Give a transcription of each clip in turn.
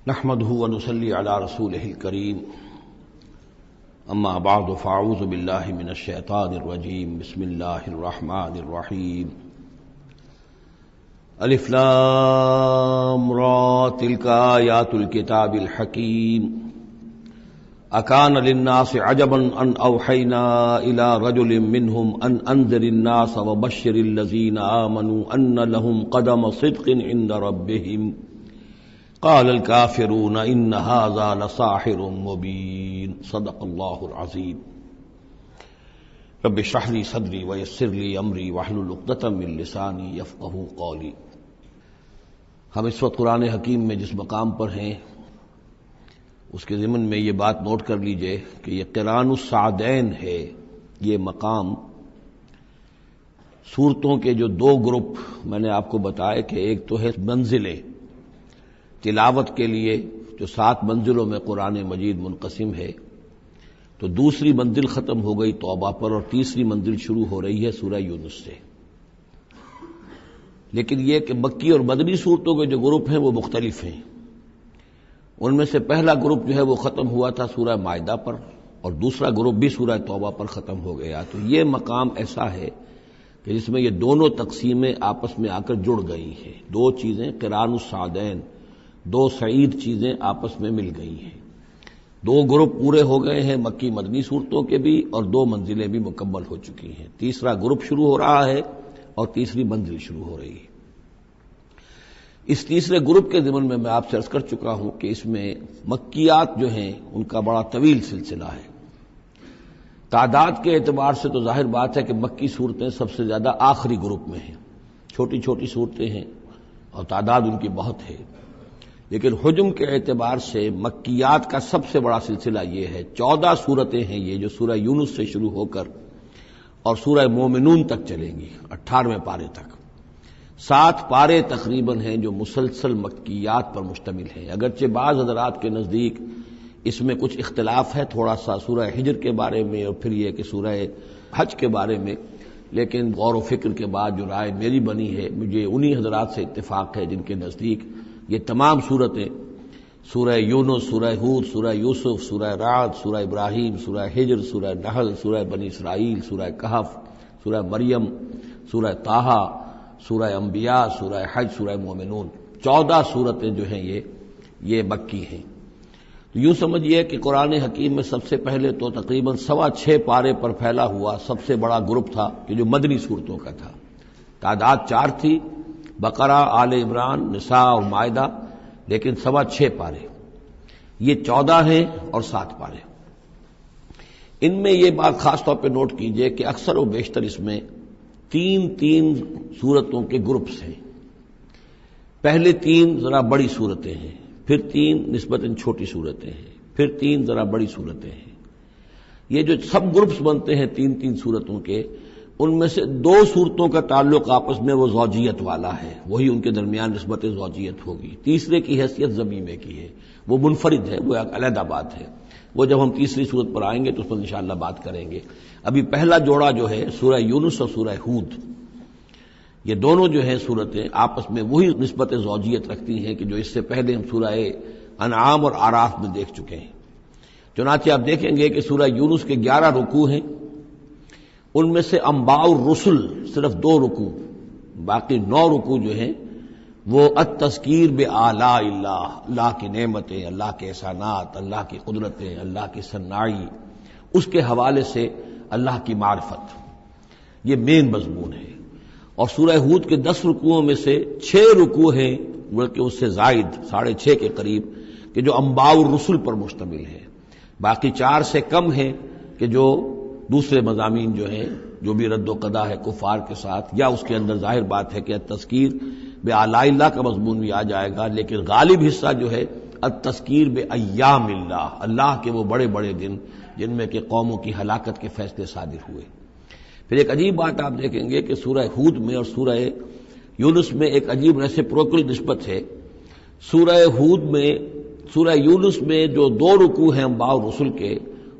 نحمده ونصلي على رسوله الكريم اما بعد فاعوذ بالله من الشيطان الرجيم بسم الله الرحمن الرحيم الف لام را تلك آيات الكتاب الحكيم اكان للناس عجبا ان اوحينا الى رجل منهم ان انذر الناس وبشر الذين آمنوا ان لهم قدم صدق عند ربهم قال الكافرون ان هذا لساحر مبين صدق الله العظيم رب اشرح لي صدري ويسر لي امري واحلل عقدة من لساني يفقهوا قولي۔ ہم اس وقت قرآن حکیم میں جس مقام پر ہیں اس کے ضمن میں یہ بات نوٹ کر لیجئے کہ یہ قران السعدین ہے۔ یہ مقام سورتوں کے جو دو گروپ میں نے آپ کو بتایا کہ ایک تو ہے منزلیں تلاوت کے لیے جو 7 منزلوں میں قرآن مجید منقسم ہے، تو دوسری منزل ختم ہو گئی توبہ پر اور تیسری منزل شروع ہو رہی ہے سورہ یونس سے۔ لیکن یہ کہ مکی اور مدنی صورتوں کے جو گروپ ہیں وہ مختلف ہیں۔ ان میں سے پہلا گروپ جو ہے وہ ختم ہوا تھا سورہ مائدہ پر اور دوسرا گروپ بھی سورہ توبہ پر ختم ہو گیا۔ تو یہ مقام ایسا ہے کہ جس میں یہ دونوں تقسیمیں آپس میں آ کر جڑ گئی ہیں، دو چیزیں قران السعدین، دو سعید چیزیں آپس میں مل گئی ہیں۔ دو گروپ پورے ہو گئے ہیں مکی مدنی صورتوں کے بھی اور 2 منزلیں بھی مکمل ہو چکی ہیں۔ تیسرا گروپ شروع ہو رہا ہے اور تیسری منزل شروع ہو رہی ہے۔ اس تیسرے گروپ کے ضمن میں آپ سے عرض کر چکا ہوں کہ اس میں مکیات جو ہیں ان کا بڑا طویل سلسلہ ہے۔ تعداد کے اعتبار سے تو ظاہر بات ہے کہ مکی صورتیں سب سے زیادہ آخری گروپ میں ہیں، چھوٹی چھوٹی صورتیں ہیں اور تعداد ان کی بہت ہے، لیکن حجم کے اعتبار سے مکیات کا سب سے بڑا سلسلہ یہ ہے۔ 14 صورتیں ہیں یہ جو سورہ یونس سے شروع ہو کر اور سورہ مومنون تک چلیں گی، 18ویں پارے تک۔ 7 پارے تقریباً ہیں جو مسلسل مکیات پر مشتمل ہیں۔ اگرچہ بعض حضرات کے نزدیک اس میں کچھ اختلاف ہے تھوڑا سا سورہ ہجر کے بارے میں اور پھر یہ کہ سورہ حج کے بارے میں، لیکن غور و فکر کے بعد جو رائے میری بنی ہے، مجھے انہی حضرات سے اتفاق ہے جن کے نزدیک یہ تمام صورتیں سورہ یونس، سورہ ہود، سورہ یوسف، سورہ رعد، سورہ ابراہیم، سورہ ہجر، سورہ نحل، سورہ بنی اسرائیل، سورہ کہف، سورہ مریم، سورہ طٰہٰ، سورہ انبیاء، سورہ حج، سورہ مومنون، 14 صورتیں جو ہیں یہ مکی ہیں۔ تو یوں سمجھیے کہ قرآن حکیم میں سب سے پہلے تو تقریباً 6.25 پارے پر پھیلا ہوا سب سے بڑا گروپ تھا کہ جو مدنی صورتوں کا تھا۔ تعداد 4 تھی، بقرہ، آل عمران، نساء اور مائدہ، لیکن 6.25 پارے۔ یہ 14 ہیں اور 7 پارے۔ ان میں یہ بات خاص طور پہ نوٹ کیجئے کہ اکثر و بیشتر اس میں 3 صورتوں کے گروپس ہیں۔ پہلے 3 ذرا بڑی صورتیں ہیں، پھر 3 نسبتاً چھوٹی صورتیں ہیں، پھر 3 ذرا بڑی صورتیں ہیں۔ یہ جو سب گروپس بنتے ہیں 3 صورتوں کے، ان میں سے 2 صورتوں کا تعلق آپس میں وہ زوجیت والا ہے، وہی ان کے درمیان نسبت زوجیت ہوگی۔ تیسرے کی حیثیت ضمیمے کی ہے، وہ منفرد ہے، وہ ایک علیحدہ بات ہے۔ وہ جب ہم تیسری صورت پر آئیں گے تو اس پر انشاءاللہ بات کریں گے۔ ابھی پہلا جوڑا جو ہے سورہ یونس اور سورہ ہود، یہ دونوں جو ہیں صورتیں آپس میں وہی نسبت زوجیت رکھتی ہیں کہ جو اس سے پہلے ہم سورہ انعام اور اعراف میں دیکھ چکے ہیں۔ چنانچہ آپ دیکھیں گے کہ سورہ یونس کے 11 رکوع ہیں، ان میں سے انباء الرسل صرف 2 رکوع، باقی 9 رکوع جو ہیں وہ التذکیر بآلاء اللہ، اللہ کی نعمتیں، اللہ کے احسانات، اللہ کی قدرتیں، اللہ کی صناعی، اس کے حوالے سے اللہ کی معرفت، یہ مین مضمون ہے۔ اور سورہ ہود کے 10 رکوعوں میں سے 6 رکوع ہیں بلکہ اس سے زائد 6.5 کے قریب کہ جو انباء الرسل پر مشتمل ہے، باقی 4 سے کم ہیں کہ جو دوسرے مضامین جو ہیں جو بھی رد و قضا ہے کفار کے ساتھ، یا اس کے اندر ظاہر بات ہے کہ التذکیر بآلاء اللہ کا مضمون بھی آ جائے گا، لیکن غالب حصہ جو ہے التذکیر بایام اللہ، اللہ کے وہ بڑے بڑے دن جن میں کہ قوموں کی ہلاکت کے فیصلے صادر ہوئے۔ پھر ایک عجیب بات آپ دیکھیں گے کہ سورہ ہود میں اور سورہ یونس میں ایک عجیب ریسیپروکل نسبت ہے۔ سورہ ہود میں، سورہ یونس میں جو 2 رکوع ہیں انباء الرسل کے،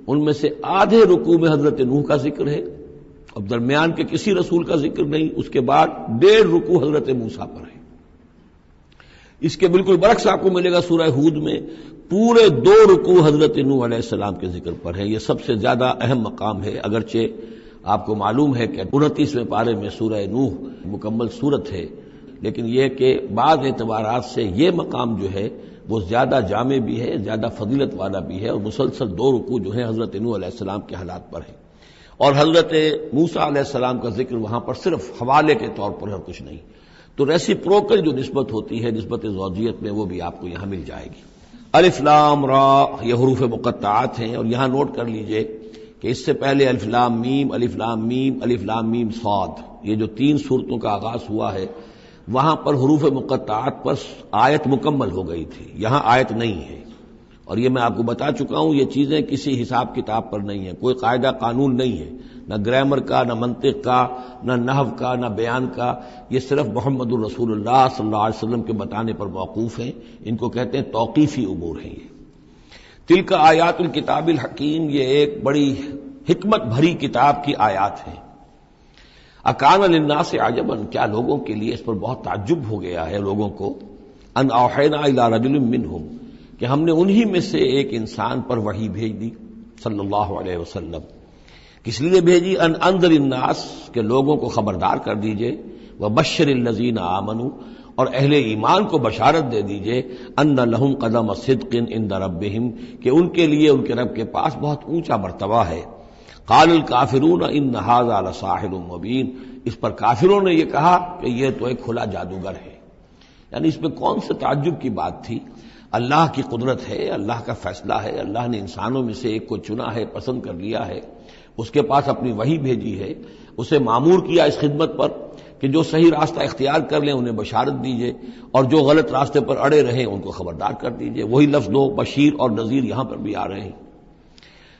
ان میں سے آدھے رکوع میں حضرت نوح کا ذکر ہے اب درمیان کے کسی رسول کا ذکر نہیں، اس کے بعد 1.5 رکوع حضرت موسیٰ پر ہے۔ اس کے بالکل برعکس آپ کو ملے گا سورہ ہود میں پورے 2 رکوع حضرت نوح علیہ السلام کے ذکر پر ہے. یہ سب سے زیادہ اہم مقام ہے، اگرچہ آپ کو معلوم ہے کہ 29ویں پارے میں سورہ نوح مکمل سورت ہے، لیکن یہ کہ بعض اعتبارات سے یہ مقام جو ہے وہ زیادہ جامع بھی ہے، زیادہ فضیلت والا بھی ہے، اور مسلسل 2 رکوع جو ہیں حضرت نوح علیہ السلام کے حالات پر ہیں، اور حضرت موسیٰ علیہ السلام کا ذکر وہاں پر صرف حوالے کے طور پر ہے، کچھ نہیں. تو ریسیپروکل جو نسبت ہوتی ہے نسبت زوجیت میں، وہ بھی آپ کو یہاں مل جائے گی. الف لام را یہ حروف مقطعات ہیں، اور یہاں نوٹ کر لیجئے کہ اس سے پہلے الف لام میم، الف لام میم، الف لام میم صاد، یہ جو 3 سورتوں کا آغاز ہوا ہے وہاں پر حروف مقطعات پر آیت مکمل ہو گئی تھی، یہاں آیت نہیں ہے. اور یہ میں آپ کو بتا چکا ہوں، یہ چیزیں کسی حساب کتاب پر نہیں ہیں، کوئی قاعدہ قانون نہیں ہے، نہ گرامر کا، نہ منطق کا، نہ نحو کا، نہ بیان کا. یہ صرف محمد الرسول اللہ صلی اللہ علیہ وسلم کے بتانے پر موقوف ہیں. ان کو کہتے ہیں توقیفی امور ہیں. یہ تلک آیات الکتاب الحکیم، یہ ایک بڑی حکمت بھری کتاب کی آیات ہیں. اکان للناس عجبا، کیا لوگوں کے لیے اس پر بہت تعجب ہو گیا ہے لوگوں کو، ان اوحینا الی رجل منہم، کہ ہم نے انہی میں سے ایک انسان پر وحی بھیج دی صلی اللہ علیہ وسلم. کس لیے بھیجی؟ ان انذر الناس، کہ لوگوں کو خبردار کر دیجئے، وبشر الذین آمنوا، اور اہل ایمان کو بشارت دے دیجئے، ان لہم قدم صدق عند ربہم، کہ ان کے لیے ان کے رب کے پاس بہت اونچا مرتبہ ہے. قال الکافرون ان ھذا لساحر مبین، اس پر کافروں نے یہ کہا کہ یہ تو ایک کھلا جادوگر ہے. یعنی اس میں کون سے تعجب کی بات تھی؟ اللہ کی قدرت ہے، اللہ کا فیصلہ ہے، اللہ نے انسانوں میں سے ایک کو چنا ہے، پسند کر لیا ہے، اس کے پاس اپنی وحی بھیجی ہے، اسے مامور کیا اس خدمت پر کہ جو صحیح راستہ اختیار کر لیں انہیں بشارت دیجئے، اور جو غلط راستے پر اڑے رہیں ان کو خبردار کر دیجئے. وہی لفظ دو، بشیر اور نذیر، یہاں پر بھی آ رہے ہیں.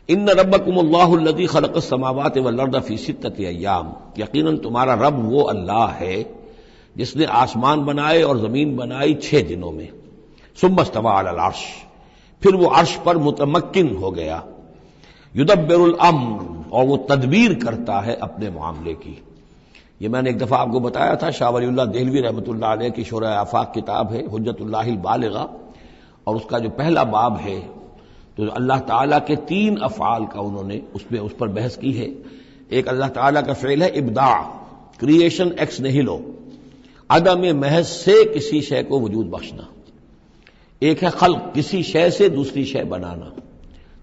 ان ربکم اللہ الذی خلق السماوات والارض فی 6 ایام، یقیناً تمہارا رب وہ اللہ ہے جس نے آسمان بنائے اور زمین بنائی 6 دنوں میں. ثم استوى علی العرش، پھر وہ عرش پر متمکن ہو گیا. یدبر الامر، اور وہ تدبیر کرتا ہے اپنے معاملے کی. یہ میں نے ایک دفعہ آپ کو بتایا تھا، شاہ ولی اللہ دہلوی رحمۃ اللہ علیہ کی شرح آفاق کتاب ہے حجت اللہ البالغہ، اور اس کا جو پہلا باب ہے تو اللہ تعالیٰ کے 3 افعال کا انہوں نے اس پر بحث کی ہے. ایک اللہ تعالیٰ کا فعل ہے ابداع، کریشن ایکس نہیلو، عدم محض سے کسی شے کو وجود بخشنا. ایک ہے خلق، کسی شے سے دوسری شے بنانا.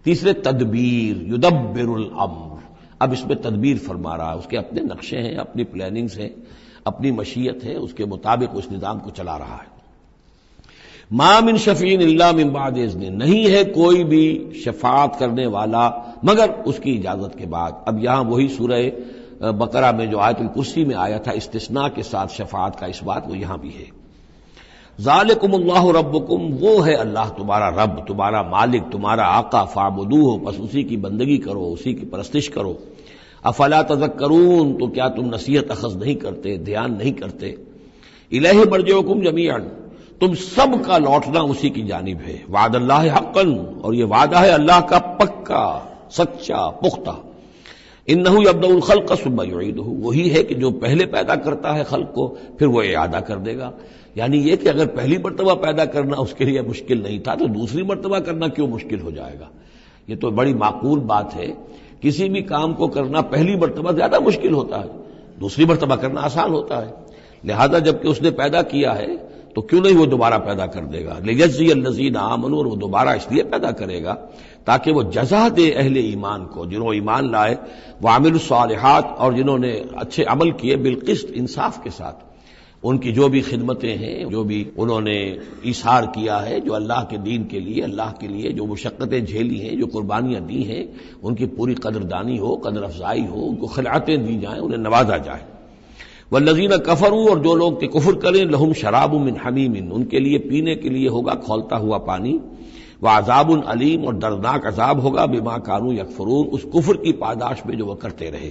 تیسرے تدبیر، یدبر الامر، اب اس میں تدبیر فرما رہا ہے، اس کے اپنے نقشے ہیں، اپنی پلاننگز ہیں، اپنی مشیت ہے، اس کے مطابق اس نظام کو چلا رہا ہے. ما من شفیع الا من بعد اذن، نہیں ہے کوئی بھی شفاعت کرنے والا مگر اس کی اجازت کے بعد. اب یہاں وہی سورہ بقرہ میں جو آیت الکرسی میں آیا تھا استثناء کے ساتھ شفاعت کا اس بات، وہ یہاں بھی ہے. ذالکم اللہ ربکم، وہ ہے اللہ تمہارا رب، تمہارا مالک، تمہارا آقا. فاعبدوہ، بس اسی کی بندگی کرو، اسی کی پرستش کرو. افلا تذکرون، تو کیا تم نصیحت اخذ نہیں کرتے، دھیان نہیں کرتے. الیہ مرجعکم جمیعا، تم سب کا لوٹنا اسی کی جانب ہے. وعد اللہ حقا، اور یہ وعدہ ہے اللہ کا پکا، سچا، پختہ. انہ یبدأ الخلق ثم یعیدہ، وہی ہے کہ جو پہلے پیدا کرتا ہے خلق کو پھر وہ اعادہ کر دے گا. یعنی یہ کہ اگر پہلی مرتبہ پیدا کرنا اس کے لیے مشکل نہیں تھا تو دوسری مرتبہ کرنا کیوں مشکل ہو جائے گا؟ یہ تو بڑی معقول بات ہے. کسی بھی کام کو کرنا پہلی مرتبہ زیادہ مشکل ہوتا ہے، دوسری مرتبہ کرنا آسان ہوتا ہے. لہذا جب کہ اس نے پیدا کیا ہے تو کیوں نہیں وہ دوبارہ پیدا کر دے گا. لیجزی الذین آمنوا، اور وہ دوبارہ اس لیے پیدا کرے گا تاکہ وہ جزا دے اہل ایمان کو، جنہوں ایمان لائے، وعملوا الصالحات، اور جنہوں نے اچھے عمل کیے، بالقسط، انصاف کے ساتھ. ان کی جو بھی خدمتیں ہیں، جو بھی انہوں نے ایثار کیا ہے، جو اللہ کے دین کے لیے، اللہ کے لیے جو مشقتیں جھیلی ہیں، جو قربانیاں دی ہیں، ان کی پوری قدردانی ہو، قدر افزائی ہو، ان کو خلعتیں دی جائیں، انہیں نوازا جائے. والذین کفروا، اور جو لوگ کہ کفر کریں، لہم شراب من حمیم، ان کے لیے پینے کے لیے ہوگا کھولتا ہوا پانی. وعذاب علیم، اور دردناک عذاب ہوگا بما کانوا یکفرون، اس کفر کی پاداش میں جو وہ کرتے رہے.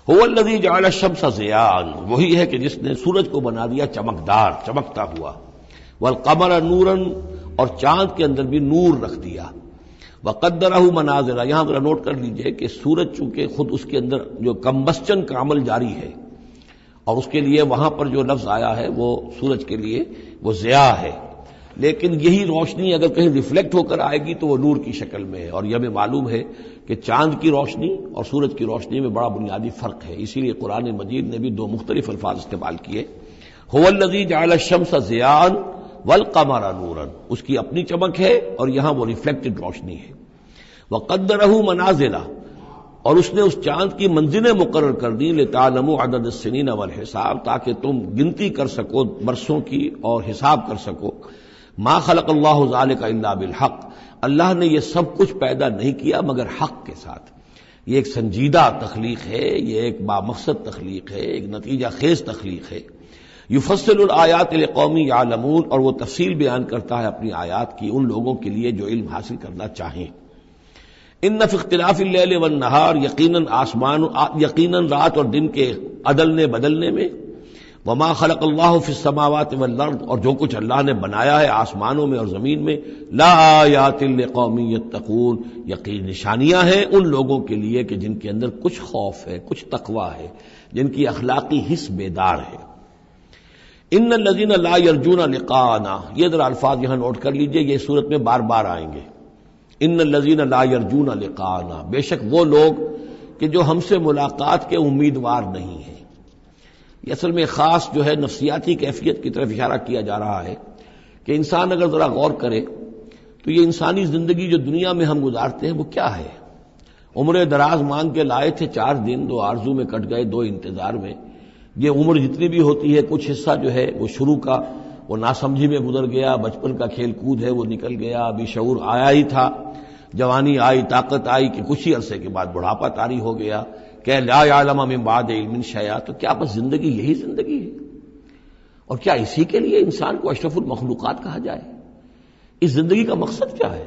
هو الذی جعل الشمس ضیاء، وہی ہے کہ جس نے سورج کو بنا دیا چمکدار، چمکتا ہوا. والقمر نورا، اور چاند کے اندر بھی نور رکھ دیا. وقدرہ منازل، یہاں ذرا نوٹ کر لیجئے کہ سورج چونکہ خود اس کے اندر جو کمبسچن کا عمل جاری ہے اور اس کے لیے وہاں پر جو لفظ آیا ہے وہ سورج کے لیے وہ ضیاء ہے، لیکن یہی روشنی اگر کہیں ریفلیکٹ ہو کر آئے گی تو وہ نور کی شکل میں ہے، اور یہ ہمیں معلوم ہے کہ چاند کی روشنی اور سورج کی روشنی میں بڑا بنیادی فرق ہے، اسی لیے قرآن مجید نے بھی دو مختلف الفاظ استعمال کیے۔ هو الذی جعل الشمس ضیاء والقمر نورا، اس کی اپنی چمک ہے اور یہاں وہ ریفلیکٹڈ روشنی ہے۔ وقدرہ منازل، اور اس نے اس چاند کی منزلیں مقرر کر دی، لتعلموا عدد السنین والحساب، تاکہ تم گنتی کر سکو برسوں کی اور حساب کر سکو۔ ما خلق اللہ ذلک الا بالحق، اللہ نے یہ سب کچھ پیدا نہیں کیا مگر حق کے ساتھ۔ یہ ایک سنجیدہ تخلیق ہے، یہ ایک بامقصد تخلیق ہے، ایک نتیجہ خیز تخلیق ہے۔ یفصل الآیات لقوم یعلمون، اور وہ تفصیل بیان کرتا ہے اپنی آیات کی ان لوگوں کے لیے جو علم حاصل کرنا چاہیں۔ ان فی اختلاف اللیل والنہار، یقیناً رات اور دن کے عدلنے بدلنے میں، وما خلق اللہ فی السماوات والارض، اور جو کچھ اللہ نے بنایا ہے آسمانوں میں اور زمین میں، لا آیات لقوم یتقون، یقین نشانیاں ہیں ان لوگوں کے لیے کہ جن کے اندر کچھ خوف ہے، کچھ تقوی ہے، جن کی اخلاقی حس بیدار ہے۔ ان الذین لا یرجون لقاءنا، یہ ذرا الفاظ یہاں نوٹ کر لیجئے، یہ صورت میں بار بار آئیں گے۔ ان الذین لا یرجون لقاءنا، بے شک وہ لوگ کہ جو ہم سے ملاقات کے امیدوار نہیں ہیں۔ یہ اصل میں خاص جو ہے نفسیاتی کیفیت کی طرف اشارہ کیا جا رہا ہے کہ انسان اگر ذرا غور کرے تو یہ انسانی زندگی جو دنیا میں ہم گزارتے ہیں وہ کیا ہے؟ عمر دراز مانگ کے لائے تھے 4 دن، 2 آرزو میں کٹ گئے 2 انتظار میں۔ یہ عمر جتنی بھی ہوتی ہے کچھ حصہ جو ہے وہ شروع کا وہ ناسمجھی میں گزر گیا، بچپن کا کھیل کود ہے وہ نکل گیا، ابھی شعور آیا ہی تھا، جوانی آئی، طاقت آئی کہ کچھ ہی عرصے کے بعد بڑھاپا طاری ہو گیا، کہ لا یعلم من بعد علم شیئا۔ تو کیا بس زندگی یہی زندگی ہے؟ اور کیا اسی کے لیے انسان کو اشرف المخلوقات کہا جائے؟ اس زندگی کا مقصد کیا ہے؟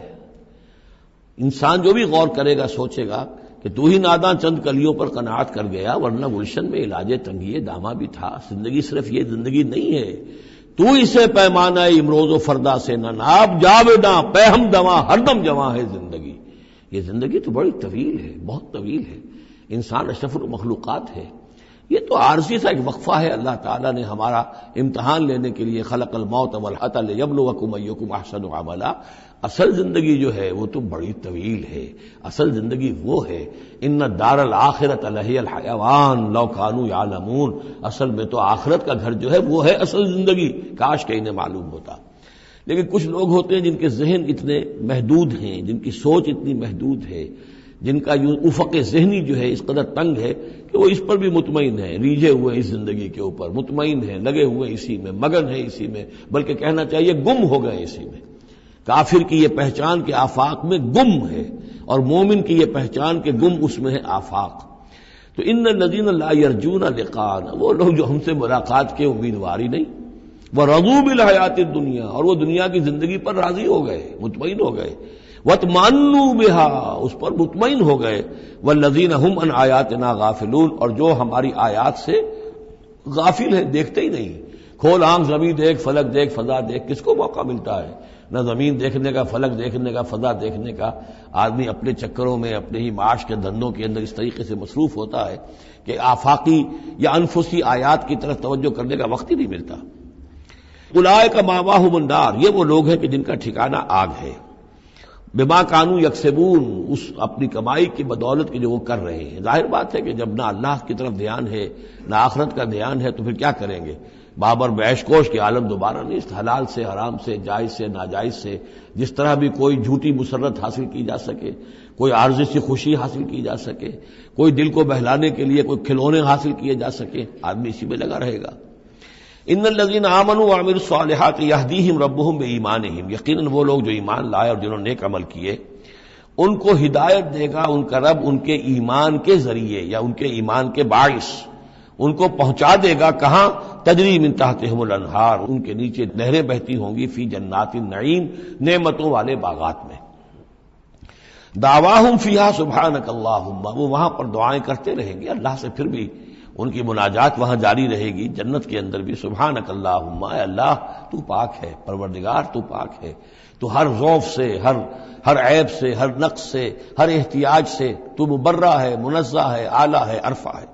انسان جو بھی غور کرے گا سوچے گا کہ تو ہی ناداں چند کلیوں پر قناعت کر گیا، ورنہ گلشن میں علاج تنگی دامہ بھی تھا۔ زندگی صرف یہ زندگی نہیں ہے، تو اسے پیمانہ امروز و فردا سے نہ ناب، جاویداں پہ ہم دواں ہر دم جواں ہے زندگی۔ یہ زندگی تو بڑی طویل ہے، بہت طویل ہے، انسان اشرف المخلوقات ہے۔ یہ تو عارضی سا ایک وقفہ ہے، اللہ تعالیٰ نے ہمارا امتحان لینے کے لیے خلق الموت والحیاۃ لیبلوکم ایکم احسن عملا۔ اصل زندگی جو ہے وہ تو بڑی طویل ہے، اصل زندگی وہ ہے ان الدار الآخرۃ لہی الحیوان لو کانوا یعلمون، اصل میں تو آخرت کا گھر جو ہے وہ ہے اصل زندگی، کاش کہ انہیں معلوم ہوتا۔ لیکن کچھ لوگ ہوتے ہیں جن کے ذہن اتنے محدود ہیں، جن کی سوچ اتنی محدود ہے، جن کا افق ذہنی جو ہے اس قدر تنگ ہے کہ وہ اس پر بھی مطمئن ہے، ریجھے ہوئے اس زندگی کے اوپر مطمئن ہے، لگے ہوئے اسی میں، مگن ہے اسی میں، بلکہ کہنا چاہیے گم ہو گئے اسی میں۔ کافر کی یہ پہچان کے آفاق میں گم ہے، اور مومن کی یہ پہچان کے گم اس میں ہے آفاق۔ تو ان الذین لا یرجون لقاءنا، وہ لوگ جو ہم سے ملاقات کے امیدوار ہی نہیں، ورضوا بالحیاۃ الدنیا، اور وہ دنیا کی زندگی پر راضی ہو گئے، مطمئن ہو گئے، واطمأنوا بها، اس پر مطمئن ہو گئے، والذین هم عن آیاتنا غافلون، اور جو ہماری آیات سے غافل ہیں، دیکھتے ہی نہیں۔ کھول آنکھ، زمین دیکھ، فلک دیکھ، فضا دیکھ، کس کو موقع ملتا ہے؟ نہ زمین دیکھنے کا، فلک دیکھنے کا، فضا دیکھنے کا۔ آدمی اپنے چکروں میں، اپنے ہی معاش کے دھندوں کے اندر اس طریقے سے مصروف ہوتا ہے کہ آفاقی یا انفسی آیات کی طرف توجہ کرنے کا وقت ہی نہیں ملتا۔ اولئک مأواہم النار، یہ وہ لوگ ہیں کہ جن کا ٹھکانہ آگ ہے۔ بما کانوا یکسبون، اس اپنی کمائی کی بدولت کی جو وہ کر رہے ہیں۔ ظاہر بات ہے کہ جب نہ اللہ کی طرف دھیان ہے نہ آخرت کا دھیان ہے تو پھر کیا کریں گے؟ بابر بیش کوش کے عالم دوبارہ نہیں، حلال سے، حرام سے، جائز سے، ناجائز سے، جس طرح بھی کوئی جھوٹی مسرت حاصل کی جا سکے، کوئی عارضی سی خوشی حاصل کی جا سکے، کوئی دل کو بہلانے کے لیے کوئی کھلونے حاصل کیے جا سکے، آدمی اسی میں لگا رہے گا۔ ان الذین آمنوا وعملوا الصالحات یہدیہم ربہم بایمانہم، یقیناً وہ لوگ جو ایمان لائے اور جنہوں نے نیک عمل کیے ان کو ہدایت دے گا ان کا رب ان کے ایمان کے ذریعے یا ان کے ایمان کے باعث، ان کو پہنچا دے گا کہاں؟ تجری من تحتہم الانہار، ان کے نیچے نہریں بہتی ہوں گی، فی جنات النعیم، نعمتوں والے باغات میں۔ دعواہم فیہا سبحانک اللہم، وہ وہاں پر دعائیں کرتے رہیں گے اللہ سے، پھر بھی ان کی مناجات وہاں جاری رہے گی، جنت کے اندر بھی سبحانک اللہم، اے اللہ تو پاک ہے، پروردگار تو پاک ہے، تو ہر ضعف سے، ہر عیب سے، ہر نقص سے، ہر احتیاج سے تو مبرہ ہے، منزہ ہے، اعلیٰ ہے، عرفہ ہے۔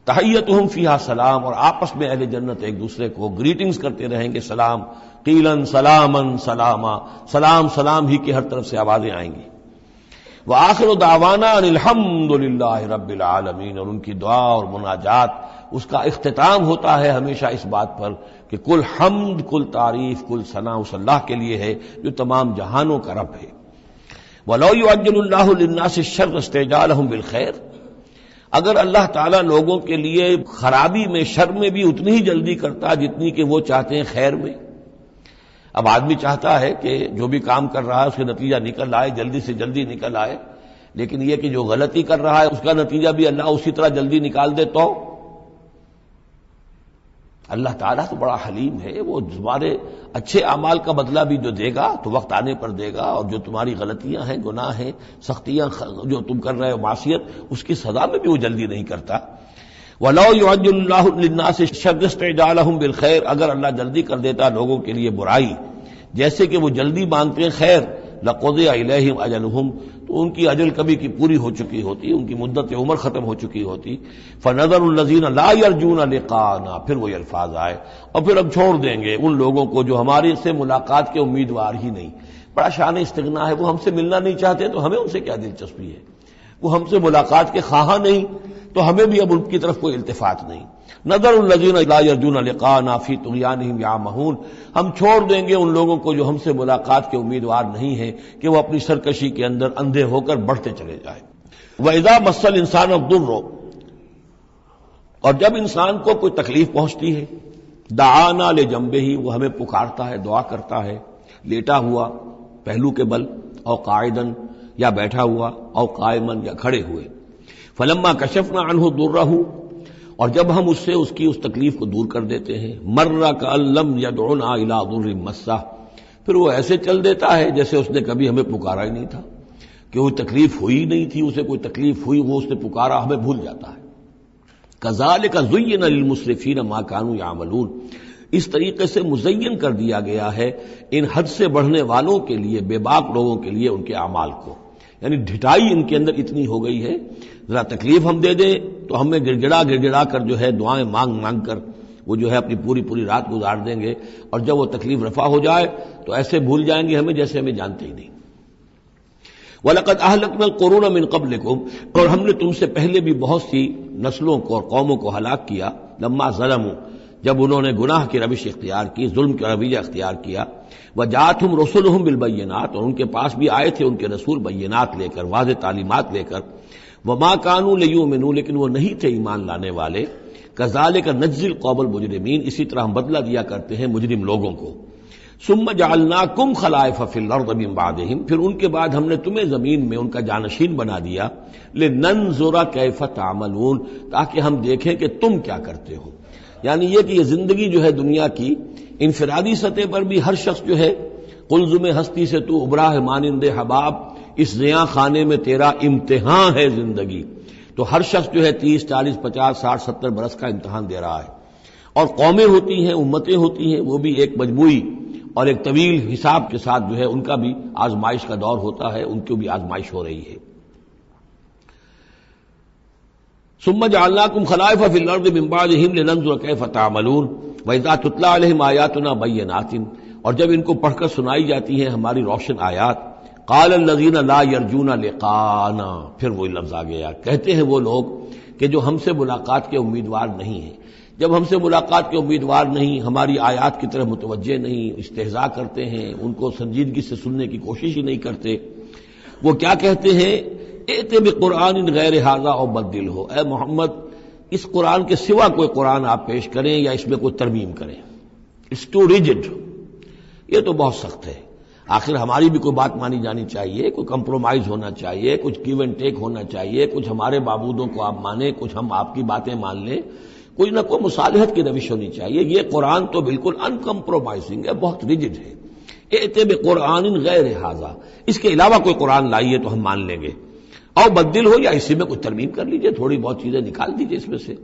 تحیتہم فیہا سلام، اور آپس میں اہل جنت ایک دوسرے کو گریٹنگز کرتے رہیں گے، سلام قیلن سلامن سلاما، سلام سلام ہی کی ہر طرف سے آوازیں آئیں گی۔ وآخر دعوانا ان الحمد للہ رب العالمین، اور ان کی دعا اور مناجات اس کا اختتام ہوتا ہے ہمیشہ اس بات پر کہ کل حمد، کل تعریف، کل ثنا اس اللہ کے لیے ہے جو تمام جہانوں کا رب ہے۔ وَلَوْ يُعَجِّلُ اللَّهُ لِلنَّاسِ الشَّرَّ اسْتِعْجَالَهُم بِالْخَيْرِ، اگر اللہ تعالیٰ لوگوں کے لیے خرابی میں، شر میں بھی اتنی ہی جلدی کرتا جتنی کہ وہ چاہتے ہیں خیر میں۔ اب آدمی چاہتا ہے کہ جو بھی کام کر رہا ہے اس کا نتیجہ نکل آئے، جلدی سے جلدی نکل آئے، لیکن یہ کہ جو غلطی کر رہا ہے اس کا نتیجہ بھی اللہ اسی طرح جلدی نکال دے تو اللہ تعالیٰ تو بڑا حلیم ہے، وہ تمہارے اچھے اعمال کا بدلہ بھی جو دے گا تو وقت آنے پر دے گا، اور جو تمہاری غلطیاں ہیں، گناہ ہیں، سختیاں جو تم کر رہے ہو، معصیت، اس کی سزا میں بھی وہ جلدی نہیں کرتا۔ وَلَوْ يُعَجِّلُ اللَّهُ لِلنَّاسِ الشَّرَّ اسْتِعْجَالَهُم بِالْخَيْرِ، اگر اللہ جلدی کر دیتا لوگوں کے لیے برائی جیسے کہ وہ جلدی مانگتے ہیں خیر، لَقُضِيَ إِلَيْهِمْ أَجَلُهُمْ، تو ان کی اجل کبھی کی پوری ہو چکی ہوتی، ان کی مدت عمر ختم ہو چکی ہوتی۔ فَنَذَرُ الَّذِينَ لَا يَرْجُونَ لِقَاءَنَا، پھر وہ الفاظ آئے، اور پھر ہم چھوڑ دیں گے ان لوگوں کو جو ہمارے سے ملاقات کے امیدوار ہی نہیں۔ بڑا شان استغنا ہے، وہ ہم سے ملنا نہیں چاہتے تو ہمیں ان سے کیا دلچسپی ہے، وہ ہم سے ملاقات کے خواہاں نہیں تو ہمیں بھی اب ان کی طرف کوئی التفات نہیں۔ نذر الذین لا یرجون لقاءنا فی طغیانہم یعمہون، ہم چھوڑ دیں گے ان لوگوں کو جو ہم سے ملاقات کے امیدوار نہیں ہیں کہ وہ اپنی سرکشی کے اندر اندھے ہو کر بڑھتے چلے جائیں۔ وَإِذَا مَسَّ الْإِنسَانَ الضُّرُّ، اور جب انسان کو کوئی تکلیف پہنچتی ہے، دعانا لجنبہ، وہ ہمیں پکارتا ہے، دعا کرتا ہے، لیٹا ہوا پہلو کے بل، او قاعدن، یا بیٹھا ہوا، او قائمن، یا کھڑے ہوئے۔ فلما کشفنا عنہ ضرہ، اور جب ہم اس سے اس کی اس تکلیف کو دور کر دیتے ہیں، مر کأن لم یدعنا الی ضر مسہ، پھر وہ ایسے چل دیتا ہے جیسے اس نے کبھی ہمیں پکارا ہی نہیں تھا، کہ وہ تکلیف ہوئی نہیں تھی، اسے کوئی تکلیف ہوئی، وہ اس نے پکارا، ہمیں بھول جاتا ہے۔ کذالک زین للمسرفین ما کانوا یعملون، اس طریقے سے مزین کر دیا گیا ہے ان حد سے بڑھنے والوں کے لیے، بے باک لوگوں کے لیے، ان کے اعمال کو، یعنی ڈھٹائی ان کے اندر اتنی ہو گئی ہے، ذرا تکلیف ہم دے دیں تو ہمیں گڑ گڑا کر جو ہے دعائیں مانگ مانگ کر وہ جو ہے اپنی پوری رات گزار دیں گے، اور جب وہ تکلیف رفع ہو جائے تو ایسے بھول جائیں گے ہمیں جیسے ہمیں جانتے ہی نہیں۔ وَلَقَدْ أَهْلَكْنَا الْقُرُونَ مِن قَبْلِكُمْ، اور ہم نے تم سے پہلے بھی بہت سی نسلوں کو اور قوموں کو ہلاک کیا، لما ظلموا، جب انہوں نے گناہ کی روش اختیار کی، ظلم کا رویہ اختیار کیا، وجاءتهم رسلهم بالبینات، اور ان کے پاس بھی آئے تھے ان کے رسول بینات لے کر، واضح تعلیمات لے کر، وما كانوا ليؤمنوا، لیکن وہ نہیں تھے ایمان لانے والے، كذلك نجزي القوم المجرمين، اسی طرح ہم بدلہ دیا کرتے ہیں مجرم لوگوں کو۔ ثم جعلناكم خلائف في الارض من بعدهم، پھر ان کے بعد ہم نے تمہیں زمین میں ان کا جانشین بنا دیا، لننظر كيف تعملون، تاکہ ہم دیکھیں کہ تم کیا کرتے ہو۔ یعنی یہ کہ یہ زندگی جو ہے دنیا کی انفرادی سطح پر بھی ہر شخص جو ہے قلزم ہستی سے تو ابرا ہے مانند حباب، اس زیاں خانے میں تیرا امتحان ہے زندگی، تو ہر شخص جو ہے 30 40 50 60 70 برس کا امتحان دے رہا ہے، اور قومیں ہوتی ہیں، امتیں ہوتی ہیں، وہ بھی ایک مجموعی اور ایک طویل حساب کے ساتھ جو ہے ان کا بھی آزمائش کا دور ہوتا ہے، ان کی بھی آزمائش ہو رہی ہے۔ ثم جعلناكم خلائف في الارض من بعدهم لننظر كيف تعملون واذا تتلى عليهم آیاتنا بینات، اور جب ان کو پڑھ کر سنائی جاتی ہیں ہماری روشن آیات، قال الذين لا يرجون لقاءنا، پھر وہی لفظ آ گیا، کہتے ہیں وہ لوگ کہ جو ہم سے ملاقات کے امیدوار نہیں ہیں، جب ہم سے ملاقات کے امیدوار نہیں، ہماری آیات کی طرف متوجہ نہیں، استہزاء کرتے ہیں، ان کو سنجیدگی سے سننے کی کوشش ہی نہیں کرتے، وہ کیا کہتے ہیں، ائت بقرآن غیر ھذا او بدلہ، اے محمد اس قرآن کے سوا کوئی قرآن آپ پیش کریں یا اس میں کوئی ترمیم کریں، اٹس ٹو ریجڈ، یہ تو بہت سخت ہے۔ آخر ہماری بھی کوئی بات مانی جانی چاہیے، کوئی کمپرومائز ہونا چاہیے، کچھ گیو اینڈ ٹیک ہونا چاہیے، کچھ ہمارے معبودوں کو آپ مانیں، کچھ ہم آپ کی باتیں مان لیں، کوئی نہ کوئی مصالحت کی روش ہونی چاہیے۔ یہ قرآن تو بالکل ان کمپرومائزنگ ہے، بہت ریجڈ ہے۔ ائت بقرآن غیر ھذا، اس کے علاوہ کوئی قرآن لائیے تو ہم مان لیں گے، اور بدل ہو یا اسی میں کچھ ترمیم کر لیجئے، تھوڑی بہت چیزیں نکال دیجئے اس میں سے۔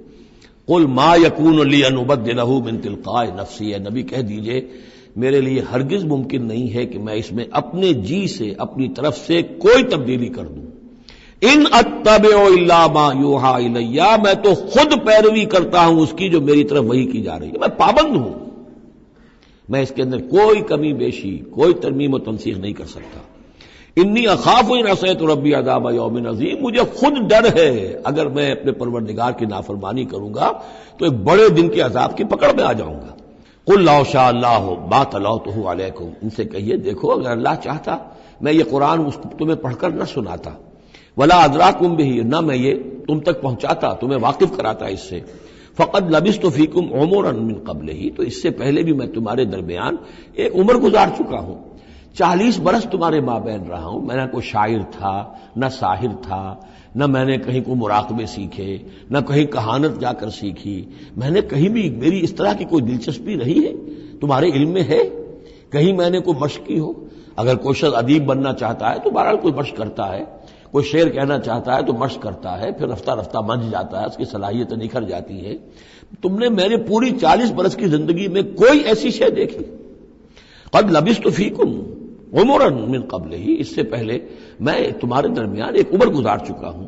قل ما یکون لی ان ابدلہ من تلقاء نفسی، اے نبی کہہ دیجئے میرے لیے ہرگز ممکن نہیں ہے کہ میں اس میں اپنے جی سے، اپنی طرف سے کوئی تبدیلی کر دوں، ان اتبع الا ما یوحی الی، میں تو خود پیروی کرتا ہوں اس کی جو میری طرف وحی کی جا رہی ہے، میں پابند ہوں، میں اس کے اندر کوئی کمی بیشی، کوئی ترمیم و تنسیخ نہیں کر سکتا۔ انی اخاف ان عصیت ربی عذاب یوم عظیم، مجھے خود ڈر ہے اگر میں اپنے پروردگار کی نافرمانی کروں گا تو ایک بڑے دن کے عذاب کی پکڑ میں آ جاؤں گا۔ قل لو شاء اللہ ما تلوتہ علیکم، ان سے کہیے دیکھو اگر اللہ چاہتا میں یہ قرآن تمہیں پڑھ کر نہ سناتا، ولا ادراکم بہ، نہ میں یہ تم تک پہنچاتا، تمہیں واقف کراتا اس سے، فقد لبثت فیکم عمرا من قبلہ، تو اس سے پہلے بھی میں تمہارے درمیان ایک عمر گزار چکا ہوں، 40 برس تمہارے مابین رہا ہوں، میں نہ کوئی شاعر تھا، نہ ساحر تھا، نہ میں نے کہیں کوئی مراقبے سیکھے، نہ کہیں کہانت جا کر سیکھی، میں نے کہیں بھی میری اس طرح کی کوئی دلچسپی رہی ہے تمہارے علم میں ہے، کہیں میں نے کوئی مشق کی ہو؟ اگر کوئی شخص ادیب بننا چاہتا ہے تو بہرحال کوئی مشق کرتا ہے، کوئی شعر کہنا چاہتا ہے تو مشق کرتا ہے، پھر رفتہ رفتہ منجھ جاتا ہے، اس کی صلاحیتیں نکھر جاتی ہیں۔ تم نے میں نے پوری 40 برس کی زندگی میں کوئی ایسی شے دیکھی؟ قد لبثت فیکم عمرا من قبلہ، اس سے پہلے میں تمہارے درمیان ایک عمر گزار چکا ہوں،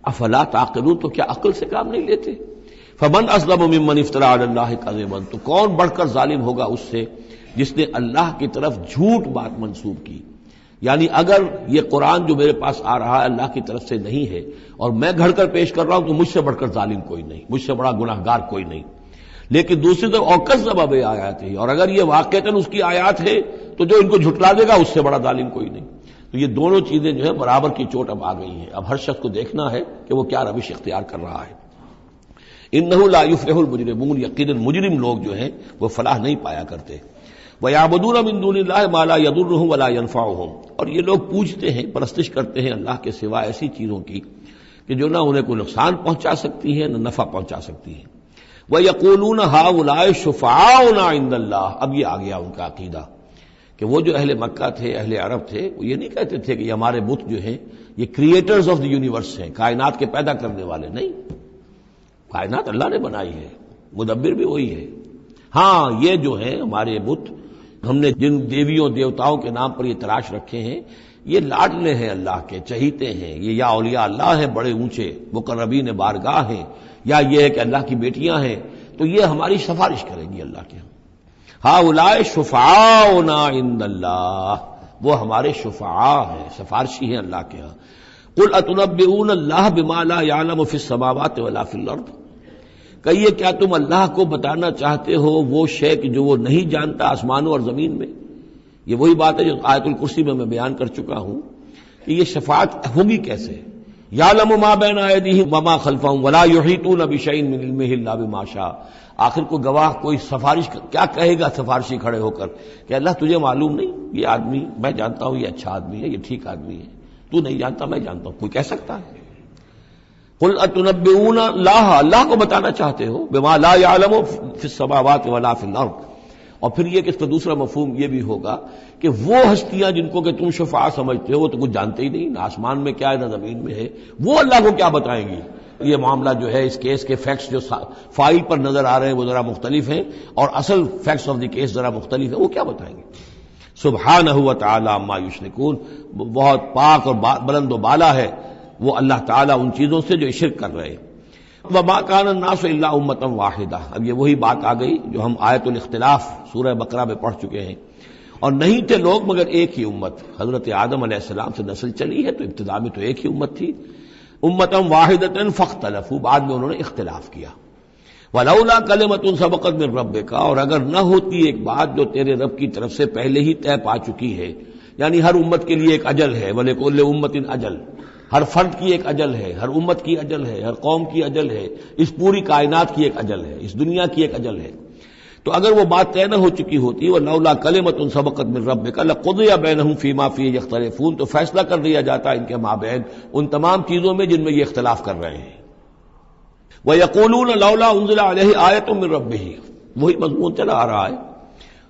افلا تعقلون، تو کیا عقل سے کام نہیں لیتے؟ فمن اظلم ممن افترى علی اللہ کذبا، تو کون بڑھ کر ظالم ہوگا اس سے جس نے اللہ کی طرف جھوٹ بات منسوب کی؟ یعنی اگر یہ قرآن جو میرے پاس آ رہا ہے اللہ کی طرف سے نہیں ہے اور میں گھڑ کر پیش کر رہا ہوں تو مجھ سے بڑھ کر ظالم کوئی نہیں، مجھ سے بڑا گناہ گار کوئی نہیں۔ لیکن دوسری طرف اوکذب بآیاتہ، اور اگر یہ واقعتاً اس کی آیات ہے تو جو ان کو جھٹلا دے گا اس سے بڑا ظالم کوئی نہیں۔ تو یہ دونوں چیزیں جو ہے برابر کی چوٹ اب آ گئی ہیں، اب ہر شخص کو دیکھنا ہے کہ وہ کیا روش اختیار کر رہا ہے۔ انہ لا یفلح المجرمون، یقیناً مجرم لوگ جو ہیں وہ فلاح نہیں پایا کرتے۔ وَيَعْبُدُونَ مِن دُونِ اللَّهِ مَا لَا يَضُرُّهُمْ وَلَا يَنفَعُهُمْ، اور یہ لوگ پوجتے ہیں، پرستش کرتے ہیں اللہ کے سوا ایسی چیزوں کی کہ جو نہ انہیں کوئی نقصان پہنچا سکتی ہیں نہ نفع پہنچا سکتی ہیں۔ وَيَقُولُونَ هَؤُلَاءِ شُفَعَاؤُنَا عِندَ اللَّهِ، اب یہ آ گیا ان کا عقیدہ کہ وہ جو اہل مکہ تھے، اہل عرب تھے، وہ یہ نہیں کہتے تھے کہ یہ ہمارے بت جو ہیں یہ کریٹرز آف دی یونیورس ہیں، کائنات کے پیدا کرنے والے، نہیں، کائنات اللہ نے بنائی ہے، مدبر بھی وہی ہے۔ ہاں یہ جو ہیں ہمارے بت، ہم نے جن دیویوں دیوتاؤں کے نام پر یہ تراش رکھے ہیں، یہ لاڈلے ہیں اللہ کے، چہیتے ہیں، یہ یا اولیاء اللہ ہیں بڑے اونچے مقربین بارگاہ ہیں، یا یہ ہے کہ اللہ کی بیٹیاں ہیں، تو یہ ہماری سفارش کریں گی اللہ کے ہاں۔ ہؤلاء شفعاؤنا عند اللہ، وہ ہمارے شفعاء ہیں، سفارشی ہیں اللہ کے ہاں۔ قل اتنبئون اللہ بما لا يعلم في السماوات ولا في الارض، کہیے کیا تم اللہ کو بتانا چاہتے ہو وہ شے کہ جو وہ نہیں جانتا آسمانوں اور زمین میں؟ یہ وہی بات ہے جو آیت الکرسی میں بیان کر چکا ہوں کہ یہ شفاعت ہوگی کیسے۔ یعلم ما بین ایدیہم وما خلفہم ولا یحیطون بشیء من علمہ الا بما شاء، آخر کو گواہ کوئی سفارش کیا کہے گا سفارشی کھڑے ہو کر کہ اللہ تجھے معلوم نہیں، یہ آدمی میں جانتا ہوں یہ اچھا آدمی ہے، یہ ٹھیک آدمی ہے، تو نہیں جانتا میں جانتا ہوں، کوئی کہہ سکتا ہے؟ قل اتنبئون اللہ، اللہ کو بتانا چاہتے ہو بما لا يعلم فی السماوات ولا فی الارض، اور پھر یہ کہ اس کا دوسرا مفہوم یہ بھی ہوگا کہ وہ ہستیاں جن کو کہ تم شفاع سمجھتے ہو وہ تو کچھ جانتے ہی نہیں، نہ آسمان میں کیا ہے نہ زمین میں ہے، وہ اللہ کو کیا بتائیں گی؟ یہ معاملہ جو ہے اس کیس کے فیکٹس جو فائل پر نظر آ رہے ہیں وہ ذرا مختلف ہیں اور اصل فیکٹس آف دی کیس ذرا مختلف ہیں، وہ کیا بتائیں گے؟ سبحانہ و تعالی عما یشرکون، بہت پاک اور بلند و بالا ہے وہ اللہ تعالیٰ ان چیزوں سے جو شرک کر رہے ہیں۔ وما کان الناس الا امۃ واحدہ، اب یہ وہی بات آ گئی جو ہم آیت الاختلاف سورہ بقرہ میں پڑھ چکے ہیں، اور نہیں تھے لوگ مگر ایک ہی امت، حضرت آدم علیہ السلام سے نسل چلی ہے تو ابتدا میں تو ایک ہی امت تھی، امۃ واحدۃ فاختلفوا، بعد میں انہوں نے اختلاف کیا۔ ولولا کلمۃ سبقت من ربک، اور اگر نہ ہوتی ایک بات جو تیرے رب کی طرف سے پہلے ہی طے پا چکی ہے، یعنی ہر امت کے لیے ایک اجل ہے، ولکل امۃ اجل، ہر فرد کی ایک اجل ہے، ہر امت کی اجل ہے، ہر قوم کی اجل ہے، اس پوری کائنات کی ایک اجل ہے، اس دنیا کی ایک اجل ہے، تو اگر وہ بات طے نہ ہو چکی ہوتی ولولا کلمۃ سبقت من ربک لقضی بینہم فیما فیہ یختلفون، تو فیصلہ کر دیا جاتا ان کے مابین ان تمام چیزوں میں جن میں یہ اختلاف کر رہے ہیں۔ وَيَقُولُونَ لَوْلَا أُنزِلَ عَلَيْهِ آیَةٌ مِّن رَّبِّهِ، وہی مضمون چلا آ رہا ہے،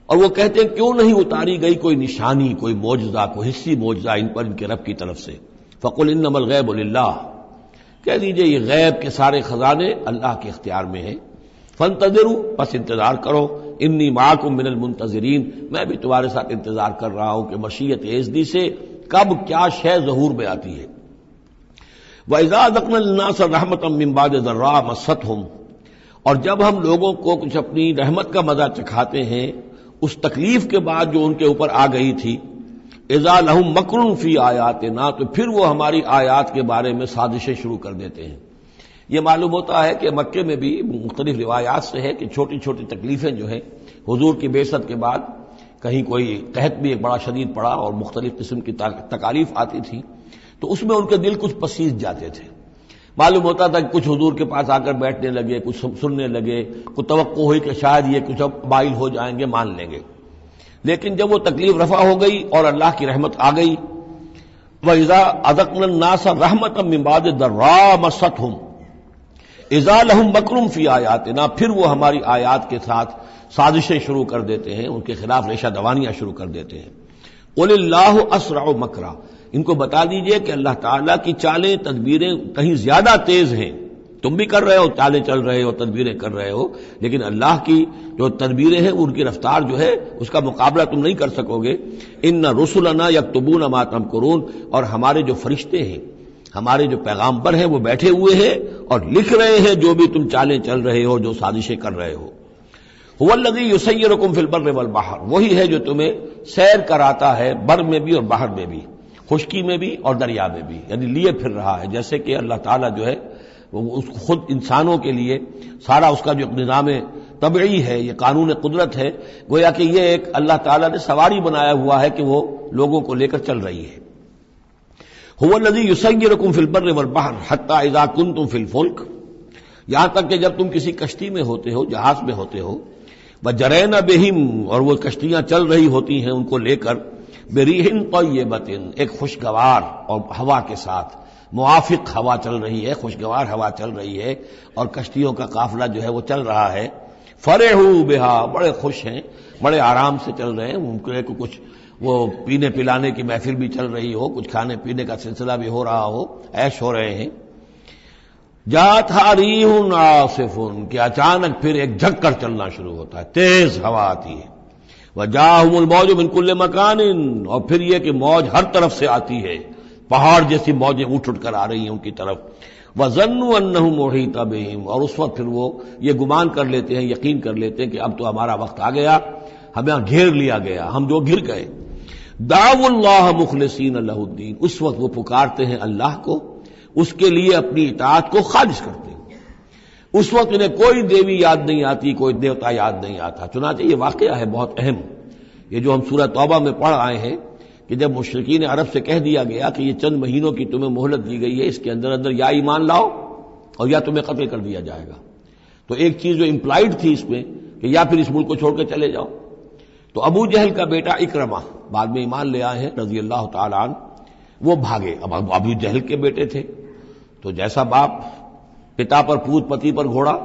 اور وہ کہتے ہیں کیوں نہیں اتاری گئی کوئی نشانی، کوئی معجزہ، کوئی حسی معجزہ ان پر ان کے رب کی طرف سے۔ فَقُلْ إِنَّمَا الْغَيْبُ لِلَّهِ، کہہ دیجئے یہ غیب کے سارے خزانے اللہ کے اختیار میں ہیں، فَانتَظِرُوا، پس انتظار کرو، اِنِّي مَعَكُم مِّنَ الْمُنتَظِرِينَ، میں بھی تمہارے ساتھ انتظار کر رہا ہوں کہ مشیت ایزدی سے کب کیا شے ظہور میں آتی ہے۔ وَإِذَا أَذَقْنَا النَّاسَ رَحْمَةً مِّن بَعْدِ ضَرَّاءٍ مَسَّتْهُمْ، اور جب ہم لوگوں کو کچھ اپنی رحمت کا مزہ چکھاتے ہیں اس تکلیف کے بعد جو ان کے اوپر آ گئی تھی، اذا لہم مکر فی آیاتنا، تو پھر وہ ہماری آیات کے بارے میں سازشیں شروع کر دیتے ہیں۔ یہ معلوم ہوتا ہے کہ مکے میں بھی مختلف روایات سے ہے کہ چھوٹی چھوٹی تکلیفیں جو ہیں حضور کی بعثت کے بعد، کہیں کوئی قحط بھی ایک بڑا شدید پڑا اور مختلف قسم کی تکالیف آتی تھی، تو اس میں ان کے دل کچھ پسیج جاتے تھے۔ معلوم ہوتا تھا کہ کچھ حضور کے پاس آ کر بیٹھنے لگے، کچھ سننے لگے، کچھ توقع ہوئی کہ شاید یہ کچھ اب مائل ہو جائیں گے، مان لیں گے۔ لیکن جب وہ تکلیف رفع ہو گئی اور اللہ کی رحمت آ گئی، وَإِذَا أَذَقْنَا النَّاسَ رَحْمَةً مِّن بَعْدِ ضَرَّاءٍ مَسَّتْهُمْ اذا لہم مکر فی آیاتنا، پھر وہ ہماری آیات کے ساتھ سازشیں شروع کر دیتے ہیں، ان کے خلاف ریشہ دوانیاں شروع کر دیتے ہیں۔ قل اللہ اسرع مکرا، ان کو بتا دیجئے کہ اللہ تعالیٰ کی چالیں تدبیریں کہیں زیادہ تیز ہیں۔ تم بھی کر رہے ہو، چالیں چل رہے ہو، تدبیریں کر رہے ہو، لیکن اللہ کی جو تدبیریں ہیں ان کی رفتار جو ہے اس کا مقابلہ تم نہیں کر سکو گے۔ ان رسلنا یکتبون ما تمکرون، اور ہمارے جو فرشتے ہیں، ہمارے جو پیغامبر ہیں وہ بیٹھے ہوئے ہیں اور لکھ رہے ہیں جو بھی تم چالیں چل رہے ہو، جو سازشیں کر رہے ہو۔ هو الذی یسیرکم فی البر والبحر، وہی ہے جو تمہیں سیر کراتا ہے بر میں بھی اور بحر میں بھی، خشکی میں بھی اور دریا میں بھی، یعنی لیے پھر رہا ہے۔ جیسے کہ اللہ تعالیٰ جو ہے وہ اس خود انسانوں کے لیے سارا اس کا جو نظام طبعی ہے، یہ قانون قدرت ہے، گویا کہ یہ ایک اللہ تعالیٰ نے سواری بنایا ہوا ہے کہ وہ لوگوں کو لے کر چل رہی ہے۔ هو الذی یسیرکم فی البر والبحر حتی اذا کنتم فی الفلک، یہاں تک کہ جب تم کسی کشتی میں ہوتے ہو، جہاز میں ہوتے ہو، وجرین بہم، اور وہ کشتیاں چل رہی ہوتی ہیں ان کو لے کر، بریح طیبۃ، ایک خوشگوار اور ہوا کے ساتھ، موافق ہوا چل رہی ہے، خوشگوار ہوا چل رہی ہے، اور کشتیوں کا قافلہ جو ہے وہ چل رہا ہے۔ فرحوا بہا، بڑے خوش ہیں، بڑے آرام سے چل رہے ہیں، ممکن ہے کہ کچھ وہ پینے پلانے کی محفل بھی چل رہی ہو، کچھ کھانے پینے کا سلسلہ بھی ہو رہا ہو، عیش ہو رہے ہیں۔ جاءتھا ریح عاصف، کہ اچانک پھر ایک جھک کر چلنا شروع ہوتا ہے، تیز ہوا آتی ہے۔ وجاءہم الموج من کل مکان، اور پھر یہ کہ موج ہر طرف سے آتی ہے، پہاڑ جیسی موجیں اٹھ کر آ رہی ہیں ان کی طرف۔ وظنوا انہم احیط بہم، اور اس وقت پھر وہ یہ گمان کر لیتے ہیں، یقین کر لیتے ہیں کہ اب تو ہمارا وقت آ گیا، ہمیں گھیر لیا گیا، ہم جو گر گئے۔ دعوا اللہ مخلصین لہ الدین، اس وقت وہ پکارتے ہیں اللہ کو، اس کے لیے اپنی اطاعت کو خالص کرتے ہیں۔ اس وقت انہیں کوئی دیوی یاد نہیں آتی، کوئی دیوتا یاد نہیں آتا۔ چنانچہ یہ واقعہ ہے بہت اہم، یہ جو ہم سورہ توبہ میں پڑھ آئے ہیں کہ جب مشرکین عرب سے کہہ دیا گیا کہ یہ چند مہینوں کی تمہیں مہلت دی گئی ہے، اس کے اندر اندر یا ایمان لاؤ اور یا تمہیں قتل کر دیا جائے گا، تو ایک چیز جو امپلائڈ تھی اس میں کہ یا پھر اس ملک کو چھوڑ کے چلے جاؤ۔ تو ابو جہل کا بیٹا اکرمہ بعد میں ایمان لے آئے ہیں رضی اللہ تعالی عنہ، وہ بھاگے۔ اب ابو جہل کے بیٹے تھے تو جیسا باپ پتا پر پوت، پتی پر گھوڑا،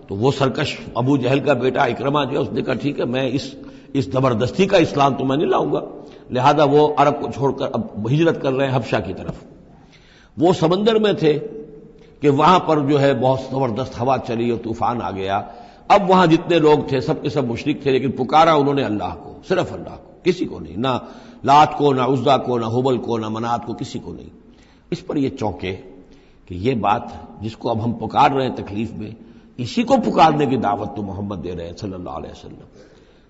تو وہ سرکش ابو جہل کا بیٹا اکرمہ جو ہے اس نے کہا ٹھیک ہے، میں اس زبردستی کا اسلام تو میں نہیں لاؤں گا، لہذا وہ عرب کو چھوڑ کر اب ہجرت کر رہے ہیں حبشہ کی طرف۔ وہ سمندر میں تھے کہ وہاں پر جو ہے بہت زبردست ہوا چلی اور طوفان آ گیا۔ اب وہاں جتنے لوگ تھے سب کے سب مشرک تھے، لیکن پکارا انہوں نے اللہ کو، صرف اللہ کو، کسی کو نہیں، نہ لات کو، نہ عزا کو، نہ حبل کو، نہ منات کو، کسی کو نہیں۔ اس پر یہ چونکے کہ یہ بات جس کو اب ہم پکار رہے ہیں تکلیف میں، اسی کو پکارنے کی دعوت تو محمد دے رہے ہیں صلی اللہ علیہ وسلم۔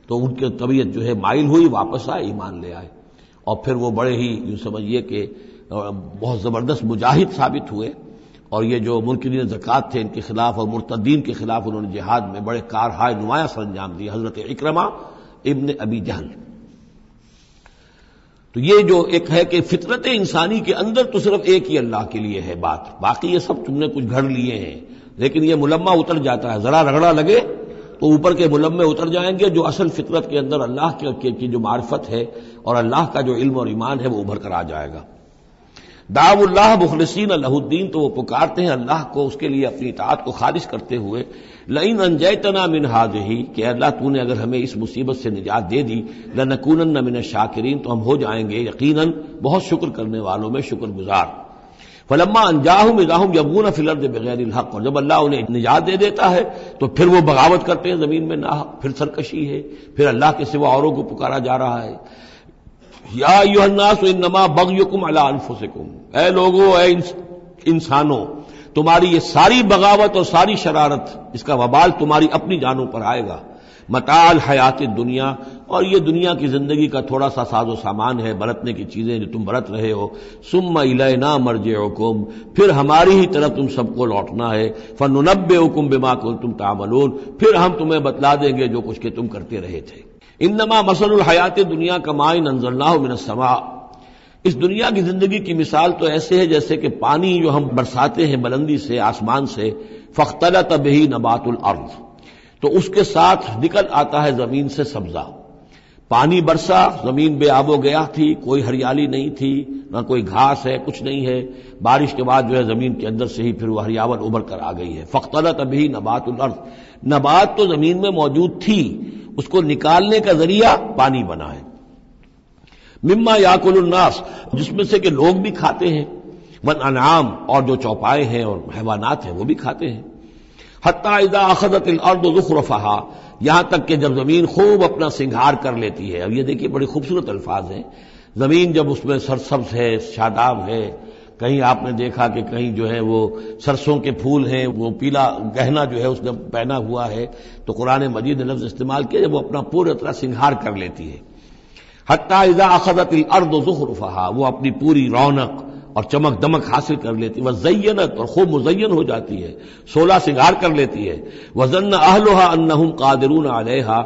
تو ان کی طبیعت جو ہے مائل ہوئی، واپس آئے، ایمان لے آئے، اور پھر وہ بڑے ہی یوں سمجھیے کہ بہت زبردست مجاہد ثابت ہوئے، اور یہ جو منکرین زکوٰۃ تھے ان کے خلاف اور مرتدین کے خلاف انہوں نے جہاد میں بڑے کارہائے نمایاں سر انجام دیے، حضرت اکرمہ ابن ابی جہل۔ تو یہ جو ایک ہے کہ فطرت انسانی کے اندر تو صرف ایک ہی اللہ کے لیے ہے بات، باقی یہ سب تم نے کچھ گھڑ لیے ہیں، لیکن یہ ملمہ اتر جاتا ہے، ذرا رگڑا لگے تو اوپر کے ملمے اتر جائیں گے، جو اصل فطرت کے اندر اللہ کی جو معرفت ہے اور اللہ کا جو علم اور ایمان ہے وہ ابھر کر آ جائے گا۔ دعوا اللہ مخلصین لہ الدین، تو وہ پکارتے ہیں اللہ کو اس کے لیے اپنی اطاعت کو خالص کرتے ہوئے، لئن انجیتنا من ہذہ، کہ اللہ تو نے اگر ہمیں اس مصیبت سے نجات دے دی، لنکونن من الشاکرین، تو ہم ہو جائیں گے یقیناً بہت شکر کرنے والوں میں شکر گزار۔ فلما انجاہم اذا ہم یبغون فی الارض بغیر الحق، اور جب اللہ انہیں نجات دے دیتا ہے تو پھر وہ بغاوت کرتے ہیں زمین میں ناحق، پھر سرکشی ہے، پھر اللہ کے سوا اوروں کو پکارا جا رہا ہے۔ یا ایھا الناس انما بغیکم علی انفسکم، اے لوگو، اے انسانوں تمہاری یہ ساری بغاوت اور ساری شرارت، اس کا وبال تمہاری اپنی جانوں پر آئے گا۔ متاع الحیات الدنیا، اور یہ دنیا کی زندگی کا تھوڑا سا ساز و سامان ہے، برتنے کی چیزیں جو تم برت رہے ہو۔ ثم الینا مرجعکم، پھر ہماری ہی طرف تم سب کو لوٹنا ہے۔ فننبئکم بما کنتم تعملون، پھر ہم تمہیں بتلا دیں گے جو کچھ کہ تم کرتے رہے تھے۔ انما مثل الحیات الدنیا کماء انزلناہ من السماء، اس دنیا کی زندگی کی مثال تو ایسے ہے جیسے کہ پانی جو ہم برساتے ہیں بلندی سے آسمان سے، فاختلط بہ نبات الارض، تو اس کے ساتھ نکل آتا ہے زمین سے سبزہ۔ پانی برسا، زمین بے آب و گیا تھی، کوئی ہریالی نہیں تھی، نہ کوئی گھاس ہے، کچھ نہیں ہے۔ بارش کے بعد جو ہے زمین کے اندر سے ہی پھر وہ ہریاول ابھر کر آ گئی ہے۔ فاختلط بہ نبات الارض، نبات تو زمین میں موجود تھی، اس کو نکالنے کا ذریعہ پانی بنا ہے۔ مما یاکل الناس، جس میں سے کہ لوگ بھی کھاتے ہیں، والانعام، اور جو چوپائے ہیں اور حیوانات ہیں وہ بھی کھاتے ہیں۔ حتی اذا اخذت الارض زخرفها، یہاں تک کہ جب زمین خوب اپنا سنگھار کر لیتی ہے۔ اب یہ دیکھیے بڑے خوبصورت الفاظ ہیں، زمین جب اس میں سرسبز ہے، شاداب ہے، کہیں آپ نے دیکھا کہ کہیں جو ہے وہ سرسوں کے پھول ہیں، وہ پیلا گہنا جو ہے اس نے پہنا ہوا ہے، تو قرآن مجید نے لفظ استعمال کیا جب وہ اپنا پورا طرح سنگھار کر لیتی ہے۔ حتی اذا اخذت الارض زخرفها، وہ اپنی پوری رونق اور چمک دمک حاصل کر لیتی، وزینت، اور خوب مزین ہو جاتی ہے، سولہ سنگھار کر لیتی ہے۔ وظن اہلها انہم قادرون علیہا،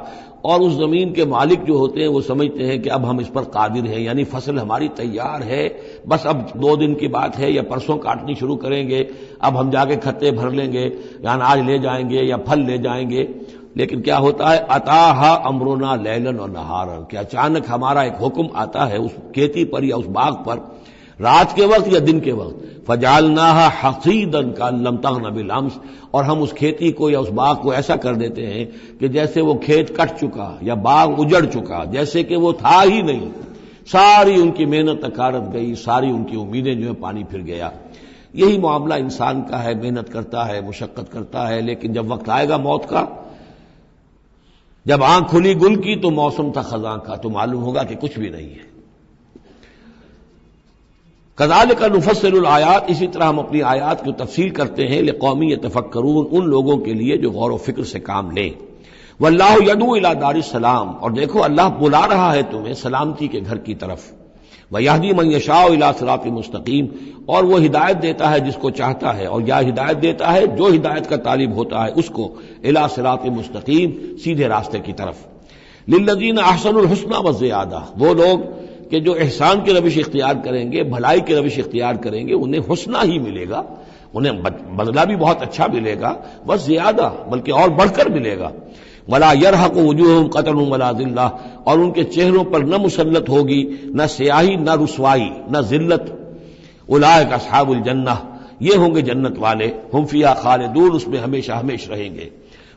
اور اس زمین کے مالک جو ہوتے ہیں وہ سمجھتے ہیں کہ اب ہم اس پر قادر ہیں، یعنی فصل ہماری تیار ہے، بس اب 2 دن کی بات ہے یا پرسوں کاٹنی شروع کریں گے، اب ہم جا کے کھتے بھر لیں گے، یعنی آج لے جائیں گے یا پھل لے جائیں گے۔ لیکن کیا ہوتا ہے، اتاہا امرنا لیلا و نہارا، کہ اچانک ہمارا ایک حکم آتا ہے اس کھیتی پر یا اس باغ پر، رات کے وقت یا دن کے وقت، فجعلناها حصیدا کأن لم تغن بالامس، اور ہم اس کھیتی کو یا اس باغ کو ایسا کر دیتے ہیں کہ جیسے وہ کھیت کٹ چکا یا باغ اجڑ چکا، جیسے کہ وہ تھا ہی نہیں۔ ساری ان کی محنت اکارت گئی، ساری ان کی امیدیں جو ہے پانی پھر گیا۔ یہی معاملہ انسان کا ہے، محنت کرتا ہے، مشقت کرتا ہے، لیکن جب وقت آئے گا موت کا، جب آنکھ کھلی گل کی تو موسم تھا خزاں کا، تو معلوم ہوگا کہ کچھ بھی نہیں ہے۔ کذالک نفصل الآیات، اسی طرح ہم اپنی آیات کی تفصیل کرتے ہیں، لقوم یتفکرون، ان لوگوں کے لیے جو غور و فکر سے کام لیں۔ واللہ یدعو الی دار السلام، اور دیکھو اللہ بلا رہا ہے تمہیں سلامتی کے گھر کی طرف۔ ویہدی من یشاء الی صراط مستقیم، اور وہ ہدایت دیتا ہے جس کو چاہتا ہے، اور یا ہدایت دیتا ہے جو ہدایت کا طالب ہوتا ہے اس کو، الی صراط مستقیم، سیدھے راستے کی طرف۔ للذین احسنوا الحسنی وزیادہ، وہ لوگ کہ جو احسان کی روش اختیار کریں گے، بھلائی کی روش اختیار کریں گے، انہیں حسنہ ہی ملے گا، انہیں بدلہ بھی بہت اچھا ملے گا، بس زیادہ بلکہ اور بڑھ کر ملے گا۔ ولا يرهق وجوههم قتر ولا ذلہ، اور ان کے چہروں پر نہ مسلط ہوگی نہ سیاہی نہ رسوائی نہ ذلت۔ اولئک اصحاب الجنہ، یہ ہوں گے جنت والے، ہم فیہا خالدون، اس میں ہمیشہ ہمیشہ رہیں گے۔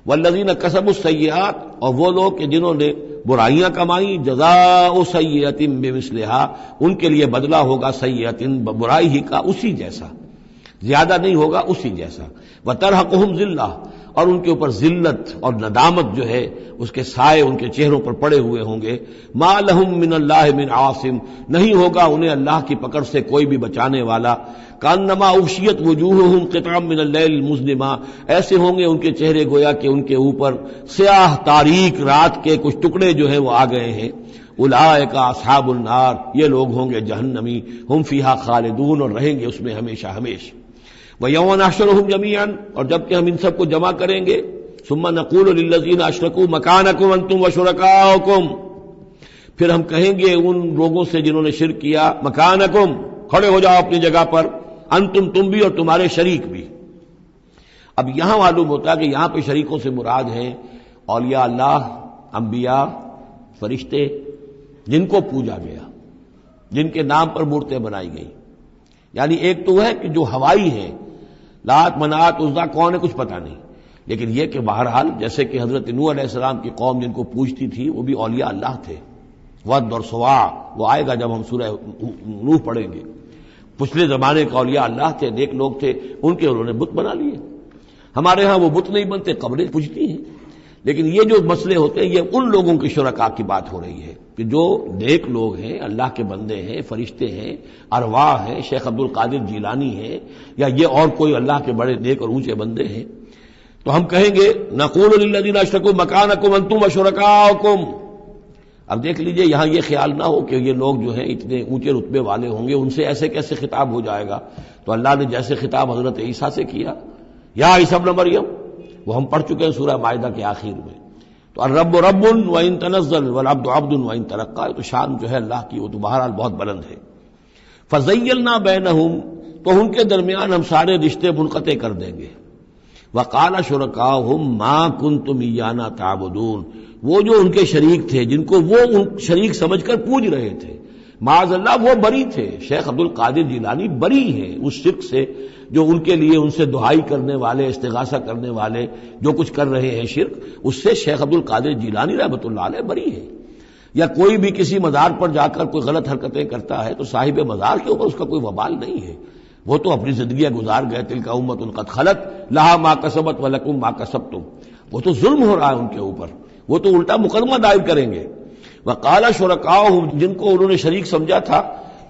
والذین کسبوا السیئات، اور وہ لوگ کہ جنہوں نے برائیاں کمائیں، جزاء سیئۃ بمثلھا، ان کے لیے بدلہ ہوگا سیئۃ، برائی ہی کا اسی جیسا، زیادہ نہیں ہوگا، اسی جیسا۔ وترہقہم ذلہ، اور ان کے اوپر ذلت اور ندامت جو ہے اس کے سائے ان کے چہروں پر پڑے ہوئے ہوں گے۔ ما لہم من اللہ من عاصم، نہیں ہوگا انہیں اللہ کی پکڑ سے کوئی بھی بچانے والا۔ کانما اغشیت وجوہہم قطعا من اللیل المظلم، ایسے ہوں گے ان کے چہرے گویا کہ ان کے اوپر سیاہ تاریک رات کے کچھ ٹکڑے جو ہیں وہ آ گئے ہیں۔ اولئک اصحاب النار، یہ لوگ ہوں گے جہنمی، ہم فیہا خالدون، اور رہیں گے اس میں ہمیشہ ہمیشہ۔ وَيَوْمَ نَحْشُرُهُمْ جَمِيعًا، اور جب کہ ہم ان سب کو جمع کریں گے، ثُمَّ نَقُولُ لِلَّذِينَ أَشْرَكُوا مَكَانَكُمْ أَنْتُمْ وَشُرَكَاؤُكُمْ، پھر ہم کہیں گے ان لوگوں سے جنہوں نے شرک کیا، مکانکم، کھڑے ہو جاؤ اپنی جگہ پر، انتم، تم بھی اور تمہارے شریک بھی۔ اب یہاں معلوم ہوتا ہے کہ یہاں پہ شریکوں سے مراد ہیں اولیاء اللہ، انبیاء، فرشتے، جن کو پوجا گیا، جن کے نام پر مورتیں بنائی گئی۔ یعنی ایک تو ہے کہ جو ہوائی ہیں، لات، منات، عزا کون ہے کچھ پتہ نہیں، لیکن یہ کہ بہرحال جیسے کہ حضرت نوح علیہ السلام کی قوم جن کو پوجتی تھی وہ بھی اولیاء اللہ تھے۔ ود اور سوا، وہ آئے گا جب ہم سورہ نوح پڑھیں گے۔ پچھلے زمانے کے اولیاء اللہ تھے، نیک لوگ تھے، ان کے انہوں نے بت بنا لیے۔ ہمارے ہاں وہ بت نہیں بنتے، قبریں پوجتی ہیں، لیکن یہ جو مسئلے ہوتے ہیں یہ ان لوگوں کے شرکاء کی بات ہو رہی ہے کہ جو نیک لوگ ہیں، اللہ کے بندے ہیں، فرشتے ہیں، ارواح ہیں، شیخ عبد القادر جیلانی ہیں، یا یہ اور کوئی اللہ کے بڑے نیک اور اونچے بندے ہیں، تو ہم کہیں گے نقول للذین اشرکوا مکانکم انتم وشرکاؤکم۔ اب دیکھ لیجئے یہاں یہ خیال نہ ہو کہ یہ لوگ جو ہیں اتنے اونچے رتبے والے ہوں گے، ان سے ایسے کیسے خطاب ہو جائے گا؟ تو اللہ نے جیسے خطاب حضرت عیسیٰ سے کیا، یا عیسیٰ ابن مریم، وہ ہم پڑھ چکے ہیں سورہ مائدہ کے آخر میں۔ تو الرب رب وان تنزل والعبد عبد وان ترقى، تو شان جو ہے اللہ کی وہ تو بہرحال بہت بلند ہے۔ فزیلنا بینہم، تو ان کے درمیان ہم سارے رشتے منقطع کر دیں گے۔ وقال شرکاؤہم ما کنتم ایانا تعبدون، وہ جو ان کے شریک تھے جن کو وہ شریک سمجھ کر پوج رہے تھے، معاذ اللہ وہ بری تھے۔ شیخ عبد القادر جیلانی بری ہیں اس شرک سے جو ان کے لیے ان سے دعائی کرنے والے، استغاثہ کرنے والے جو کچھ کر رہے ہیں شرک، اس سے شیخ عبد القادر جیلانی رحمۃ اللہ علیہ بری ہے۔ یا کوئی بھی کسی مزار پر جا کر کوئی غلط حرکتیں کرتا ہے تو صاحب مزار کے اوپر اس کا کوئی وبال نہیں ہے، وہ تو اپنی زندگیاں گزار گئے، تلک امۃ قد خلت لہا ما کسبت ولکم ما کسبتم، وہ تو ظلم ہو رہا ہے ان کے اوپر، وہ تو الٹا مقدمہ دائر کریں گے۔ وقال شرکاؤہم، جن کو انہوں نے شریک سمجھا تھا،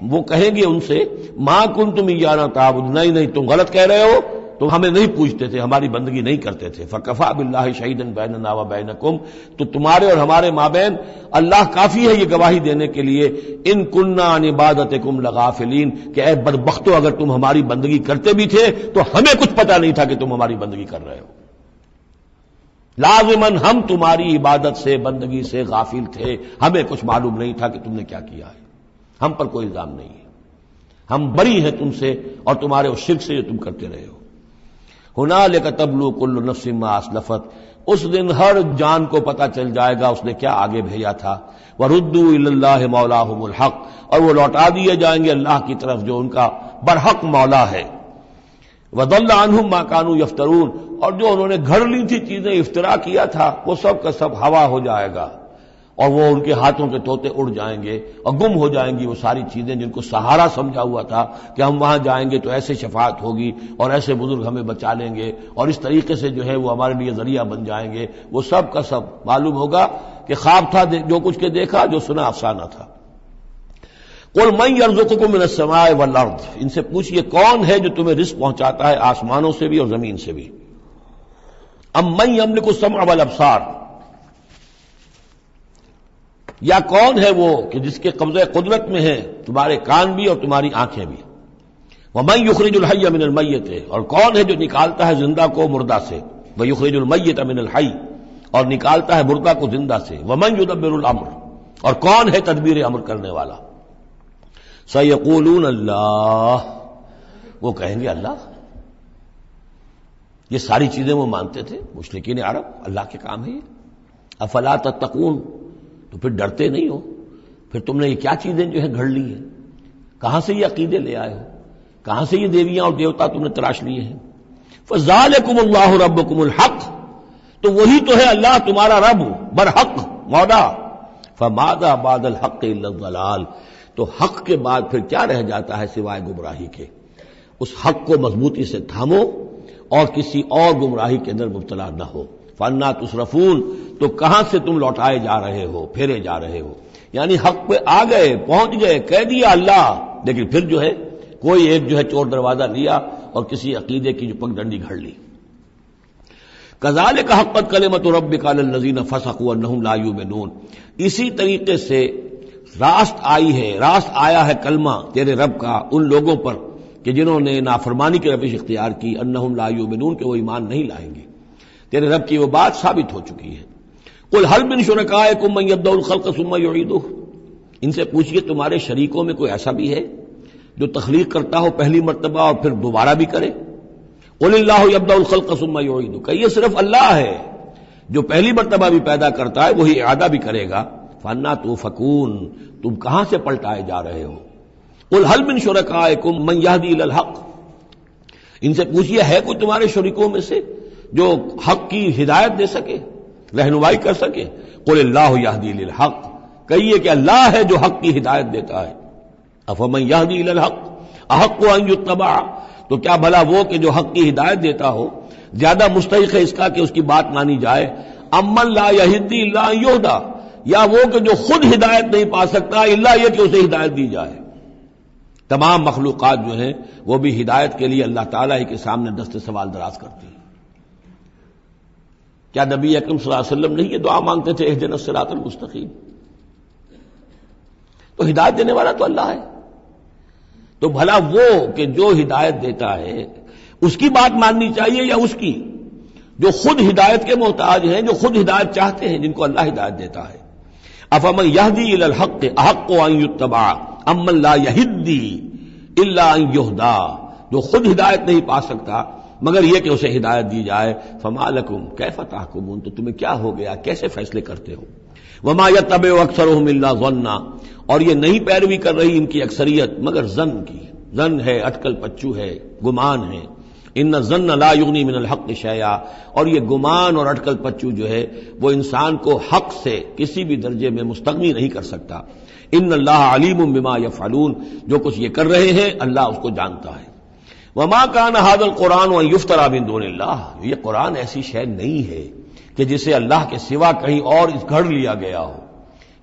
وہ کہیں گے ان سے ما کنتم ایانا تعبدون، نہیں تم غلط کہہ رہے ہو، تم ہمیں نہیں پوچھتے تھے، ہماری بندگی نہیں کرتے تھے۔ فکفی باللہ شہیدا بیننا وبینکم، تو تمہارے اور ہمارے مابین اللہ کافی ہے یہ گواہی دینے کے لیے، ان کننا عن عبادتکم لغافلین، کہ اے بدبختو اگر تم ہماری بندگی کرتے بھی تھے تو ہمیں کچھ پتہ نہیں تھا کہ تم ہماری بندگی کر رہے ہو، لازماً ہم تمہاری عبادت سے بندگی سے غافل تھے، ہمیں کچھ معلوم نہیں تھا کہ تم نے کیا کیا ہے، ہم پر کوئی الزام نہیں ہے، ہم بری ہیں تم سے اور تمہارے اس شرک سے جو تم کرتے رہے ہو۔ ہنالک تبلو کل نفس ما اسلفت، اس دن ہر جان کو پتہ چل جائے گا اس نے کیا آگے بھیجا تھا۔ وردوا الی اللہ مولاہم الحق، اور وہ لوٹا دیے جائیں گے اللہ کی طرف جو ان کا برحق مولا ہے۔ وضل عنہم ما کانوا یفترون، اور جو انہوں نے گھڑ لی تھی چیزیں، افطرا کیا تھا، وہ سب کا سب ہوا ہو جائے گا، اور وہ ان کے ہاتھوں کے طوطے اڑ جائیں گے اور گم ہو جائیں گی وہ ساری چیزیں جن کو سہارا سمجھا ہوا تھا کہ ہم وہاں جائیں گے تو ایسے شفاعت ہوگی اور ایسے بزرگ ہمیں بچا لیں گے اور اس طریقے سے جو ہے وہ ہمارے لیے ذریعہ بن جائیں گے، وہ سب کا سب معلوم ہوگا کہ خواب تھا، جو کچھ کے دیکھا، جو سنا افسانہ تھا۔ قل من یرزقکم من السماء والارض، ان سے پوچھئے کون ہے جو تمہیں رزق پہنچاتا ہے آسمانوں سے بھی اور زمین سے بھی۔ ام من یملک السمع والابصار، یا کون ہے وہ کہ جس کے قبضہ قدرت میں ہے تمہارے کان بھی اور تمہاری آنکھیں بھی۔ ومن یخرج الحی من المیت، اور کون ہے جو نکالتا ہے زندہ کو مردہ سے۔ ویخرج المیت من الحی، اور نکالتا ہے مردہ کو زندہ سے۔ ومن یدبر الامر، اور کون ہے تدبیر امر کرنے والا۔ سیقولون اللہ، وہ کہیں گے اللہ۔ یہ ساری چیزیں وہ مانتے تھے مشرکین عرب، اللہ کے کام ہے یہ۔ افلا تتقون، تو پھر ڈرتے نہیں ہو، پھر تم نے یہ کیا چیزیں جو ہے گھڑ لی ہیں، کہاں سے یہ عقیدے لے آئے ہو، کہاں سے یہ دیویاں اور دیوتا تم نے تراش لیے ہیں۔ فذالکم اللہ ربکم الحق، تو وہی تو ہے اللہ تمہارا رب برحق مولا۔ فماذا بعد الحق الا الضلال، تو حق کے بعد پھر کیا رہ جاتا ہے سوائے گمراہی کے۔ اس حق کو مضبوطی سے تھامو اور کسی اور گمراہی کے اندر مبتلا نہ ہو۔ فانا تصرفون، تو کہاں سے تم لوٹائے جا رہے ہو، پھیرے جا رہے ہو، یعنی حق پہ آ گئے، پہنچ گئے، کہہ دیا اللہ، لیکن پھر جو ہے کوئی ایک جو ہے چور دروازہ لیا اور کسی عقیدے کی جو پگ ڈنڈی گھڑ لی۔ کذالک حقت کلمۃ ربک علی الذین فسقوا انہم لا یؤمنون، اسی طریقے سے راست آیا ہے کلمہ تیرے رب کا ان لوگوں پر کہ جنہوں نے نافرمانی کی روش اختیار کی، انہم لا یؤمنون، کہ وہ ایمان نہیں لائیں گے۔ تیرے رب کی وہ بات ثابت ہو چکی ہے۔ قل هل من شرکائکم من یبدأ الخلق ثم یعیدہ، ان سے پوچھئے تمہارے شریکوں میں کوئی ایسا بھی ہے جو تخلیق کرتا ہو پہلی مرتبہ اور پھر دوبارہ بھی کرے۔ قل اللہ یبدأ الخلق ثم یعیدہ، کہ یہ صرف اللہ ہے جو پہلی مرتبہ بھی پیدا کرتا ہے وہی اعادہ بھی کرے گا۔ فانا توفکون، تم کہاں سے پلٹائے جا رہے ہو۔ قل هل من شرکائکم من یہدی الی الحق، ان سے پوچھئے ہے کوئی تمہارے شریکوں میں سے جو حق کی ہدایت دے سکے، رہنمائی کر سکے۔ قل اللہ یہدی للحق، کہیے کہ اللہ ہے جو حق کی ہدایت دیتا ہے۔ افمن یہدی الی الحق احق ان یتبع، تو کیا بھلا وہ کہ جو حق کی ہدایت دیتا ہو زیادہ مستحق ہے اس کا کہ اس کی بات مانی جائے۔ امن لا یہدی الا ان یہدی، یا وہ کہ جو خود ہدایت نہیں پا سکتا الا یہ کہ اسے ہدایت دی جائے۔ تمام مخلوقات جو ہیں وہ بھی ہدایت کے لیے اللہ تعالیٰ ہی کے سامنے دست سوال دراز کرتی ہیں۔ کیا نبی اکرم صلی اللہ علیہ وسلم نہیں یہ دعا مانگتے تھے اہدنا الصراط المستقیم؟ تو ہدایت دینے والا تو اللہ ہے، تو بھلا وہ کہ جو ہدایت دیتا ہے اس کی بات ماننی چاہیے یا اس کی جو خود ہدایت کے محتاج ہیں، جو خود ہدایت چاہتے ہیں، جن کو اللہ ہدایت دیتا ہے؟ افمن یہدی الی الحق احق ان یتبع امن لا یہدی الا ان یہدی، جو خود ہدایت نہیں پا سکتا مگر یہ کہ اسے ہدایت دی جائے، فما لکم کیف تحکمون، تو تمہیں کیا ہو گیا، کیسے فیصلے کرتے ہو؟ وما یتبع اکثرهم الا ظنا، اور یہ نہیں پیروی کر رہی ان کی اکثریت مگر ظن کی، ظن ہے، اٹکل پچو ہے، گمان ہے۔ ان الظن لا یغنی من الحق شیئا، اور یہ گمان اور اٹکل پچو جو ہے وہ انسان کو حق سے کسی بھی درجے میں مستغنی نہیں کر سکتا۔ ان اللہ علیم بما یفعلون، جو کچھ یہ کر رہے ہیں اللہ اس کو جانتا ہے۔ وما کان ھذا القرآن ان یفترى من دون اللہ، یہ قرآن ایسی شے نہیں ہے کہ جسے اللہ کے سوا کہیں اور گھڑ لیا گیا ہو،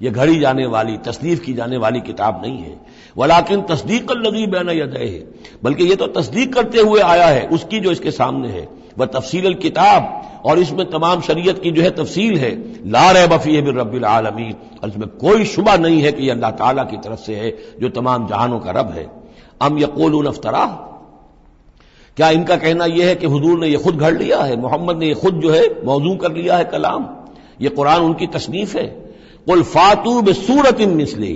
یہ گھڑی جانے والی، تصنیف کی جانے والی کتاب نہیں ہے۔ ولیکن تصدیق الذی بین یدیہ، بلکہ یہ تو تصدیق کرتے ہوئے آیا ہے اس کی جو اس کے سامنے ہے، وہ تفصیل الکتاب، اور اس میں تمام شریعت کی جو ہے تفصیل ہے، لا ریب فیہ من رب العالمین، اور اس میں کوئی شبہ نہیں ہے کہ یہ اللہ تعالیٰ کی طرف سے ہے جو تمام جہانوں کا رب ہے۔ ام یقولون افترا، کیا ان کا کہنا یہ ہے کہ حضور نے یہ خود گھڑ لیا ہے، محمد نے یہ خود جو ہے موضوع کر لیا ہے کلام، یہ قرآن ان کی تصنیف ہے؟ قل فاتوا بسورۃ مثلہ،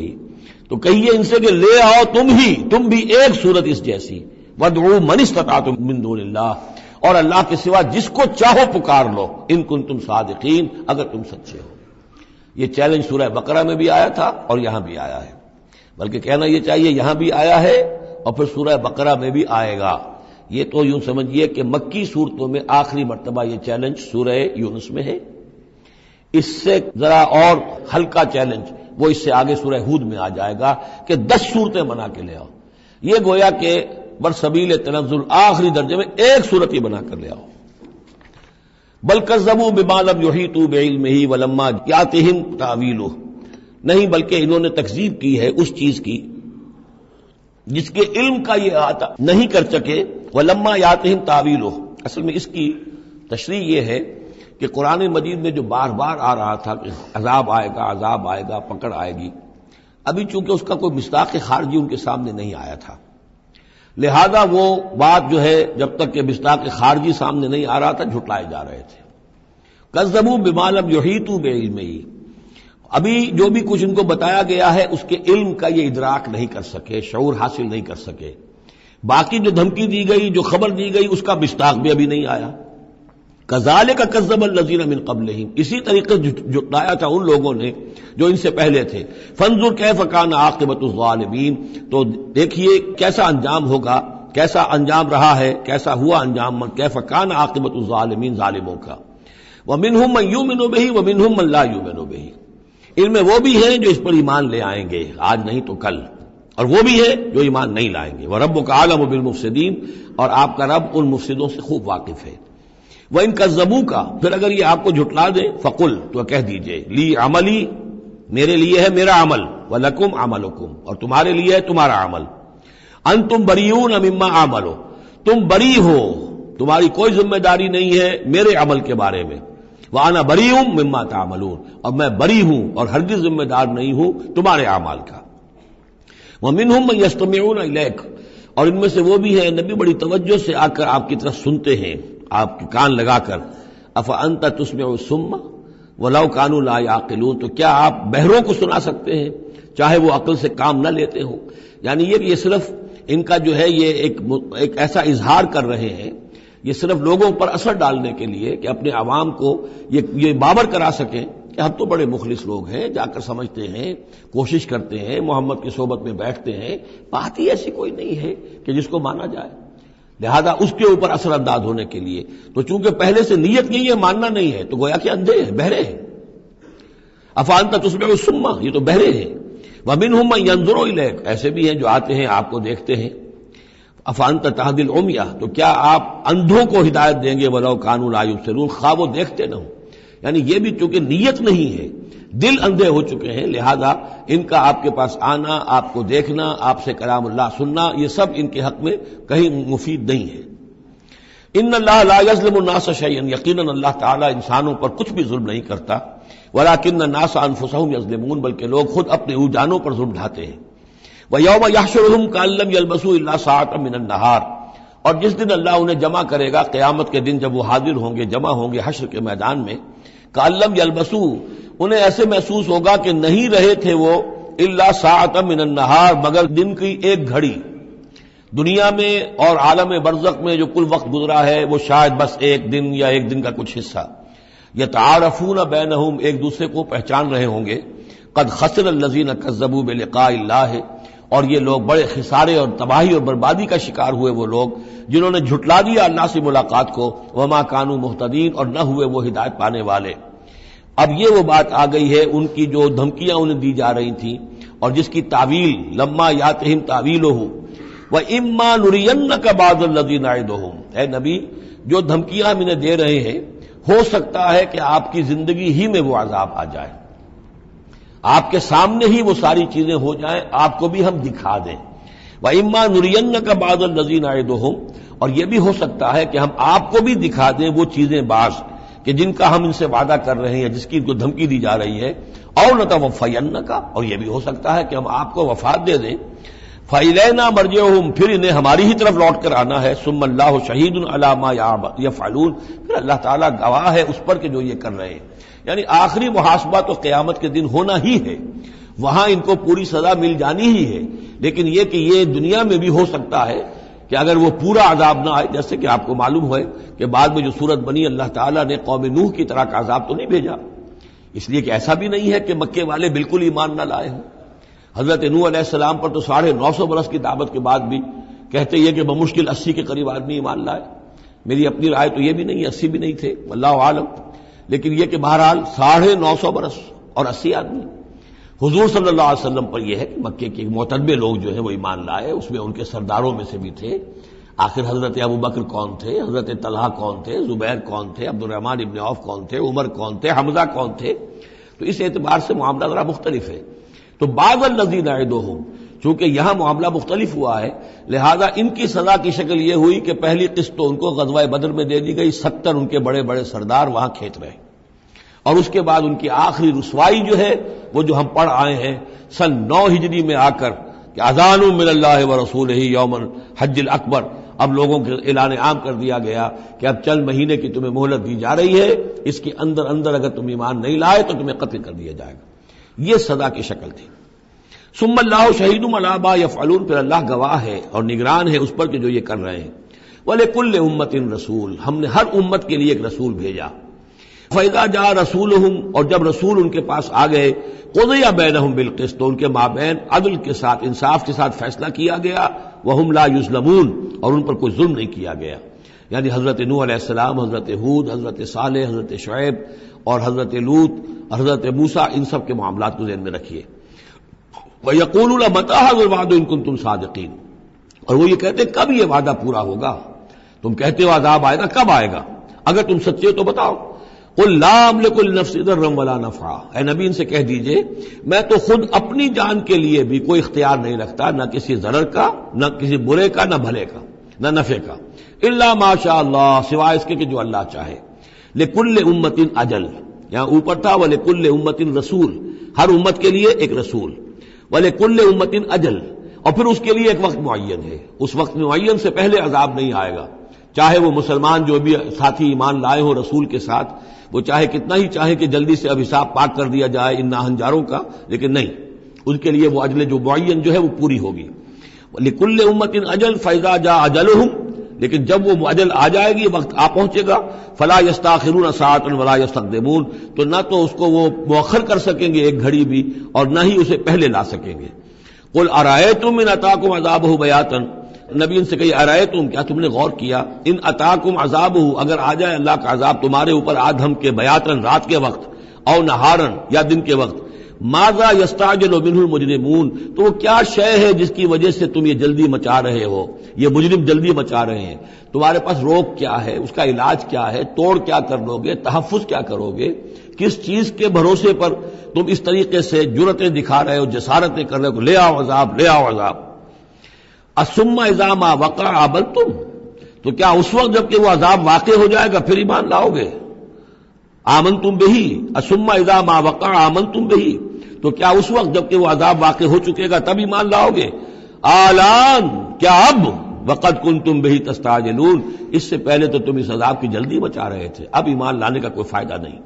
تو کہیے ان سے کہ لے آؤ تم بھی ایک صورت اس جیسی، وادعوا من استطعتم من دون اللہ، اور اللہ کے سوا جس کو چاہو پکار لو، ان کنتم صادقین، اگر تم سچے ہو۔ یہ چیلنج سورہ بقرہ میں بھی آیا تھا اور یہاں بھی آیا ہے، بلکہ کہنا یہ چاہیے یہاں بھی آیا ہے اور پھر سورہ بقرہ میں بھی آئے گا۔ یہ تو یوں سمجھیے کہ مکی صورتوں میں آخری مرتبہ یہ چیلنج سورہ یونس میں ہے، اس سے ذرا اور ہلکا چیلنج وہ اس سے آگے سورہ ہود میں آ جائے گا کہ 10 صورتیں بنا کے لے آؤ۔ یہ گویا کہ برسبیل تنزل آخری درجے میں ایک صورت ہی بنا کر لے آؤ۔ بل کذبوا بما لم یحیطوا بعلمہ ولما یاتہم تاویلہ، نہیں بلکہ انہوں نے تکذیب کی ہے اس چیز کی جس کے علم کا یہ احاطہ نہیں کر سکے، ولما یاتہم تاویلہ، اصل میں اس کی تشریح یہ ہے کہ قرآن مجید میں جو بار بار آ رہا تھا کہ عذاب آئے گا، پکڑ آئے گی، ابھی چونکہ اس کا کوئی مصداق خارجی ان کے سامنے نہیں آیا تھا، لہذا وہ بات جو ہے جب تک کہ مصداق خارجی سامنے نہیں آ رہا تھا جھٹلائے جا رہے تھے۔ کذبوا بما لم یحیطوا بعلمہ، ابھی جو بھی کچھ ان کو بتایا گیا ہے اس کے علم کا یہ ادراک نہیں کر سکے، شعور حاصل نہیں کر سکے۔ باقی جو دھمکی دی گئی، جو خبر دی گئی، اس کا مصداق بھی ابھی نہیں آیا۔ کذالک کذب الذین من قبلہم، اسی طریقے جھٹلایا تھا ان لوگوں نے جو ان سے پہلے تھے۔ فانظر کیف کان عاقبۃ الظالمین، تو دیکھیے کیسا انجام ہوگا، کیسا انجام رہا ہے، کیسا ہوا انجام، کیف کان عاقبۃ الظالمین، ظالموں کا۔ ومنہم من یؤمن بہ ومنہم من لا یؤمن بہ، ان میں وہ بھی ہیں جو اس پر ایمان لے آئیں گے آج نہیں تو کل، اور وہ بھی ہے جو ایمان نہیں لائیں گے۔ وَرَبُّكَ أَعْلَمُ بِالْمُفْسِدِينَ، اور آپ کا رب ان مفسدوں سے خوب واقف ہے۔ وَإِن كَذَّبُوكَ، پھر اگر یہ آپ کو جھٹلا دے، فَقُلْ، تو کہہ دیجئے، لِي عَمَلِي، میرے لیے ہے میرا عمل، وَلَكُمْ عَمَلُكُمْ، اور تمہارے لیے ہے تمہارا عمل۔ أَنْتُمْ بَرِيئُونَ مِمَّا أَعْمَلُ، تم بری ہو، تمہاری کوئی ذمہ داری نہیں ہے میرے عمل کے بارے میں۔ وَأَنَا بَرِيءٌ مِّمَّا تَعْمَلُونَ، اور میں بری ہوں اور ہرگز ذمہ دار نہیں ہوں تمہارے اعمال کا۔ وَمِنْهُمْ مَن يَسْتَمِعُونَ إِلَيْكَ، اور ان میں سے وہ بھی ہیں نبی بڑی توجہ سے آ کر آپ کی طرف سنتے ہیں، آپ کے کان لگا کر۔ أَفَأَنْتَ تُسْمِعُ الصُّمَّ وَلَوْ كَانُوا لَا يَعْقِلُونَ، تو کیا آپ بہروں کو سنا سکتے ہیں چاہے وہ عقل سے کام نہ لیتے ہوں؟ یعنی یہ صرف ان کا جو ہے یہ ایک ایسا اظہار کر رہے ہیں، یہ صرف لوگوں پر اثر ڈالنے کے لیے کہ اپنے عوام کو یہ باور کرا سکیں کہ ہم تو بڑے مخلص لوگ ہیں، جا کر سمجھتے ہیں، کوشش کرتے ہیں، محمد کی صحبت میں بیٹھتے ہیں، بات ہی ایسی کوئی نہیں ہے کہ جس کو مانا جائے، لہذا اس کے اوپر اثر انداز ہونے کے لیے تو چونکہ پہلے سے نیت نہیں ہے، ماننا نہیں ہے، تو گویا کہ اندھے ہیں، بہرے ہیں۔ أَفَأَنْتَ تُسْمِعُ الصُّمَّ، یہ تو بہرے ہیں۔ وَمِنْهُمْ مَن يَنظُرُ إِلَيْكَ، ایسے بھی ہیں جو آتے ہیں آپ کو دیکھتے ہیں۔ أَفَأَنْتَ تَهْدِي الْعُمْيَ، تو کیا آپ اندھوں کو ہدایت دیں گے، وَلَوْ كَانُوا لَا يُبْصِرُونَ، خواہ وہ دیکھتے نہ ہوں۔ یعنی یہ بھی چونکہ نیت نہیں ہے، دل اندھے ہو چکے ہیں، لہذا ان کا آپ کے پاس آنا، آپ کو دیکھنا، آپ سے کلام اللہ سننا، یہ سب ان کے حق میں کہیں مفید نہیں ہے۔ ان اللہ لا یظلم الناس شیئا، یقیناً اللہ تعالیٰ انسانوں پر کچھ بھی ظلم نہیں کرتا، ولکن الناس انفسهم یظلمون، بلکہ لوگ خود اپنے جانوں پر ظلم ڈھاتے ہیں۔ وَيَوْمَ يَحْشُرُهُمْ كَأَن لَّمْ يَلْبَثُوا إِلَّا سَاعَةً مِّنَ النَّهَارِ، اور جس دن اللہ انہیں جمع کرے گا، قیامت کے دن جب وہ حاضر ہوں گے، جمع ہوں گے حشر کے میدان میں، كَأَن لَّمْ يَلْبَثُوا، انہیں ایسے محسوس ہوگا کہ نہیں رہے تھے وہ إِلَّا سَاعَةً مِّنَ النَّهَارِ، مگر دن کی ایک گھڑی۔ دنیا میں اور عالم برزخ میں جو کل وقت گزرا ہے وہ شاید بس ایک دن یا ایک دن کا کچھ حصہ۔ یتعارفون بینہم، ایک دوسرے کو پہچان رہے ہوں گے۔ قد خسر الذین کذبوا بلقاء اللہ، اور یہ لوگ بڑے خسارے اور تباہی اور بربادی کا شکار ہوئے، وہ لوگ جنہوں نے جھٹلا دیا اللہ سے ملاقات کو، وما کانوا مہتدین، اور نہ ہوئے وہ ہدایت پانے والے۔ اب یہ وہ بات آ گئی ہے ان کی جو دھمکیاں انہیں دی جا رہی تھیں، اور جس کی تعویل لما یاتہم تعویلہ وَإِمَّا نُرِيَنَّكَ بَعْضَ الَّذِي نَعِدُهُمْ، اے نبی جو دھمکیاں ہم انہیں دے رہے ہیں، ہو سکتا ہے کہ آپ کی زندگی ہی میں وہ عذاب آ جائے، آپ کے سامنے ہی وہ ساری چیزیں ہو جائیں، آپ کو بھی ہم دکھا دیں۔ وَإِمَّا نُرِيَنَّكَ بَعْضَ الَّذِي نَعِدُهُمْ، اور یہ بھی ہو سکتا ہے کہ ہم آپ کو بھی دکھا دیں وہ چیزیں بعض کہ جن کا ہم ان سے وعدہ کر رہے ہیں، جس کی ان کو دھمکی دی جا رہی ہے، اور نَتَوَفَّيَنَّكَ، اور یہ بھی ہو سکتا ہے کہ ہم آپ کو وفات دے دیں۔ فَإِلَيْنَا مَرْجِعُهُمْ، پھر انہیں ہماری ہی طرف لوٹ کر آنا ہے۔ ثُمَّ اللَّهُ شَهِيدٌ عَلَىٰ مَا يَفْعَلُونَ، پھر اللہ تعالیٰ گواہ ہے اس پر کہ جو یہ کر رہے ہیں، یعنی آخری محاسبہ تو قیامت کے دن ہونا ہی ہے، وہاں ان کو پوری سزا مل جانی ہی ہے، لیکن یہ کہ یہ دنیا میں بھی ہو سکتا ہے کہ اگر وہ پورا عذاب نہ آئے، جیسے کہ آپ کو معلوم ہے کہ بعد میں جو صورت بنی، اللہ تعالیٰ نے قوم نوح کی طرح کا عذاب تو نہیں بھیجا، اس لیے کہ ایسا بھی نہیں ہے کہ مکے والے بالکل ایمان نہ لائے ہوں۔ حضرت نوح علیہ السلام پر تو 950 برس کی دعوت کے بعد بھی کہتے یہ کہ بمشکل 80 کے قریب آدمی ایمان لائے۔ میری اپنی رائے تو یہ بھی نہیں، 80 بھی نہیں تھے، اللہ عالم، لیکن یہ کہ بہرحال 950 برس اور 80 آدمی۔ حضور صلی اللہ علیہ وسلم پر یہ ہے کہ مکے کے معتدبر لوگ جو ہیں وہ ایمان لائے، اس میں ان کے سرداروں میں سے بھی تھے۔ آخر حضرت ابوبکر کون تھے، حضرت طلحہ کون تھے، زبیر کون تھے، عبد الرحمن ابن عوف کون تھے، عمر کون تھے، حمزہ کون تھے، تو اس اعتبار سے معاملہ ذرا مختلف ہے۔ تو بعض الذین نعدہم، چونکہ یہاں معاملہ مختلف ہوا ہے، لہذا ان کی سزا کی شکل یہ ہوئی کہ پہلی قسط تو ان کو غزوہ بدر میں دے دی گئی، 70 ان کے بڑے بڑے سردار وہاں کھینچ رہے، اور اس کے بعد ان کی آخری رسوائی جو ہے وہ جو ہم پڑھ آئے ہیں سن 9 ہجری میں آ کر کہ اذان من اللہ ورسولہ یوم الحج الاکبر، اب لوگوں کے اعلان عام کر دیا گیا کہ اب چند مہینے کی تمہیں مہلت دی جا رہی ہے، اس کے اندر اندر اگر تم ایمان نہیں لائے تو تمہیں قتل کر دیا جائے گا۔ یہ سزا کی شکل تھی۔ ثم اللہ شہید علی ما یفعلون، پھر اللہ گواہ ہے اور نگران ہے اس پر کہ جو یہ کر رہے ہیں۔ وَلِكُلِّ أُمَّةٍ رسول، ہم نے ہر امت کے لیے ایک رسول بھیجا۔ فَإِذَا جَاءَ رَسُولُهُمْ، اور جب رسول ان کے پاس آ گئے، قُضِيَ بَيْنَهُمْ بِالْقِسْطِ، تو ان کے مابین عدل کے ساتھ، انصاف کے ساتھ فیصلہ کیا گیا، وَهُمْ لَا يُظْلَمُونَ، اور ان پر کوئی ظلم نہیں کیا گیا۔ یعنی حضرت نوح علیہ السلام، حضرت ہود، حضرت صالح، حضرت شعیب اور حضرت لوط، حضرت موسیٰ، ان سب کے معاملات کو ذہن میں رکھیے۔ وَيَقُولُونَ مَتَىٰ هَٰذَا الْوَعْدُ إِن كُنتُمْ صَادِقِينَ، اور وہ یہ کہتے ہیں کب یہ وعدہ پورا ہوگا، تم کہتے ہو عذاب آئے گا، کب آئے گا، اگر تم سچے ہو تو بتاؤ۔ قُل لَّا أَمْلِكُ لِنَفْسِي ضَرًّا وَلَا نَفْعًا، اے نبی ان سے کہہ دیجئے میں تو خود اپنی جان کے لیے بھی کوئی اختیار نہیں رکھتا، نہ کسی ضرر کا، نہ کسی برے کا، نہ بھلے کا، نہ نفع کا، الا ما شاء اللہ، سوائے اس کے کہ جو اللہ چاہے۔ لِكُلِّ أُمَّةٍ أَجَلٌ، یہاں اوپر تھا وَلِكُلِّ أُمَّةٍ رسول، ہر امت کے لیے ایک رسول، وَلِكُلِّ أُمَّةٍ أَجَلٌ، اور پھر اس کے لیے ایک وقت معین ہے، اس وقت معین سے پہلے عذاب نہیں آئے گا، چاہے وہ مسلمان جو بھی ساتھی ایمان لائے ہوں رسول کے ساتھ، وہ چاہے کتنا ہی چاہے کہ جلدی سے اب حساب پاک کر دیا جائے ان ناہنجاروں کا، لیکن نہیں، ان کے لیے وہ اجل جو معین جو ہے وہ پوری ہوگی۔ لِكُلِّ أُمَّةٍ أَجَلٌ فَإِذَا جَاءَ أَجَلُهُمْ، لیکن جب وہ اجل آ جائے گی، وقت آ پہنچے گا، فَلَا يَسْتَأْخِرُونَ سَاعَةً وَلَا يَسْتَقْدِمُونَ، تو نہ تو اس کو وہ مؤخر کر سکیں گے ایک گھڑی بھی، اور نہ ہی اسے پہلے لا سکیں گے۔ قُلْ أَرَأَيْتُمْ إِنْ أَتَاكُمْ عَذَابُهُ بَيَاتًا، نبی ان سے کہیے أَرَأَيْتُمْ، کیا تم نے غور کیا، ان أَتَاكُمْ عَذَابُهُ، اگر آ جائے اللہ کا عذاب تمہارے اوپر آدھم کے بیاتن، رات کے وقت، او نہارن، یا دن کے وقت، ماذا یستعجل منہ المجرمون، تو وہ کیا شے ہے جس کی وجہ سے تم یہ جلدی مچا رہے ہو، یہ مجرم جلدی مچا رہے ہیں، تمہارے پاس روک کیا ہے، اس کا علاج کیا ہے، توڑ کیا کر لو گے، تحفظ کیا کرو گے، کس چیز کے بھروسے پر تم اس طریقے سے جرتیں دکھا رہے ہو، جسارتیں کر رہے ہو، لے آؤ عذاب، لے آؤ عذاب۔ ثم اذا ما وقع آمنتم، تو کیا اس وقت جب کہ وہ عذاب واقع ہو جائے گا پھر ایمان لاؤ گے؟ آمنتم بہ، ثم اذا ما وقع آمنتم بہ، تو کیا اس وقت جب کہ وہ عذاب واقع ہو چکے گا تب ایمان لاؤ گے؟ آلان، کیا اب؟ وقد کنتم بہ تستعجلون، اس سے پہلے تو تم اس عذاب کی جلدی مچا رہے تھے، اب ایمان لانے کا کوئی فائدہ نہیں۔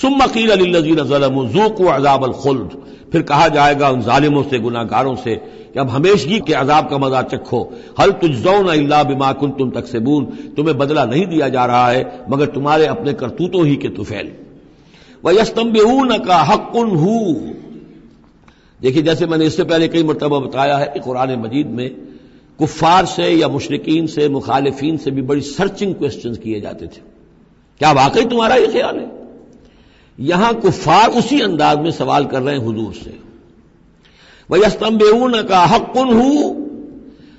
ثم قیل للذین ظلموا ذوقوا عذاب الخلد، پھر کہا جائے گا ان ظالموں سے، گناہگاروں سے کہ اب ہمیشگی کے عذاب کا مزہ چکھو، هل تجزون الا بما کنتم تکسبون، تمہیں بدلہ نہیں دیا جا رہا ہے مگر تمہارے اپنے کرتوتوں ہی کے طفیل۔ وَيَسْتَنبِئُونَكَ حَقٌّ هُوَ، دیکھیے جیسے میں نے اس سے پہلے کئی مرتبہ بتایا ہے کہ قرآن مجید میں کفار سے یا مشرکین سے، مخالفین سے بھی بڑی سرچنگ کوسچنز کیے جاتے تھے، کیا واقعی تمہارا یہ خیال ہے؟ یہاں کفار اسی انداز میں سوال کر رہے ہیں حضور سے، وَيَسْتَنبِئُونَكَ حَقٌّ هُوَ،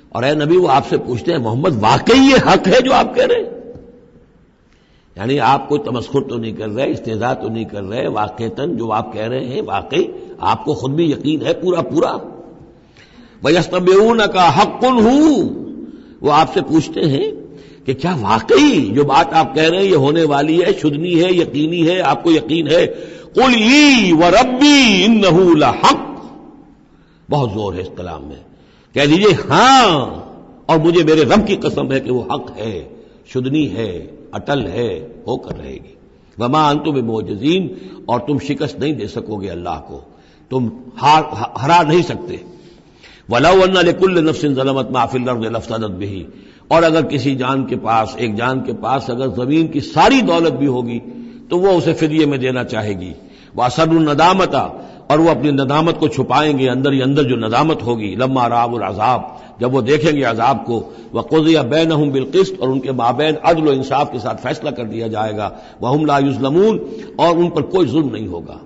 اور اے نبی وہ آپ سے پوچھتے ہیں محمد واقعی یہ حق ہے جو آپ کہہ رہے ہیں؟ یعنی آپ کوئی تمسخر تو نہیں کر رہے، استہزاء تو نہیں کر رہے، واقعتاً جو آپ کہہ رہے ہیں واقعی آپ کو خود بھی یقین ہے پورا پورا؟ وَيَسْتَنبِئُونَكَ حَقٌّ هُوَ، وہ آپ سے پوچھتے ہیں کہ کیا واقعی جو بات آپ کہہ رہے ہیں یہ ہونے والی ہے، شدنی ہے، یقینی ہے، آپ کو یقین ہے؟ قُلْ اِی وَرَبِّی إِنَّهُ لَحَقٌّ، بہت زور ہے اس کلام میں، کہہ دیجئے ہاں اور مجھے میرے رب کی قسم ہے کہ وہ حق ہے، شدنی ہے، اٹل ہے، ہو کر رہے گی۔ وما انتم بمعجزین، اور تم شکست نہیں دے سکو گے اللہ کو، تم ہرا نہیں سکتے۔ وَلَوْ أَنَّ لِكُلِّ نَفْسٍ ظَلَمَتْ مَا فِي الْأَرْضِ لَافْتَدَتْ بِهِ، اور اگر کسی جان کے پاس، ایک جان کے پاس اگر زمین کی ساری دولت بھی ہوگی تو وہ اسے فدیے میں دینا چاہے گی۔ وَأَسَرُّوا النَّدَامَةَ، اور وہ اپنی ندامت کو چھپائیں گے، اندر ہی اندر جو ندامت ہوگی، لما رأوا العذاب، جب وہ دیکھیں گے عذاب کو، وقضی بینہم بالقسط، اور ان کے مابین عدل و انصاف کے ساتھ فیصلہ کر دیا جائے گا، وہم لا یظلمون، اور ان پر کوئی ظلم نہیں ہوگا۔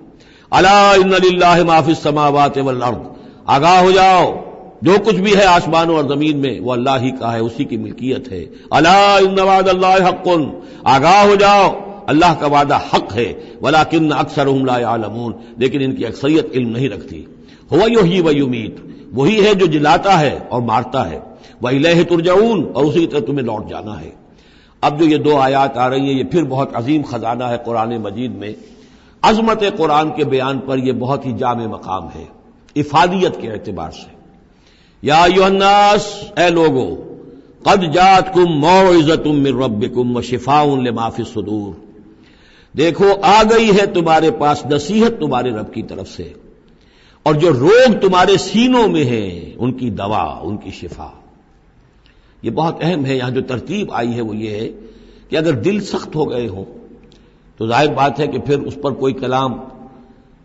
الا ان للہ ما فی السماوات والارض، آگاہ ہو جاؤ جو کچھ بھی ہے آسمانوں اور زمین میں وہ اللہ ہی کا ہے، اسی کی ملکیت ہے۔ الا ان وعد اللہ حق، آگاہ ہو جاؤ اللہ کا وعدہ حق ہے، ولکن اکثرهم لا يعلمون، لیکن ان کی اکثریت علم نہیں رکھتی۔ هو یحیی و یمیت، وہی ہے جو جلاتا ہے اور مارتا ہے، وإلیہ ترجعون، اور اسی طرح تمہیں لوٹ جانا ہے۔ اب جو یہ دو آیات آ رہی ہیں یہ پھر بہت عظیم خزانہ ہے قرآن مجید میں، عظمت قرآن کے بیان پر یہ بہت ہی جامع مقام ہے افادیت کے اعتبار سے۔ یا ایھا الناس، اے لوگو، قد جاءتکم موعظۃ من ربکم وشفاء لما فی الصدور، دیکھو آ گئی ہے تمہارے پاس نصیحت تمہارے رب کی طرف سے، اور جو روگ تمہارے سینوں میں ہیں ان کی دوا، ان کی شفا۔ یہ بہت اہم ہے، یہاں جو ترتیب آئی ہے وہ یہ ہے کہ اگر دل سخت ہو گئے ہوں تو ظاہر بات ہے کہ پھر اس پر کوئی کلام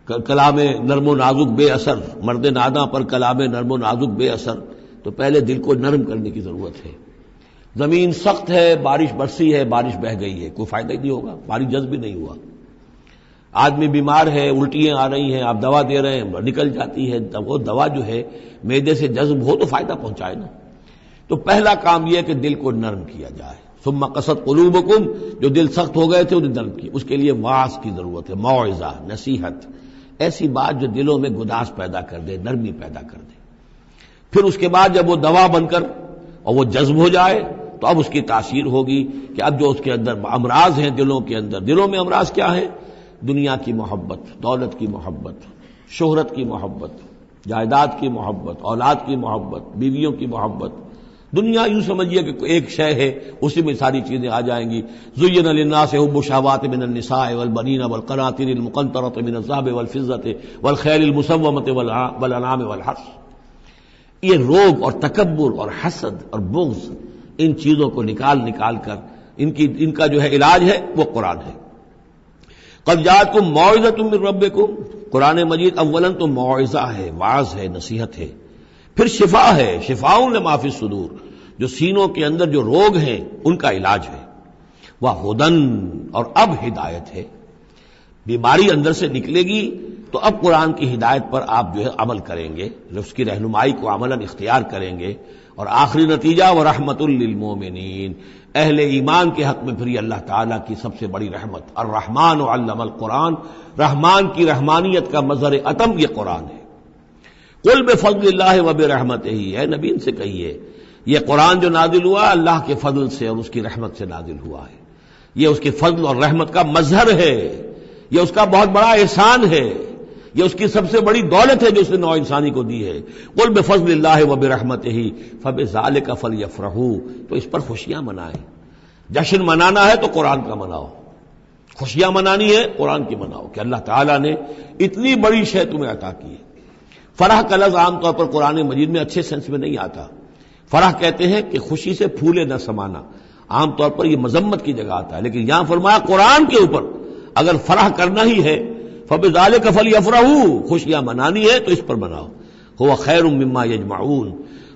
نرم و نازک بے اثر، مرد ناداں پر کلام نرم و نازک بے اثر، تو پہلے دل کو نرم کرنے کی ضرورت ہے۔ زمین سخت ہے، بارش برسی ہے، بارش بہہ گئی ہے، کوئی فائدہ ہی نہیں ہوگا، بارش جذب بھی نہیں ہوا۔ آدمی بیمار ہے، الٹیاں آ رہی ہیں، آپ دوا دے رہے ہیں، نکل جاتی ہے، وہ دوا جو ہے معدے سے جذب ہو تو فائدہ پہنچائے نا۔ تو پہلا کام یہ ہے کہ دل کو نرم کیا جائے۔ ثم قست قلوبکم، جو دل سخت ہو گئے تھے انہیں نرم کیا، اس کے لیے واعظ کی ضرورت ہے، موعظہ، نصیحت، ایسی بات جو دلوں میں گداز پیدا کر دے، نرمی پیدا کر دے۔ پھر اس کے بعد جب وہ دوا بن کر اور وہ جذب ہو جائے تو اب اس کی تاثیر ہوگی کہ اب جو اس کے اندر امراض ہیں دلوں کے اندر، دلوں میں امراض کیا ہیں؟ دنیا کی محبت، دولت کی محبت، شہرت کی محبت، جائیداد کی محبت، اولاد کی محبت، بیویوں کی محبت۔ دنیا یوں سمجھیے کہ ایک شے ہے، اسی میں ساری چیزیں آ جائیں گی۔ زُيِّنَ لِلنَّاسِ حُبُّ الشَّهَوَاتِ مِنَ النِّسَاءِ وَالْبَنِينَ وَالْقَنَاطِيرِ الْمُقَنطَرَةِ مِنَ الذَّهَبِ وَالْفِضَّةِ وَالْخَيْلِ الْمُسَوَّمَةِ وَالْأَنْعَامِ وَالْحَرْثِ، یہ روگ اور تکبر اور حسد اور بغض، ان چیزوں کو نکال کر ان کا جو ہے علاج ہے وہ قرآن ہے۔ قد جاءتکم موعظۃ من ربکم، قرآن مجید اولاً تو موعظہ ہے، واعظ ہے، نصیحت ہے، پھر شفا ہے، شفاء لما فی الصدور، جو سینوں کے اندر جو روگ ہیں ان کا علاج ہے، وہدن، اور اب ہدایت ہے۔ بیماری اندر سے نکلے گی تو اب قرآن کی ہدایت پر آپ جو ہے عمل کریں گے، اس کی رہنمائی کو عملاً اختیار کریں گے، اور آخری نتیجہ وَرَحْمَةٌ لِّلْمُؤْمِنِينَ، اہل ایمان کے حق میں پھر یہ اللہ تعالیٰ کی سب سے بڑی رحمت، الرحمن علم القرآن، رحمان کی رحمانیت کا مظہر اتم یہ قرآن ہے۔ قل بفضل اللہ وبرحمتہ، اے نبی ان سے کہیے یہ قرآن جو نازل ہوا اللہ کے فضل سے اور اس کی رحمت سے نازل ہوا ہے، یہ اس کے فضل اور رحمت کا مظہر ہے، یہ اس کا بہت بڑا احسان ہے، یہ اس کی سب سے بڑی دولت ہے جو اس نے نوع انسانی کو دی ہے۔ قل بفضل اللہ وبرحمتہ فبذلک فلیفرحوا، تو اس پر خوشیاں منائیں۔ جشن منانا ہے تو قرآن کا مناؤ، خوشیاں منانی ہے قرآن کی مناؤ کہ اللہ تعالیٰ نے اتنی بڑی شے تمہیں عطا کی ہے۔ فرح کا لفظ عام طور پر قرآن مجید میں اچھے سینس میں نہیں آتا۔ فرح کہتے ہیں کہ خوشی سے پھولے نہ سمانا، عام طور پر یہ مذمت کی جگہ آتا ہے، لیکن یہاں فرمایا قرآن کے اوپر اگر فرح کرنا ہی ہے فبذلک فلیفرحوا، خوشیاں منانی ہے تو اس پر مناؤ۔ هو خیر مما یجمعون،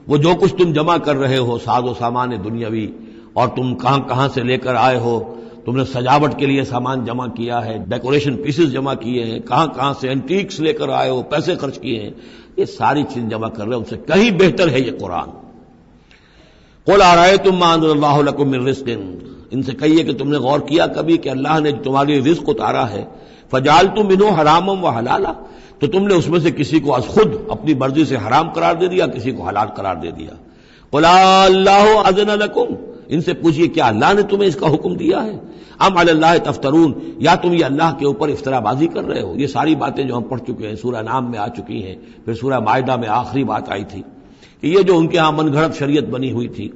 وہ جو کچھ تم جمع کر رہے ہو ساز و سامان دنیاوی، اور تم کہاں کہاں سے لے کر آئے ہو، تم نے سجاوٹ کے لیے سامان جمع کیا ہے، ڈیکوریشن پیسز جمع کیے ہیں، کہاں کہاں سے اینٹیکس لے کر آئے ہو، پیسے خرچ کیے ہیں، یہ ساری چیز جمع کر رہے ہو، ان سے کہیں بہتر ہے یہ قرآن۔ قل ارأیتم ما انزل اللہ لکم من رزق، ان سے کہیے کہ تم نے غور کیا کبھی کہ اللہ نے تمہارے رزق اتارا ہے، فجعلتم منہ حراما وحلالا، تو تم نے اس میں سے کسی کو از خود اپنی مرضی سے حرام قرار دے دیا، کسی کو حلال قرار دے دیا۔ قل اللہ اذن لکم، ان سے پوچھئے کیا اللہ نے تمہیں اس کا حکم دیا ہے؟ ام علی اللہ تفترون، یا تم یہ اللہ کے اوپر افترا بازی کر رہے ہو؟ یہ ساری باتیں جو ہم پڑھ چکے ہیں سورہ نام میں آ چکی ہیں، پھر سورہ مائدہ میں آخری بات آئی تھی کہ یہ جو ان کے ہاں من گھڑت شریعت بنی ہوئی تھی،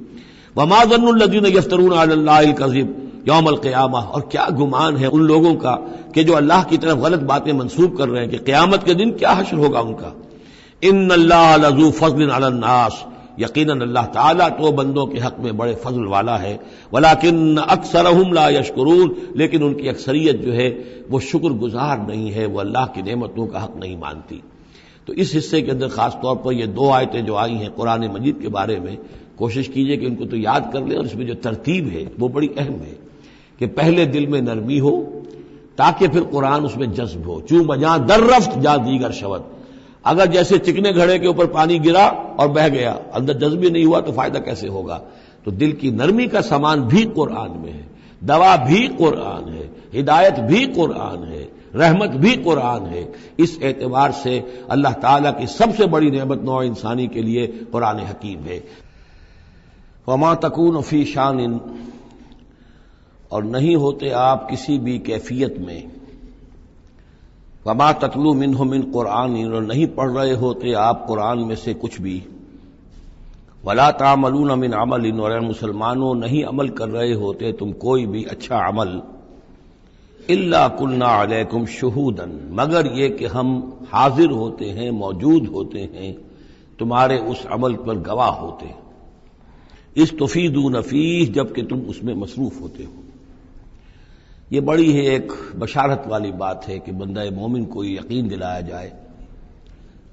وما ظن الذین یفترون علی اللہ الکذب یوم القیامہ، اور کیا گمان ہے ان لوگوں کا کہ جو اللہ کی طرف غلط باتیں منسوب کر رہے ہیں کہ قیامت کے دن کیا حشر ہوگا ان کا۔ ان اللہ لذو فضل علی الناس، یقیناً اللہ تعالیٰ تو بندوں کے حق میں بڑے فضل والا ہے، ولیکن اکثرہم لا یشکرون، لیکن ان کی اکثریت جو ہے وہ شکر گزار نہیں ہے، وہ اللہ کی نعمتوں کا حق نہیں مانتی۔ تو اس حصے کے اندر خاص طور پر یہ دو آیتیں جو آئی ہیں قرآن مجید کے بارے میں، کوشش کیجئے کہ ان کو تو یاد کر لیں، اور اس میں جو ترتیب ہے وہ بڑی اہم ہے کہ پہلے دل میں نرمی ہو تاکہ پھر قرآن اس میں جذب ہو۔ چوں بجاں در رفت جا دیگر شود، اگر جیسے چکنے گھڑے کے اوپر پانی گرا اور بہہ گیا، اندر جذب ہی نہیں ہوا تو فائدہ کیسے ہوگا؟ تو دل کی نرمی کا سامان بھی قرآن میں ہے، دوا بھی قرآن ہے، ہدایت بھی قرآن ہے، رحمت بھی قرآن ہے۔ اس اعتبار سے اللہ تعالیٰ کی سب سے بڑی نعمت نوع انسانی کے لیے قرآن حکیم ہے۔ وما تکون فی شان، اور نہیں ہوتے آپ کسی بھی کیفیت میں، وما تتلو منہ من قرآن، اور نہیں پڑھ رہے ہوتے آپ قرآن میں سے کچھ بھی، ولا تعملون من عمل، اور اے مسلمانوں نہیں عمل کر رہے ہوتے تم کوئی بھی اچھا عمل، الا کنا علیکم شہودا، مگر یہ کہ ہم حاضر ہوتے ہیں، موجود ہوتے ہیں، تمہارے اس عمل پر گواہ ہوتے ہیں، استفیدون فیہ، جبکہ تم اس میں مصروف ہوتے ہو۔ یہ بڑی ہے ایک بشارت والی بات ہے کہ بندہ مومن کو یقین دلایا جائے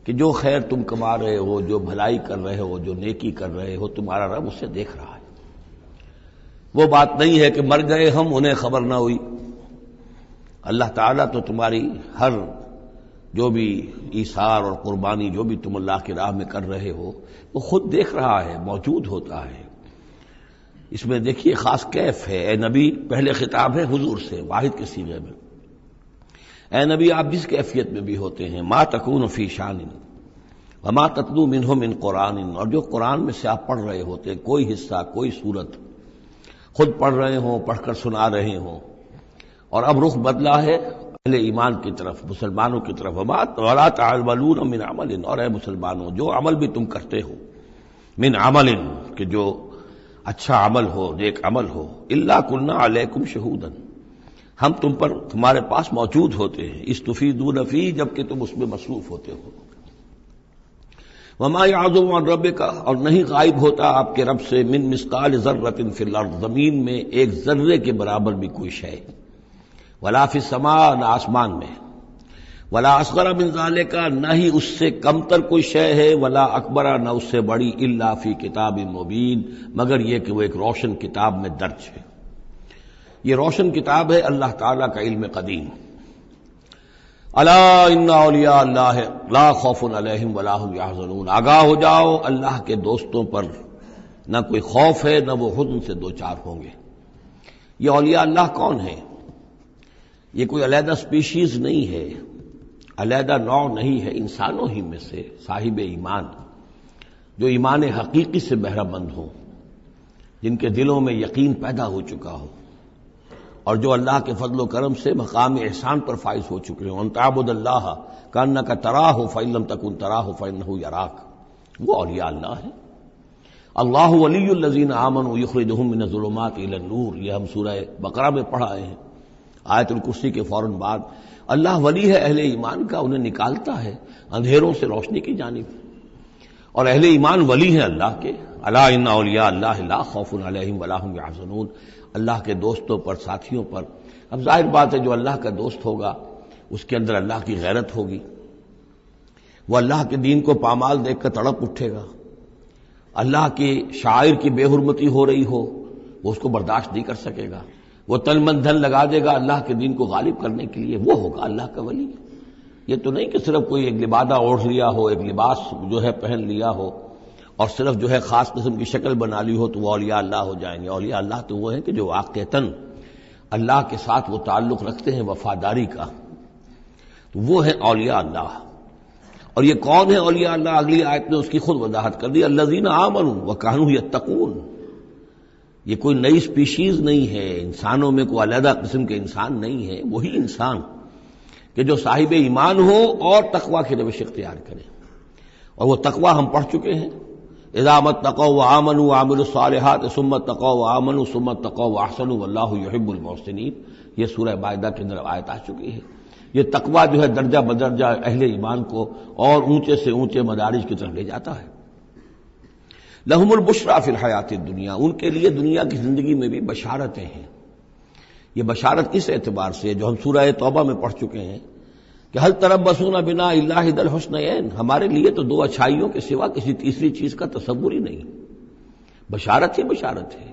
کہ جو خیر تم کما رہے ہو، جو بھلائی کر رہے ہو، جو نیکی کر رہے ہو، تمہارا رب اسے دیکھ رہا ہے۔ وہ بات نہیں ہے کہ مر گئے ہم انہیں خبر نہ ہوئی، اللہ تعالیٰ تو تمہاری ہر جو بھی ایثار اور قربانی جو بھی تم اللہ کی راہ میں کر رہے ہو وہ خود دیکھ رہا ہے، موجود ہوتا ہے۔ اس میں دیکھیے خاص کیف ہے، اے نبی، پہلے خطاب ہے حضور سے واحد کے صیغے میں، اے نبی آپ جس کیفیت میں بھی ہوتے ہیں، ما تکون فی شان وما تتلو منہ من قرآن، اور جو قرآن میں سے آپ پڑھ رہے ہوتے ہیں، کوئی حصہ، کوئی صورت خود پڑھ رہے ہوں، پڑھ کر سنا رہے ہوں، اور اب رخ بدلا ہے اہل ایمان کی طرف، مسلمانوں کی طرف، ولا تعملون من عمل، اور اے مسلمانوں جو عمل بھی تم کرتے ہو، من عمل، کہ جو اچھا عمل ہو، نیک عمل ہو، الا کنا علیکم شہودا، ہم تم پر تمہارے پاس موجود ہوتے ہیں، استفیدون فیہ، جبکہ تم اس میں مصروف ہوتے ہو۔ وما یعزب عن ربک، اور نہیں غائب ہوتا آپ کے رب سے، من مثقال ذرۃ فی الارض، زمین میں ایک ذرے کے برابر بھی کوئی شے، ولا فی السماء، نہ آسمان میں، ولا اصغر من ذالک، نہ ہی اس سے کم تر کوئی شے ہے، ولا اکبر، نہ اس سے بڑی، الا فی کتاب مبین، مگر یہ کہ وہ ایک روشن کتاب میں درج ہے۔ یہ روشن کتاب ہے اللہ تعالیٰ کا علم قدیم۔ الا ان اولیاء اللہ لا خوف علیہم ولا هم یحزنون، آگاہ ہو جاؤ اللہ کے دوستوں پر نہ کوئی خوف ہے نہ وہ حزن سے دوچار ہوں گے۔ یہ اولیاء اللہ کون ہیں؟ یہ کوئی علیحدہ سپیشیز نہیں ہے، علیحدہ نوع نہیں ہے، انسانوں ہی میں سے صاحب ایمان، جو ایمان حقیقی سے بہرہ مند ہوں، جن کے دلوں میں یقین پیدا ہو چکا ہو، اور جو اللہ کے فضل و کرم سے مقام احسان پر فائز ہو چکے ہوں۔ ان تعبد اللہ کانک تراہ فإن لم تکن تراہ فإنہ یراک، وہ اولیاء اللہ ہیں۔ اللہ ولی الذین آمنوا یخرجہم من الظلمات الی النور، یہ ہم سورہ بقرہ میں پڑھ آئے ہیں، آیت الکرسی کے فوراً بعد۔ اللہ ولی ہے اہل ایمان کا، انہیں نکالتا ہے اندھیروں سے روشنی کی جانب، اور اہل ایمان ولی ہیں اللہ کے۔ الا ان اولیاء اللہ لا خوف علیہم ولا هم یحزنون، اللہ کے دوستوں پر، ساتھیوں پر۔ اب ظاہر بات ہے جو اللہ کا دوست ہوگا اس کے اندر اللہ کی غیرت ہوگی، وہ اللہ کے دین کو پامال دیکھ کر تڑپ اٹھے گا، اللہ کی شاعر کی بے حرمتی ہو رہی ہو وہ اس کو برداشت نہیں کر سکے گا، وہ تن من دھن لگا دے گا اللہ کے دین کو غالب کرنے کے لیے، وہ ہوگا اللہ کا ولی۔ یہ تو نہیں کہ صرف کوئی ایک لبادہ اوڑھ لیا ہو، ایک لباس جو ہے پہن لیا ہو اور صرف جو ہے خاص قسم کی شکل بنا لی ہو تو وہ اولیاء اللہ ہو جائیں گے۔ اولیاء اللہ تو وہ ہیں کہ جو واقعتاً اللہ کے ساتھ وہ تعلق رکھتے ہیں وفاداری کا، تو وہ ہیں اولیاء اللہ۔ اور یہ کون ہے اولیاء اللہ؟ اگلی آیت نے اس کی خود وضاحت کر دی، الذین آمنوا وکانوا یتقون۔ یہ کوئی نئی سپیشیز نہیں ہے، انسانوں میں کوئی علیحدہ قسم کے انسان نہیں ہے، وہی انسان کہ جو صاحب ایمان ہو اور تقوی کی روش اختیار کرے، اور وہ تقوی ہم پڑھ چکے ہیں، اذا اتقوا وآمنوا وعملوا الصالحات ثم اتقوا وآمنوا ثم اتقوا واحسنوا واللہ یحب المحسنین، یہ سورہ مائدہ کے اندر آیت آ چکی ہے۔ یہ تقوی جو ہے درجہ بدرجہ اہل ایمان کو اور اونچے سے اونچے مدارج کی طرف لے جاتا ہے۔ لہم البشریٰ فی الحیات الدنیا، ان کے لیے دنیا کی زندگی میں بھی بشارتیں ہیں۔ یہ بشارت کس اعتبار سے ہے؟ جو ہم سورہ توبہ میں پڑھ چکے ہیں کہ هل تربصون بنا الا احدى الحسنیین، ہمارے لیے تو دو اچھائیوں کے سوا کسی تیسری چیز کا تصور ہی نہیں۔ بشارت ہی بشارت ہے،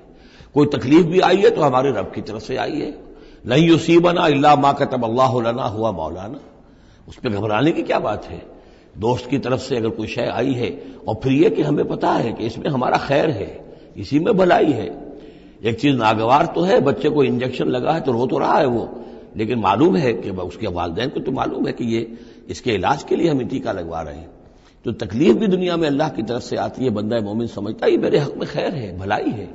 کوئی تکلیف بھی آئی ہے تو ہمارے رب کی طرف سے آئی ہے۔ لن یصیبنا الا ما كتب اللہ لنا هو مولانا، اس پہ گھبرانے کی کیا بات ہے؟ دوست کی طرف سے اگر کوئی شے آئی ہے، اور پھر یہ کہ ہمیں پتا ہے کہ اس میں ہمارا خیر ہے، اسی میں بھلائی ہے۔ ایک چیز ناگوار تو ہے، بچے کو انجیکشن لگا ہے تو رو تو رہا ہے وہ، لیکن معلوم ہے کہ اس کے والدین کو تو معلوم ہے کہ یہ اس کے علاج کے لیے ہم ٹیکہ لگوا رہے ہیں۔ تو تکلیف بھی دنیا میں اللہ کی طرف سے آتی ہے، بندہ مومن سمجھتا ہے یہ میرے حق میں خیر ہے، بھلائی ہے،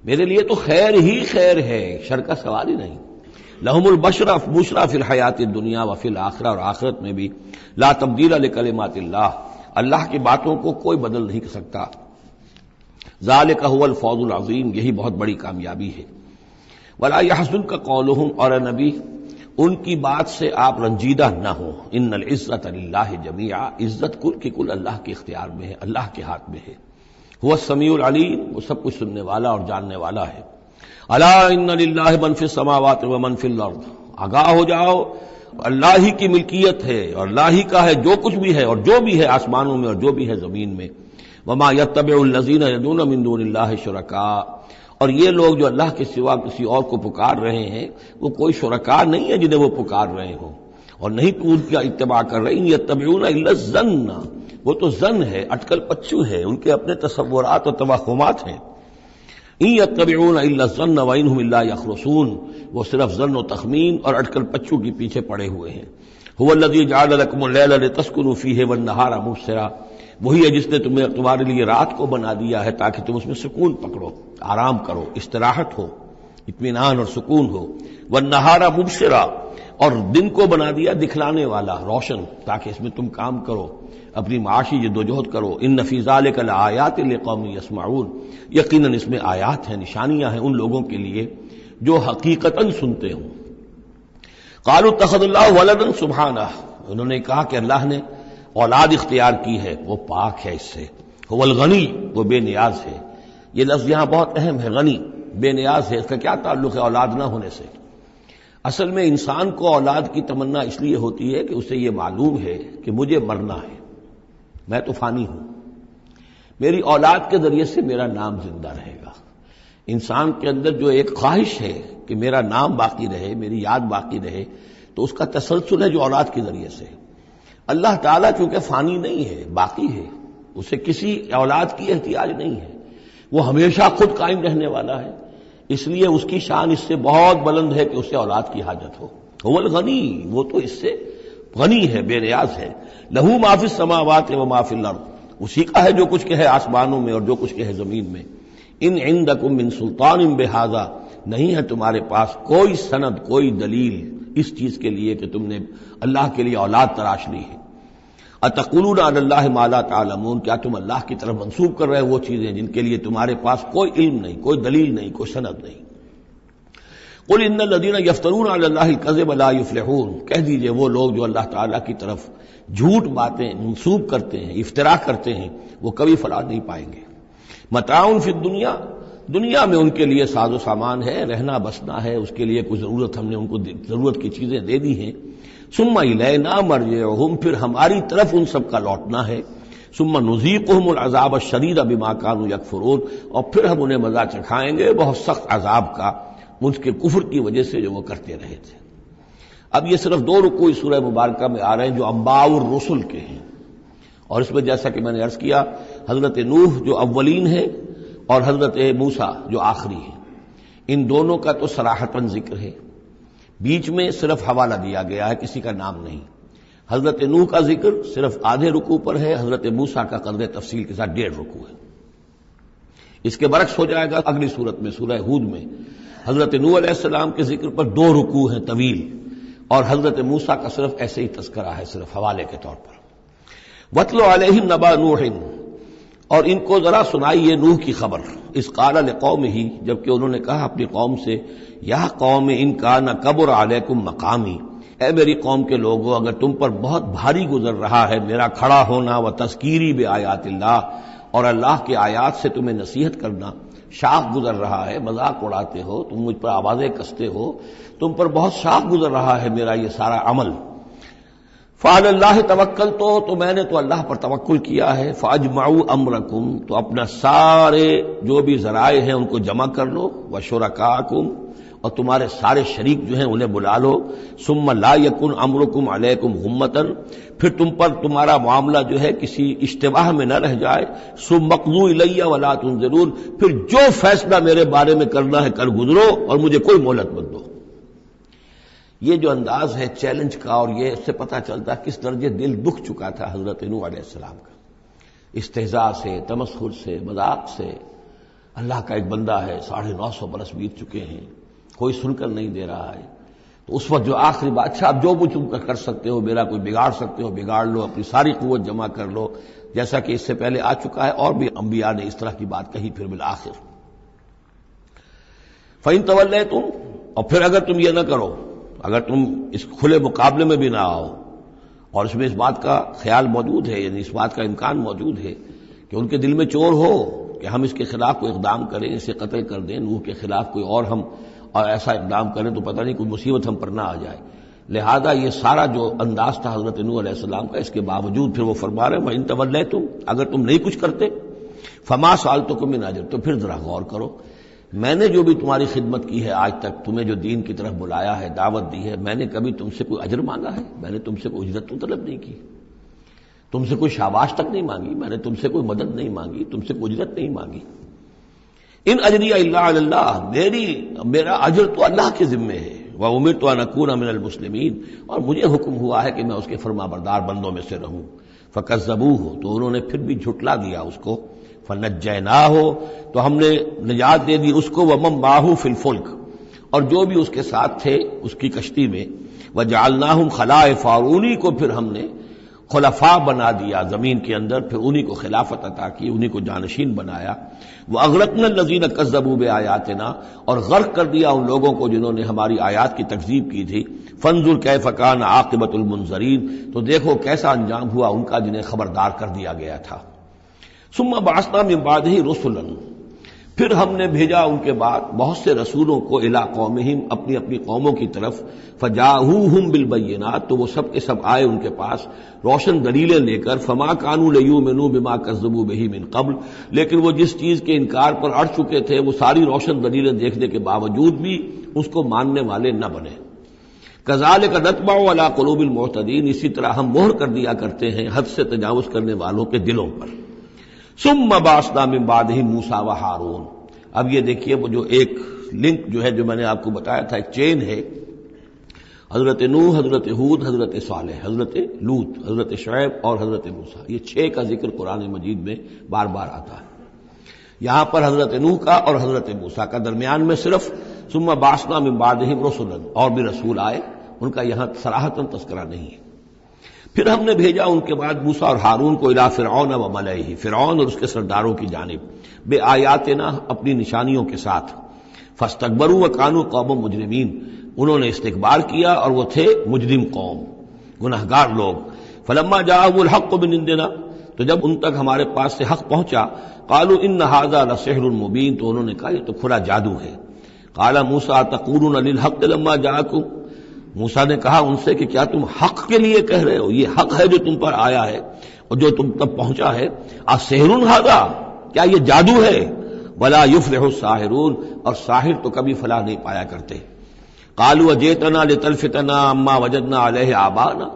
میرے لیے تو خیر ہی خیر ہے، شر کا سوال ہی نہیں۔ لہم البشریٰ فی الحیات الدنیا وفی الآخرہ، اور آخرت میں بھی لا تبدیل لکلمات اللہ، اللہ کی باتوں کو کوئی بدل نہیں کر سکتا۔ ذالک هو الفوز العظیم، یہی بہت بڑی کامیابی ہے۔ ولا یحزنک قولہم، اور نبی ان کی بات سے آپ رنجیدہ نہ ہو۔ ان العزت للہ جمیعا، عزت کل کی کل اللہ کے اختیار میں ہے، اللہ کے ہاتھ میں ہے۔ هو السمیع العلیم، وہ سب کچھ سننے والا اور جاننے والا ہے۔ الا ان للہ من فی السماوات ومن فی الارض، آگاہ ہو جاؤ اللہ ہی کی ملکیت ہے اور اللہ ہی کا ہے جو کچھ بھی ہے اور جو بھی ہے آسمانوں میں اور جو بھی ہے زمین میں۔ وما یتبع الذین یدعون من دون اللہ شرکاء، اور یہ لوگ جو اللہ کے سوا کسی اور کو پکار رہے ہیں وہ کوئی شرکاء نہیں ہے جنہیں وہ پکار رہے ہوں، اور نہیں تو ان کا اتباع کر رہے ہیں۔ یتبعون الا الظن، وہ تو ظن ہے، اٹکل پچو ہے، ان کے اپنے تصورات اور توہمات ہیں۔ ان یتبعون الا الظن وان هم الا یخرصون، وہ صرف ظن و تخمین اور اٹکل پچو کے پیچھے پڑے ہوئے ہیں۔ هو الذی جعل لكم الليل لتسكنوا فيه والنهار مبصرا، وہی ہے جس نے تمہارے لیے رات کو بنا دیا ہے تاکہ تم اس میں سکون پکڑو، آرام کرو، استراحت ہو، اطمینان اور سکون ہو۔ والنہار مبصرا، اور دن کو بنا دیا دکھلانے والا، روشن، تاکہ اس میں تم کام کرو، اپنی معاشی جدوجہد کرو۔ ان فی ذلک لآیات لقوم یسمعون، یقیناً اس میں آیات ہیں، نشانیاں ہیں ان لوگوں کے لیے جو حقیقتاً سنتے ہوں۔ قالوا اتخذ اللہ ولدا سبحانہ، انہوں نے کہا کہ اللہ نے اولاد اختیار کی ہے، وہ پاک ہے اس سے۔ هو الغنی، وہ بے نیاز ہے۔ یہ لفظ یہاں بہت اہم ہے، غنی، بے نیاز ہے۔ اس کا کیا تعلق ہے اولاد نہ ہونے سے؟ اصل میں انسان کو اولاد کی تمنا اس لیے ہوتی ہے کہ اسے یہ معلوم ہے کہ مجھے مرنا ہے، میں تو فانی ہوں، میری اولاد کے ذریعے سے میرا نام زندہ رہے گا۔ انسان کے اندر جو ایک خواہش ہے کہ میرا نام باقی رہے، میری یاد باقی رہے، تو اس کا تسلسل ہے جو اولاد کے ذریعے سے. اللہ تعالیٰ چونکہ فانی نہیں ہے، باقی ہے، اسے کسی اولاد کی احتیاج نہیں ہے، وہ ہمیشہ خود قائم رہنے والا ہے، اس لیے اس کی شان اس سے بہت بلند ہے کہ اسے اولاد کی حاجت ہو. هو الغنی، وہ تو اس سے غنی ہے، بے نیاز ہے. لہو ما فی السماوات و ما فی الارض، اسی کا ہے جو کچھ کہ ہے آسمانوں میں اور جو کچھ کہ ہے زمین میں. ان عندکم من سلطان بہذا، نہیں ہے تمہارے پاس کوئی سند، کوئی دلیل اس چیز کے لیے کہ تم نے اللہ کے لیے اولاد تراش لی ہے. اتقولون علی اللہ ما لا تعلمون، کیا تم اللہ کی طرف منسوب کر رہے ہو وہ چیزیں جن کے لیے تمہارے پاس کوئی علم نہیں، کوئی دلیل نہیں، کوئی سند نہیں. قل ان الذین یفترون علی اللہ الکذب لا یفلحون، کہہ دیجئے وہ لوگ جو اللہ تعالیٰ کی طرف جھوٹ باتیں منسوب کرتے ہیں، افتراء کرتے ہیں، وہ کبھی فلاح نہیں پائیں گے. متاع فی الدنیا، دنیا میں ان کے لیے ساز و سامان ہے، رہنا بسنا ہے، اس کے لیے کچھ ضرورت ہم نے ان کو ضرورت کی چیزیں دے دی ہیں. ثم الینا مرجعہم، پھر ہماری طرف ان سب کا لوٹنا ہے. ثم نذیقہم العذاب الشدید بما کانوا یکفرون، اور پھر ہم انہیں مزہ چکھائیں گے بہت سخت عذاب کا ان کے کفر کی وجہ سے جو وہ کرتے رہے تھے. اب یہ صرف 2 رکوع اس سورہ مبارکہ میں آ رہے ہیں جو انباء الرسل کے ہیں، اور اس میں جیسا کہ میں نے عرض کیا حضرت نوح جو اولین ہے اور حضرت موسیٰ جو آخری ہیں، ان دونوں کا تو صراحتاً ذکر ہے، بیچ میں صرف حوالہ دیا گیا ہے، کسی کا نام نہیں. حضرت نوح کا ذکر صرف آدھے رکوع پر ہے، حضرت موسیٰ کا قدر تفصیل کے ساتھ 1.5 رکوع ہے. اس کے برعکس ہو جائے گا اگلی صورت میں، سورہ ہود میں حضرت نوح علیہ السلام کے ذکر پر 2 رکوع ہیں طویل، اور حضرت موسیٰ کا صرف ایسے ہی تذکرہ ہے، صرف حوالے کے طور پر. وَاتْلُ عَلَيْهِمْ نَبَأَ نُوحٍ، اور ان کو ذرا سنائیے نوح کی خبر. اذ قال لقومہ، جبکہ انہوں نے کہا اپنی قوم سے، یا قوم ان کان کبر علیکم مقامی، اے میری قوم کے لوگوں اگر تم پر بہت بھاری گزر رہا ہے میرا کھڑا ہونا، و تذکیری بآیات اللہ، اور اللہ کے آیات سے تمہیں نصیحت کرنا، شاق گزر رہا ہے، مذاق اڑاتے ہو تم، مجھ پر آوازیں کستے ہو، تم پر بہت شاق گزر رہا ہے میرا یہ سارا عمل. فعلی اللہ توکلت، تو میں نے تو اللہ پر توکل کیا ہے. فاجمعوا امرکم، تو اپنا سارے جو بھی ذرائع ہیں ان کو جمع کر لو. وشرکاکم، اور تمہارے سارے شریک جو ہیں انہیں بلا لو. ثم لا یکن امرکم علیکم غمۃ، پھر تم پر تمہارا معاملہ جو ہے کسی اشتباہ میں نہ رہ جائے. ثم اقضوا الی ولا تنظرون، پھر جو فیصلہ میرے بارے میں کرنا ہے کر گزرو اور مجھے کوئی مہلت مت دو. یہ جو انداز ہے چیلنج کا، اور یہ اس سے پتہ چلتا ہے کس درجے دل دکھ چکا تھا حضرت نوح علیہ السلام کا. استہزاء سے، تمسخر سے، مذاق سے. اللہ کا ایک بندہ ہے، 950 برس بیت چکے ہیں، کوئی سن کر نہیں دے رہا ہے. تو اس وقت جو آخری بات، اچھا اب جو تم کر سکتے ہو، میرا کوئی بگاڑ سکتے ہو بگاڑ لو، اپنی ساری قوت جمع کر لو، جیسا کہ اس سے پہلے آ چکا ہے، اور بھی انبیاء نے اس طرح کی بات کہی. پھر بالآخر فَإِن تَوَلَّيْتُمْ، اور پھر اگر تم یہ نہ کرو، اگر تم اس کھلے مقابلے میں بھی نہ آؤ، اور اس میں اس بات کا خیال موجود ہے، یعنی اس بات کا امکان موجود ہے کہ ان کے دل میں چور ہو کہ ہم اس کے خلاف کوئی اقدام کریں، اسے قتل کر دیں، نوح کے خلاف کوئی اور ہم اور ایسا اقدام کریں تو پتہ نہیں کوئی مصیبت ہم پر نہ آ جائے. لہذا یہ سارا جو انداز تھا حضرت نوح علیہ السلام کا، اس کے باوجود پھر وہ فرما رہے ہیں وَإِن تَوَلَّيْتُمْ، اگر تم نہیں کچھ کرتے، فَمَا سَأَلْتُكُم مِّنْ أَجْرٍ، تو پھر ذرا غور کرو، میں نے جو بھی تمہاری خدمت کی ہے آج تک، تمہیں جو دین کی طرف بلایا ہے، دعوت دی ہے، میں نے کبھی تم سے کوئی اجر مانگا ہے؟ میں نے تم سے کوئی اجرت تو طلب نہیں کی، تم سے کوئی شاباش تک نہیں مانگی، میں نے تم سے کوئی مدد نہیں مانگی، تم سے کوئی اجرت نہیں مانگی. ان اجری الا علی اللہ، میرا اجر تو اللہ کے ذمے ہے. وامرت ان اکون من المسلمین، اور مجھے حکم ہوا ہے کہ میں اس کے فرما بردار بندوں میں سے رہوں. فکذبوہ، تو انہوں نے پھر بھی جھٹلا دیا اس کو. فنجیناہ، تو ہم نے نجات دے دی اس کو. ومن معہ فی الفلک، اور جو بھی اس کے ساتھ تھے اس کی کشتی میں. وجعلناہم خلائف، اور انہی کو پھر ہم نے خلفاء بنا دیا زمین کے اندر، پھر انہی کو خلافت عطا کی، انہی کو جانشین بنایا. وَأَغْرَقْنَا الَّذِينَ كَذَّبُوا بِآيَاتِنَا، اور غرق کر دیا ان لوگوں کو جنہوں نے ہماری آیات کی تکذیب کی تھی. فَانظُرْ كَيْفَ كَانَ عَاقِبَةُ الْمُنذَرِينَ، تو دیکھو کیسا انجام ہوا ان کا جنہیں خبردار کر دیا گیا تھا. ثُمَّ بَعَثْنَا مِن بَعْدِهِ رُسُلًا، پھر ہم نے بھیجا ان کے بعد بہت سے رسولوں کو الی قومہم، اپنی اپنی قوموں کی طرف. فجاءوہم بالبینات، تو وہ سب کے سب آئے ان کے پاس روشن دلیلیں لے کر. فما کانوا لیؤمنوا بما کذبوا بہ من قبل، لیکن وہ جس چیز کے انکار پر اڑ چکے تھے وہ ساری روشن دلیلیں دیکھنے کے باوجود بھی اس کو ماننے والے نہ بنے. کذالک نطبع علی قلوب المعتدین، اسی طرح ہم مہر کر دیا کرتے ہیں حد سے تجاوز کرنے والوں کے دلوں پر. ثم بعثنا من بعدہم موسیٰ و ہارون. اب یہ دیکھیے وہ جو ایک لنک جو ہے جو میں نے آپ کو بتایا تھا، ایک چین ہے، حضرت نوح، حضرت ہود، حضرت صالح، حضرت لوط، حضرت شعیب اور حضرت موسیٰ، یہ 6 کا ذکر قرآن مجید میں بار بار آتا ہے. یہاں پر حضرت نوح کا اور حضرت موسیٰ کا، درمیان میں صرف ثم بعثنا من بعدہم رسلا، اور بھی رسول آئے، ان کا یہاں صراحتاً تذکرہ نہیں ہے. پھر ہم نے بھیجا ان کے بعد موسیٰ اور ہارون کو الی فرعون و ملئہ، فرعون اور اس کے سرداروں کی جانب، بے آیاتنا، اپنی نشانیوں کے ساتھ. فاستکبروا وکانوا قوما مجرمین، انہوں نے استکبار کیا اور وہ تھے مجرم قوم، گنہگار لوگ. فلما جاءهم الحق من عندنا، تو جب ان تک ہمارے پاس سے حق پہنچا، قالوا ان هذا لسحر مبین، تو انہوں نے کہا یہ تو کھلا جادو ہے. قال موسیٰ تقولون للحق لما جاءکم، موسیٰ نے کہا ان سے کہ کیا تم حق کے لیے کہہ رہے ہو، یہ حق ہے جو تم پر آیا ہے اور جو تم تک پہنچا ہے. اسحر ھذا، کیا یہ جادو ہے؟ ولا یفلح الساحرون، اور ساحر تو کبھی فلاح نہیں پایا کرتے. قالوا اجئتنا لتلفتنا عما وجدنا علیہ آباءنا،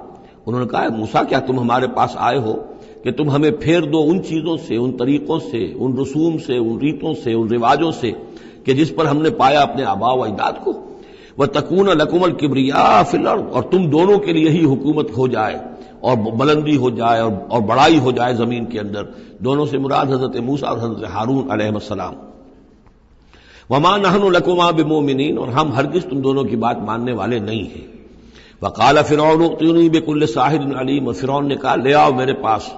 انہوں نے کہا موسیٰ کیا تم ہمارے پاس آئے ہو کہ تم ہمیں پھیر دو ان چیزوں سے، ان طریقوں سے، ان رسوم سے، ان ریتوں سے، ان رواجوں سے کہ جس پر ہم نے پایا اپنے آباء و اجداد کو. وَتَكُونَ لَكُمُ الْكِبْرِيَاءُ فِي الْأَرْضِ، اور تم دونوں کے لیے ہی حکومت ہو جائے اور بلندی ہو جائے اور بڑائی ہو جائے زمین کے اندر. دونوں سے مراد حضرت موسیٰ اور حضرت ہارون علیہ السلام. وَمَا نَحْنُ لَكُمَا بِمُؤْمِنِينَ، اور ہم ہرگز تم دونوں کی بات ماننے والے نہیں ہیں. وَقَالَ فِرْعَوْنُ ائْتُونِي بِكُلِّ سَاحِرٍ عَلِيمٍ، اور فرعون نے کہا لے آؤ میرے پاس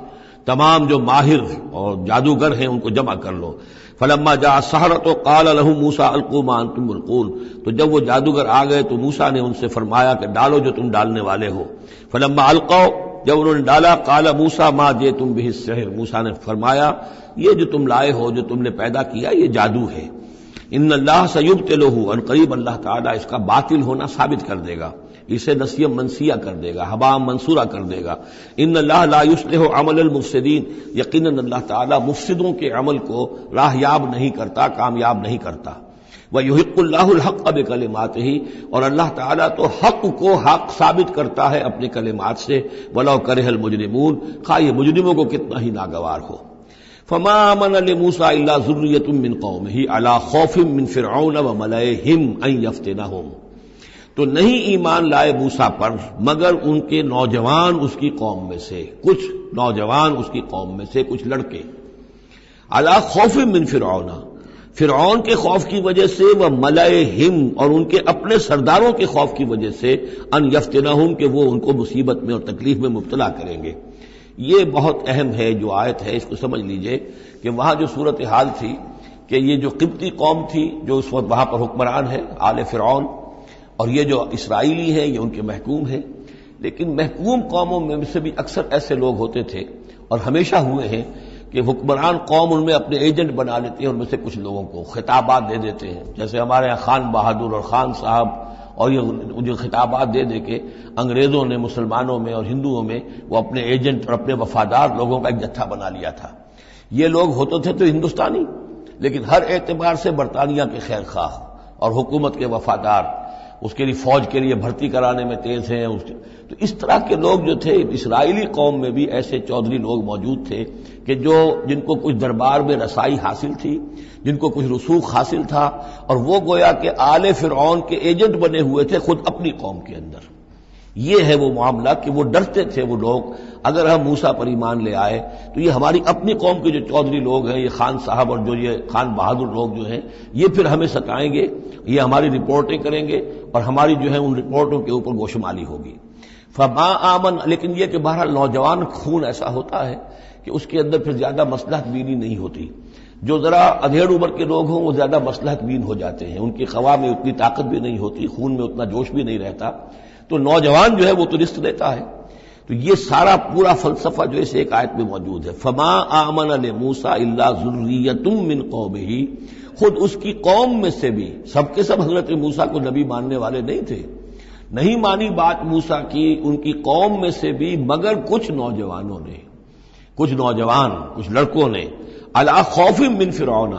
تمام جو ماہر اور جادوگر ہیں ان کو جمع کر لو. فلما جاء السحرة قال لهم موسیٰ القوا ما انتم ملقون، تو جب وہ جادوگر آ گئے تو موسیٰ نے ان سے فرمایا کہ ڈالو جو تم ڈالنے والے ہو. فلما القوا، جب انہوں نے ڈالا، قال موسیٰ ما جئتم به السحر، موسیٰ نے فرمایا یہ جو تم لائے ہو، جو تم نے پیدا کیا، یہ جادو ہے. ان اللہ سیبطلہ، ان قریب اللہ تعالیٰ اس کا باطل ہونا ثابت کر دے گا، اسے نسیہ منسیہ کر دے گا، حباء منصورہ کر دے گا. ان اللہ لا یصلح عمل المفسدین، یقیناً اللہ تعالیٰ مفسدوں کے عمل کو راہیاب نہیں کرتا، کامیاب نہیں کرتا. وَيُحِقُّ اللَّهُ الْحَقَّ بِكَلِمَاتِهِ، اور اللہ تعالیٰ تو حق کو حق ثابت کرتا ہے اپنے کلمات سے. وَلَوْ كَرِهَ الْمُجْرِمُونَ، خواہ یہ مجرموں کو کتنا ہی ناگوار ہو. فما آمن لموسیٰ الا ذریۃ من قومہ علی خوف من فرعون وملئہم ان یفتنہم، تو نہیں ایمان لائے موسیٰ پر مگر ان کے نوجوان اس کی قوم میں سے، کچھ نوجوان اس کی قوم میں سے، کچھ لڑکے. علی خوف من فرعون، فرعون کے خوف کی وجہ سے، وہ ملئہم، اور ان کے اپنے سرداروں کے خوف کی وجہ سے، ان یفتنہم، کہ وہ ان کو مصیبت میں اور تکلیف میں مبتلا کریں گے. یہ بہت اہم ہے جو آیت ہے، اس کو سمجھ لیجئے کہ وہاں جو صورتحال تھی کہ یہ جو قبطی قوم تھی جو اس وقت وہاں پر حکمران ہے آل فرعون، اور یہ جو اسرائیلی ہیں یہ ان کے محکوم ہیں. لیکن محکوم قوموں میں سے بھی اکثر ایسے لوگ ہوتے تھے اور ہمیشہ ہوئے ہیں کہ حکمران قوم ان میں اپنے ایجنٹ بنا لیتے ہیں، ان میں سے کچھ لوگوں کو خطابات دے دیتے ہیں. جیسے ہمارے یہاں خان بہادر اور خان صاحب، اور یہ خطابات دے دے کے انگریزوں نے مسلمانوں میں اور ہندوؤں میں وہ اپنے ایجنٹ اور اپنے وفادار لوگوں کا ایک جتھا بنا لیا تھا. یہ لوگ ہوتے تھے تو ہندوستانی، لیکن ہر اعتبار سے برطانیہ کے خیر خواہ اور حکومت کے وفادار، اس کے لیے فوج کے لیے بھرتی کرانے میں تیز ہیں. تو اس طرح کے لوگ جو تھے اسرائیلی قوم میں بھی ایسے چودھری لوگ موجود تھے کہ جن کو کچھ دربار میں رسائی حاصل تھی، جن کو کچھ رسوخ حاصل تھا، اور وہ گویا کہ آل فرعون کے ایجنٹ بنے ہوئے تھے خود اپنی قوم کے اندر. یہ ہے وہ معاملہ کہ وہ ڈرتے تھے وہ لوگ اگر ہم موسیٰ پر ایمان لے آئے تو یہ ہماری اپنی قوم کے جو چودھری لوگ ہیں، یہ خان صاحب اور جو یہ خان بہادر لوگ جو ہیں، یہ پھر ہمیں ستائیں گے، یہ ہماری رپورٹیں کریں گے اور ہماری جو ہے ان رپورٹوں کے اوپر گوشمالی ہوگی. فما آمن، لیکن یہ کہ بہرحال نوجوان خون ایسا ہوتا ہے کہ اس کے اندر پھر زیادہ مصلحت بینی نہیں ہوتی. جو ذرا ادھیڑ عمر کے لوگ ہوں وہ زیادہ مصلحت بین ہو جاتے ہیں، ان کی خوا میں اتنی طاقت بھی نہیں ہوتی، خون میں اتنا جوش بھی نہیں رہتا، تو نوجوان جو ہے وہ تو رسک دیتا ہے. تو یہ سارا پورا فلسفہ جو اس ایک آیت میں موجود ہے. فما آمن لموسیٰ الا ذریۃ من قومہ، خود اس کی قوم میں سے بھی سب کے سب حضرت موسیٰ کو نبی ماننے والے نہیں تھے، نہیں مانی بات موسیٰ کی ان کی قوم میں سے بھی مگر کچھ نوجوانوں نے، کچھ نوجوان، کچھ لڑکوں نے، علی خوف من فرعون،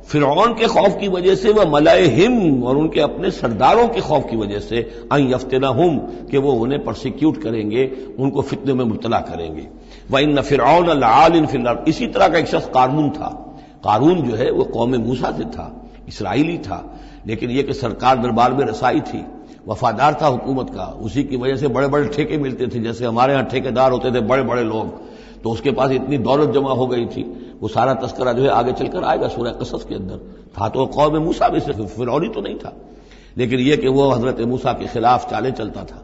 فرعون کے خوف کی وجہ سے، وہ ملائہم اور ان کے اپنے سرداروں کے خوف کی وجہ سے، ان یفتنہم کہ وہ انہیں پرسیکیوٹ کریں گے، ان کو فتنے میں مبتلا کریں گے۔ وَإِنَّ فِرْعَوْنَ لَعَالٍ فِي الْأَرْضِ، اسی طرح کا ایک شخص قارون تھا۔ قارون جو ہے وہ قوم موسیٰ سے تھا، اسرائیلی تھا، لیکن یہ کہ سرکار دربار میں رسائی تھی، وفادار تھا حکومت کا، اسی کی وجہ سے بڑے بڑے ٹھیکے ملتے تھے، جیسے ہمارے ہاں ٹھیکیدار ہوتے تھے بڑے بڑے لوگ، تو اس کے پاس اتنی دولت جمع ہو گئی تھی۔ وہ سارا تذکرہ جو ہے آگے چل کر آئے گا سورہ قصص کے اندر۔ تھا تو قوم موسیٰ میں سے، فرعونی تو نہیں تھا، لیکن یہ کہ وہ حضرت موسیٰ کے خلاف چالیں چلتا تھا،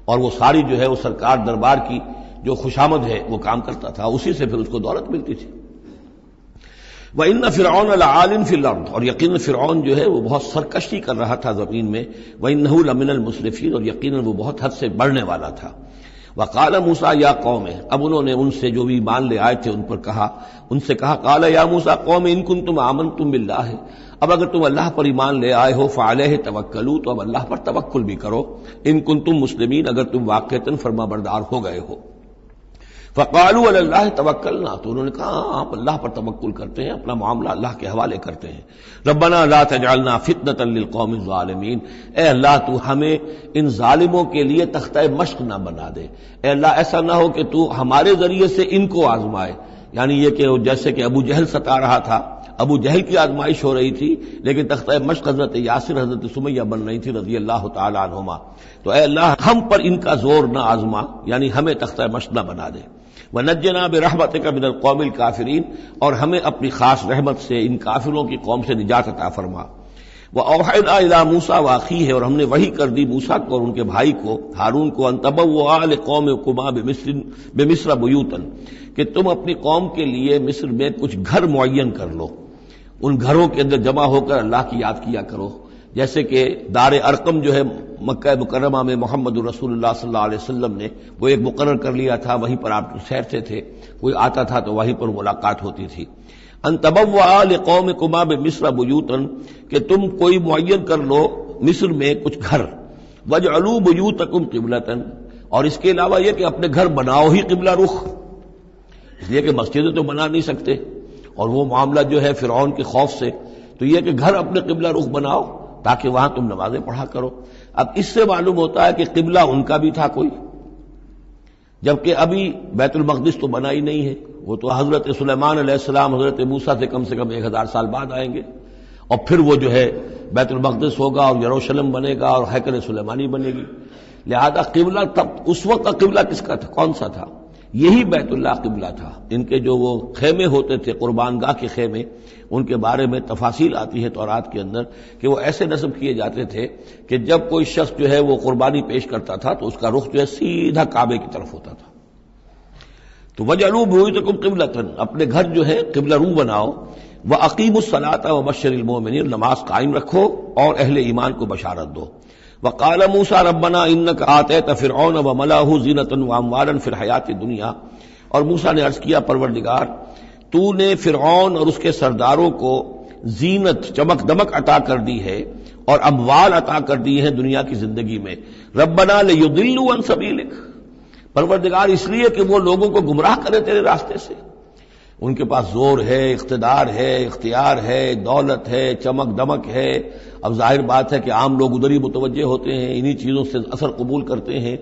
اور وہ ساری جو ہے وہ سرکار دربار کی جو خوشامد ہے وہ کام کرتا تھا، اسی سے پھر اس کو دولت ملتی تھی۔ وَإِنَّ فِرْعَوْنَ لَعَالٍ فِي الْأَرْضِ، اور یقیناً فرعون جو ہے وہ بہت سرکشی کر رہا تھا زمین میں، وَإِنَّهُ لَمِنَ الْمُسْرِفِينَ، اور یقیناً وہ بہت حد سے بڑھنے والا تھا۔ وَقَالَ مُوسَىٰ يَا قَوْمِ، اب انہوں نے ان سے جو بھی ایمان لے آئے تھے ان سے کہا قَالَ يَا مُوسَىٰ قَوْمِ إِن كُنتُمْ آمَنتُم بِاللَّهِ، اب اگر تم اللہ پر ایمان لے آئے ہو فَعَلَيْهِ تَوَكَّلُوا، تو اب اللہ پر توکل بھی کرو، إِن كُنتُم مُسْلِمِينَ، اگر تم واقعتاً فرمانبردار ہو گئے ہو۔ فَقَالُوا عَلَى اللَّهِ تَوَكَّلْنَا، تو انہوں نے کہا ہاں آپ اللہ پر توکل کرتے ہیں، اپنا معاملہ اللہ کے حوالے کرتے ہیں۔ رَبَّنَا لَا تَجْعَلْنَا فِتْنَةً لِلْقَوْمِ الظَّالِمِينَ، اے اللہ تو ہمیں ان ظالموں کے لیے تختہ مشق نہ بنا دے، اے اللہ ایسا نہ ہو کہ تو ہمارے ذریعے سے ان کو آزمائے، یعنی یہ کہ جیسے کہ ابو جہل ستا رہا تھا، ابو جہل کی آزمائش ہو رہی تھی، لیکن تختہ مشق حضرت یاسر حضرت سمیہ بن رہی تھی رضی اللہ تعالی عنہما، تو اے اللہ ہم پر ان کا زور نہ آزما، یعنی ہمیں تختہ مشق نہ بنا دے۔ وَنَجِّنَا بِرَحْمَتِكَ مِنَ الْقَوْمِ الْكَافِرِينَ، اور ہمیں اپنی خاص رحمت سے ان کافروں کی قوم سے نجات عطا فرما۔ وَأَوْحَيْنَا إِلَىٰ مُوسَىٰ وَأَخِيهِ، اور ہم نے وحی کر دی موسیٰ کو اور ان کے بھائی کو ہارون کو، أَن تَبَوَّآ لِقَوْمِكُمَا بِمِصْرَ بُيُوتًا، کہ تم اپنی قوم کے لیے مصر میں کچھ گھر معین کر لو، ان گھروں کے اندر جمع ہو کر اللہ کی یاد کیا کرو، جیسے کہ دار ارقم جو ہے مکہ مکرمہ میں محمد رسول اللہ صلی اللہ علیہ وسلم نے وہ ایک مقرر کر لیا تھا، وہیں پر آپ ٹھہرتے تھے، کوئی آتا تھا تو وہیں پر ملاقات ہوتی تھی۔ ان تبوأ لقومکما بمصر بیوتا، کہ تم کوئی معین کر لو مصر میں کچھ گھر، واجعلوا بیوتکم قبلۃ، اور اس کے علاوہ یہ کہ اپنے گھر بناؤ ہی قبلہ رخ، اس لیے کہ مسجدیں تو بنا نہیں سکتے، اور وہ معاملہ جو ہے فرعون کے خوف سے، تو یہ کہ گھر اپنے قبلہ رخ بناؤ تاکہ وہاں تم نمازیں پڑھا کرو۔ اب اس سے معلوم ہوتا ہے کہ قبلہ ان کا بھی تھا کوئی، جبکہ ابھی بیت المقدس تو بنا ہی نہیں ہے، وہ تو حضرت سلیمان علیہ السلام حضرت موسیٰ سے کم 1000 سال بعد آئیں گے، اور پھر وہ جو ہے بیت المقدس ہوگا اور یروشلم بنے گا اور ہیکل سلیمانی بنے گی، لہذا قبلہ تب اس وقت کا قبلہ کس کا تھا، کون سا تھا؟ یہی بیت اللہ قبلہ تھا۔ ان کے جو وہ خیمے ہوتے تھے قربان گاہ کے خیمے، ان کے بارے میں تفاصیل آتی ہے تورات کے اندر کہ وہ ایسے نصب کیے جاتے تھے کہ جب کوئی شخص جو ہے وہ قربانی پیش کرتا تھا تو اس کا رخ جو ہے سیدھا کعبے کی طرف ہوتا تھا۔ تو وَجْعَلُوا بُيُوتَكُمْ قِبْلَةً، اپنے گھر جو ہے قبلہ رو بناؤ، وَأَقِيمُوا الصَّلَاةَ وَبَشِّرِ الْمُؤْمِنِينَ، نماز قائم رکھو اور اہل ایمان کو بشارت دو۔ وَقَالَ مُوسَىٰ رَبَّنَا إِنَّكَ آتَيْتَ فِرْعَوْنَ وَمَلَأَهُ زِينَةً وَأَمْوَالًا فِي الْحَيَاةِ الدُّنْيَا، اور موسیٰ نے عرض کیا پروردگار تو نے فرعون اور اس کے سرداروں کو زینت چمک دمک عطا کر دی ہے اور اموال عطا کر دی ہیں دنیا کی زندگی میں۔ ربنا لیضلوا عن سبیلک، پروردگار اس لیے کہ وہ لوگوں کو گمراہ کرے تیرے راستے سے، ان کے پاس زور ہے، اقتدار ہے، اختیار ہے، دولت ہے، چمک دمک ہے۔ اب ظاہر بات ہے کہ عام لوگ ادھر ہی متوجہ ہوتے ہیں، انہی چیزوں سے اثر قبول کرتے ہیں۔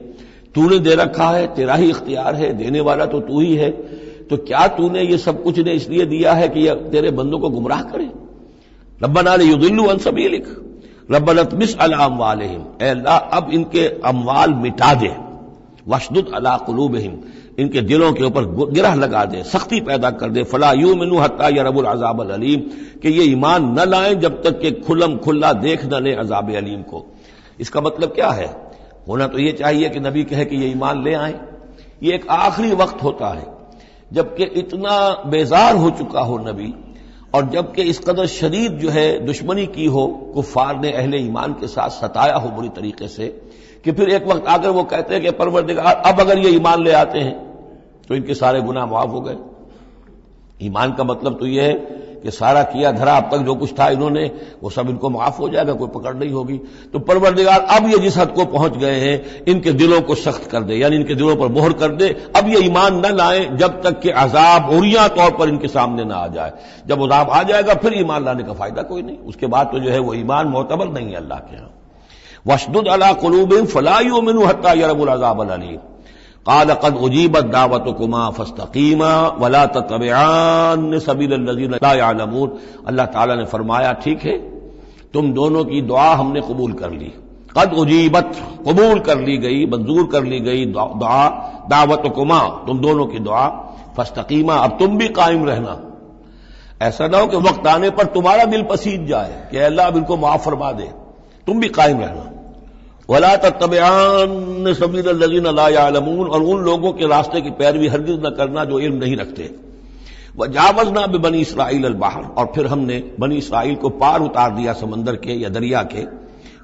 تو نے دے رکھا ہے، تیرا ہی اختیار ہے، دینے والا تو تو ہی ہے، تو کیا تو نے یہ سب کچھ نے اس لیے دیا ہے کہ یہ تیرے بندوں کو گمراہ کرے؟ ربنا لیضلوا عن سبیلک ربنا اطمس علی اموالہم، اے اللہ اب ان کے اموال مٹا دے، واشدد علی قلوبہم، ان کے دلوں کے اوپر گرہ لگا دے، سختی پیدا کر دے، فلا یؤمنوا حتی یروا العذاب العلیم، کہ یہ ایمان نہ لائیں جب تک کہ کھلم کھلا دیکھ نہ لیں عذاب علیم کو۔ اس کا مطلب کیا ہے؟ ہونا تو یہ چاہیے کہ نبی کہے کہ یہ ایمان لے آئیں، یہ ایک آخری وقت ہوتا ہے جبکہ اتنا بیزار ہو چکا ہو نبی، اور جبکہ اس قدر شدید جو ہے دشمنی کی ہو کفار نے اہل ایمان کے ساتھ، ستایا ہو بری طریقے سے، کہ پھر ایک وقت آ کر وہ کہتے ہیں کہ پروردگار اب اگر یہ ایمان لے آتے ہیں تو ان کے سارے گناہ معاف ہو گئے۔ ایمان کا مطلب تو یہ ہے کہ کہ سارا کیا دھرا اب تک جو کچھ تھا انہوں نے وہ سب ان کو معاف ہو جائے گا، کوئی پکڑ نہیں ہوگی۔ تو پروردگار اب یہ جس حد کو پہنچ گئے ہیں ان کے دلوں کو سخت کر دے، یعنی ان کے دلوں پر مہر کر دے، اب یہ ایمان نہ لائیں جب تک کہ عذاب عریاں طور پر ان کے سامنے نہ آ جائے۔ جب عذاب آ جائے گا پھر ایمان لانے کا فائدہ کوئی نہیں، اس کے بعد تو جو ہے وہ ایمان معتبر نہیں ہے اللہ کے ہاں۔ وَاشْدُدْ عَلَىٰ قُلُوبِهِمْ فَلَا يُؤْمِنُوا حَتَّىٰ يَرَوُا الْعَذَابَ الْأَلِيمَ قَالَ قَدْ أُجِيبَتْ دَعْوَتُكُمَا فَاسْتَقِيمَا وَلَا تَتَّبِعَانِّ سَبِيلَ الَّذِينَ لَا يَعْلَمُونَ۔ اللہ تعالیٰ نے فرمایا ٹھیک ہے تم دونوں کی دعا ہم نے قبول کر لی، قد اجیبت قبول کر لی گئی، منظور کر لی گئی دعا، دعوتکما تم دونوں کی دعا، فاستقیما اب تم بھی قائم رہنا۔ ایسا نہ ہو کہ وقت آنے پر تمہارا دل پسیج جائے کہ اللہ اب ان کو معاف فرما دے، تم بھی قائم رہنا۔ ولا تتبعان سبیل الذین لا یعلمون، اور ان لوگوں کے راستے کی پیروی ہرگز نہ کرنا جو علم نہیں رکھتے۔ وجاوزنا ببنی اسرائیل البحر، اور پھر ہم نے بنی اسرائیل کو پار اتار دیا سمندر کے یا دریا کے،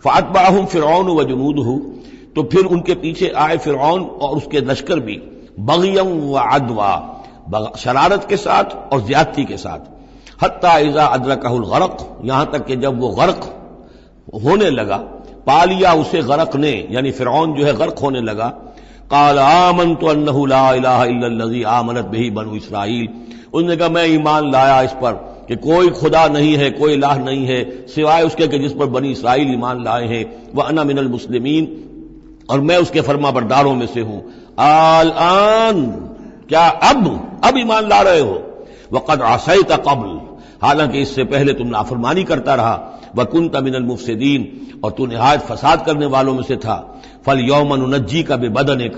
فاتبعہم فرعون وجنودہ، تو پھر ان کے پیچھے آئے فرعون اور اس کے لشکر بھی، بغیا وعدوا، شرارت کے ساتھ اور زیادتی کے ساتھ، حتی اذا ادرکہ الغرق، یہاں تک کہ جب وہ غرق ہونے لگا، پا لیا اسے غرق نے، یعنی فرعون جو ہے غرق ہونے لگا، قال آمنت انہ لا الہ الا الذی آمنت بہ بنو اسرائیل، انہوں نے کہا میں ایمان لایا اس پر کہ کوئی خدا نہیں ہے، کوئی الہ نہیں ہے سوائے اس کے کہ جس پر بنی اسرائیل ایمان لائے ہیں، وانا من المسلمین، اور میں اس کے فرما برداروں میں سے ہوں۔ الآن کیا اب ایمان لا رہے ہو؟ وقد عصیت قبل، حالانکہ اس سے پہلے تم نافرمانی کرتا رہا، وکنت من المفسدین، اور تو نہایت فساد کرنے والوں میں سے تھا۔ فالیوم ننجیک ببدنک،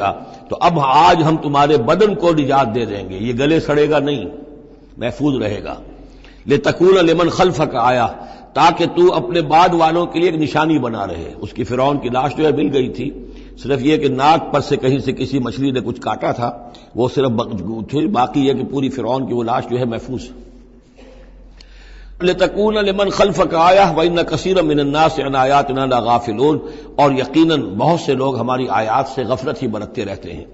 تو اب آج ہم تمہارے بدن کو نجات دے دیں گے، یہ گلے سڑے گا نہیں، محفوظ رہے گا۔ لتکون لمن خلفک آیا، تاکہ تو اپنے بعد والوں کے لیے ایک نشانی بنا رہے۔ اس کی فرعون کی لاش جو ہے مل گئی تھی، صرف یہ کہ ناک پر سے کہیں سے کسی مچھلی نے کچھ کاٹا تھا، وہ صرف باقی ہے کہ پوری فرعون کی وہ لاش جو ہے محفوظ۔ لتکون لمن خلفک آیہ وان کثیرا من الناس عن آیاتنا لغافلون، اور یقیناً بہت سے لوگ ہماری آیات سے غفلت ہی برتتے رہتے ہیں۔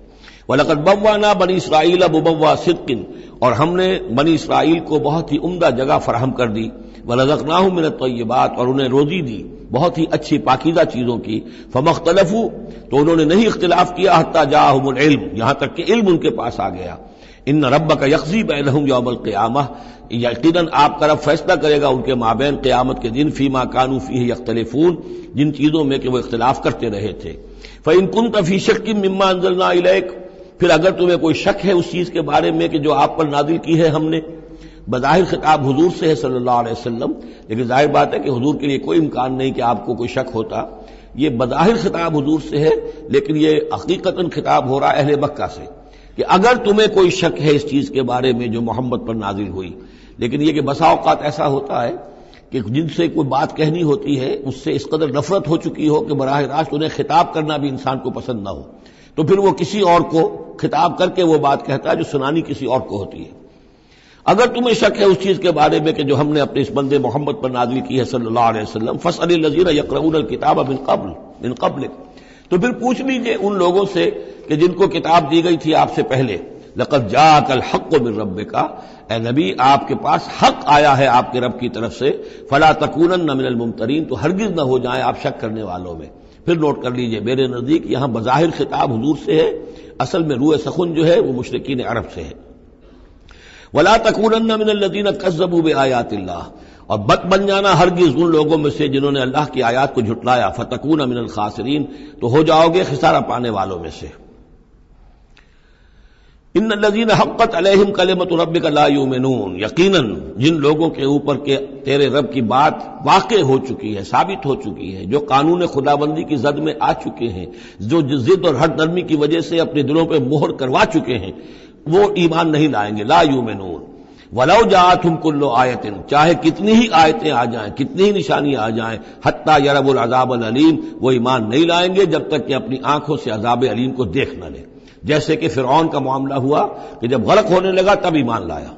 وَلَقَدْ بَوَّأْنَا بَنِي إِسْرَائِيلَ مُبَوَّأَ صِدْقٍ، اور ہم نے بنی اسرائیل کو بہت ہی عمدہ جگہ فراہم کر دی، وَرَزَقْنَاهُم مِّنَ الطَّيِّبَاتِ، اور انہیں روزی دی بہت ہی اچھی پاکیزہ چیزوں کی، فَمَا اخْتَلَفُوا، تو انہوں نے نہیں اختلاف کیا، حتیٰ جاءہم العلم، یہاں تک کہ علم ان کے پاس آ گیا۔ ان ربک یقضی بینہم یوم القیامہ، یقیناً آپ کا رب فیصلہ کرے گا ان کے مابین قیامت کے دن، فیما کانوا فیہ یختلفون، جن چیزوں میں کہ وہ اختلاف کرتے رہے تھے۔ فإن كنت فی شک مما انزلنا الیک، پھر اگر تمہیں کوئی شک ہے اس چیز کے بارے میں کہ جو آپ پر نازل کی ہے ہم نے، بظاہر خطاب حضور سے ہے صلی اللہ علیہ وسلم، لیکن ظاہر بات ہے کہ حضور کے لیے کوئی امکان نہیں کہ آپ کو کوئی شک ہوتا، یہ بظاہر خطاب حضور سے ہے، لیکن یہ حقیقتاً خطاب ہو رہا ہے اہل مکہ سے، کہ اگر تمہیں کوئی شک ہے اس چیز کے بارے میں جو محمد پر نازل ہوئی، لیکن یہ کہ بسا اوقات ایسا ہوتا ہے کہ جن سے کوئی بات کہنی ہوتی ہے اس سے اس قدر نفرت ہو چکی ہو کہ براہ راست انہیں خطاب کرنا بھی انسان کو پسند نہ ہو، تو پھر وہ کسی اور کو خطاب کر کے وہ بات کہتا ہے جو سنانی کسی اور کو ہوتی ہے۔ اگر تمہیں شک ہے اس چیز کے بارے میں کہ جو ہم نے اپنے اس بندے محمد پر نازل کی ہے صلی اللہ علیہ وسلم، فاسأل الذین یقرؤون الکتاب من قبلک، تو پھر پوچھ لیجئے ان لوگوں سے کہ جن کو کتاب دی گئی تھی آپ سے پہلے، لقد جاءک الحق من ربک، اے نبی آپ کے پاس حق آیا ہے آپ کے رب کی طرف سے، فلا تکونن من الممترین، تو ہرگز نہ ہو جائیں آپ شک کرنے والوں میں۔ پھر نوٹ کر لیجئے میرے نزدیک یہاں بظاہر خطاب حضور سے ہے، اصل میں روح سخن جو ہے وہ مشرکین عرب سے ہے۔ ولا تکونن من الذین کذبوا بآیات اللہ، اور بد بن جانا ہرگز ان لوگوں میں سے جنہوں نے اللہ کی آیات کو جھٹلایا، فتکون من الخاسرین، تو ہو جاؤ گے خسارہ پانے والوں میں سے۔ ان الذین حقت علیہم کلمۃ ربک لا یؤمنون، یقیناً جن لوگوں کے اوپر کہ تیرے رب کی بات واقع ہو چکی ہے، ثابت ہو چکی ہے، جو قانون خداوندی کی زد میں آ چکے ہیں، جو ضد اور ہٹ نرمی کی وجہ سے اپنے دلوں پہ مہر کروا چکے ہیں، وہ ایمان نہیں لائیں گے۔ لا یؤمنون ولو جاءتہم کل آیۃ، چاہے کتنی ہی آیتیں آ جائیں، کتنی ہی نشانیاں آ جائیں، حتی یروا العذاب العلیم، وہ ایمان نہیں لائیں گے جب تک کہ اپنی آنکھوں سے عذاب علیم کو دیکھ نہ لیں، جیسے کہ فرعون کا معاملہ ہوا کہ جب غرق ہونے لگا تب ایمان لایا۔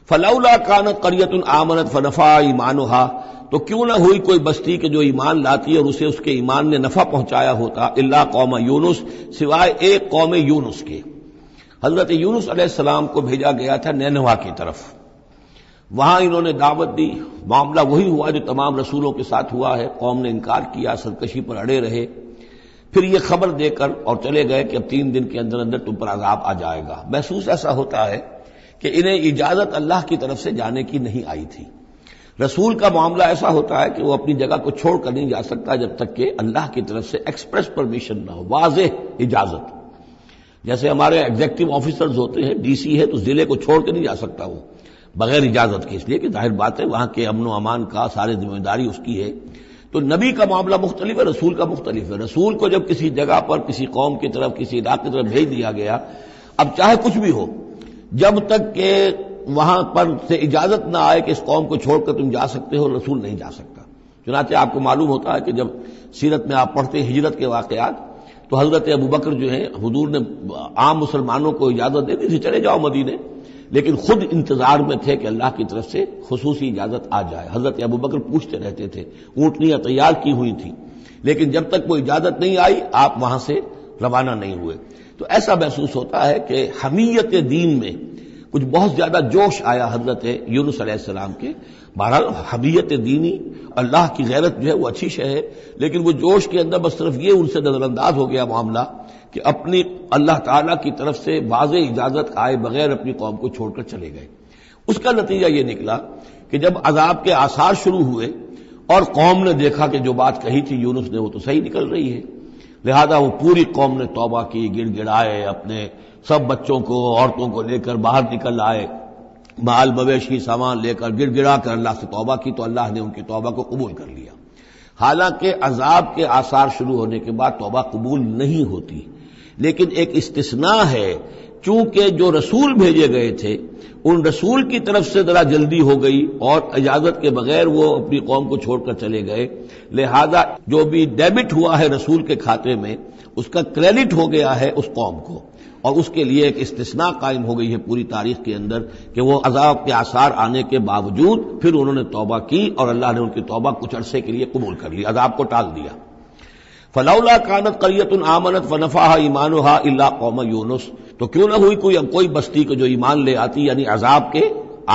فلولا کانت قریۃ آمنت فنفعها ایمانها، تو کیوں نہ ہوئی کوئی بستی کہ جو ایمان لاتی اور اسے اس کے ایمان نے نفع پہنچایا ہوتا، الا قوم یونس، سوائے ایک قوم یونس کے۔ حضرت یونس علیہ السلام کو بھیجا گیا تھا نینوا کی طرف، وہاں انہوں نے دعوت دی، معاملہ وہی ہوا جو تمام رسولوں کے ساتھ ہوا ہے، قوم نے انکار کیا، سرکشی پر اڑے رہے، پھر یہ خبر دے کر اور چلے گئے کہ اب 3 دن کے اندر اندر تم پر عذاب آ جائے گا۔ محسوس ایسا ہوتا ہے کہ انہیں اجازت اللہ کی طرف سے جانے کی نہیں آئی تھی۔ رسول کا معاملہ ایسا ہوتا ہے کہ وہ اپنی جگہ کو چھوڑ کر نہیں جا سکتا جب تک کہ اللہ کی طرف سے ایکسپریس پرمیشن نہ ہو، واضح اجازت۔ جیسے ہمارے ایگزیکٹو آفیسرز ہوتے ہیں، ڈی سی ہے تو ضلع کو چھوڑ کے نہیں جا سکتا وہ بغیر اجازت کے، اس لیے کہ ظاہر بات ہے وہاں کے امن و امان کا ساری ذمہ داری اس کی ہے۔ تو نبی کا معاملہ مختلف ہے، رسول کا مختلف ہے۔ رسول کو جب کسی جگہ پر کسی قوم کی طرف کسی علاقے کی طرف بھیج دیا گیا، اب چاہے کچھ بھی ہو، جب تک کہ وہاں پر سے اجازت نہ آئے کہ اس قوم کو چھوڑ کر تم جا سکتے ہو، رسول نہیں جا سکتا۔ چنانچہ آپ کو معلوم ہوتا ہے کہ جب سیرت میں آپ پڑھتے ہیں ہجرت کے واقعات، تو حضرت ابوبکر جو ہیں، حضور نے عام مسلمانوں کو اجازت دے دی تھی چلے جاؤ مدینے، لیکن خود انتظار میں تھے کہ اللہ کی طرف سے خصوصی اجازت آ جائے۔ حضرت ابوبکر پوچھتے رہتے تھے، اونٹنیاں تیار کی ہوئی تھیں، لیکن جب تک کوئی اجازت نہیں آئی آپ وہاں سے روانہ نہیں ہوئے۔ تو ایسا محسوس ہوتا ہے کہ حمیت دین میں کچھ بہت زیادہ جوش آیا حضرت یونس علیہ السلام کے۔ بہرحال حمیت دینی، اللہ کی غیرت جو ہے وہ اچھی شے ہے، لیکن وہ جوش کے اندر بس صرف یہ ان سے نظر انداز ہو گیا معاملہ کہ اپنی اللہ تعالیٰ کی طرف سے واضح اجازت آئے بغیر اپنی قوم کو چھوڑ کر چلے گئے۔ اس کا نتیجہ یہ نکلا کہ جب عذاب کے آثار شروع ہوئے اور قوم نے دیکھا کہ جو بات کہی تھی یونس نے وہ تو صحیح نکل رہی ہے، لہذا وہ پوری قوم نے توبہ کی، گڑ گڑائے، اپنے سب بچوں کو عورتوں کو لے کر باہر نکل آئے، مال مویشی سامان لے کر گڑ گڑا کر اللہ سے توبہ کی، تو اللہ نے ان کی توبہ کو قبول کر لیا۔ حالانکہ عذاب کے آثار شروع ہونے کے بعد توبہ قبول نہیں ہوتی، لیکن ایک استثناء ہے، چونکہ جو رسول بھیجے گئے تھے ان رسول کی طرف سے ذرا جلدی ہو گئی اور اجازت کے بغیر وہ اپنی قوم کو چھوڑ کر چلے گئے، لہذا جو بھی ڈیبٹ ہوا ہے رسول کے کھاتے میں اس کا کریڈٹ ہو گیا ہے اس قوم کو، اور اس کے لیے ایک استثناء قائم ہو گئی ہے پوری تاریخ کے اندر کہ وہ عذاب کے آثار آنے کے باوجود پھر انہوں نے توبہ کی اور اللہ نے ان کی توبہ کچھ عرصے کے لیے قبول کر لی، عذاب کو ٹال دیا۔ فلولا كانت قرية آمنت فنفعها ایمانها الا قوم یونس، تو کیوں نہ ہوئی کوئی بستی کو جو ایمان لے آتی، یعنی عذاب کے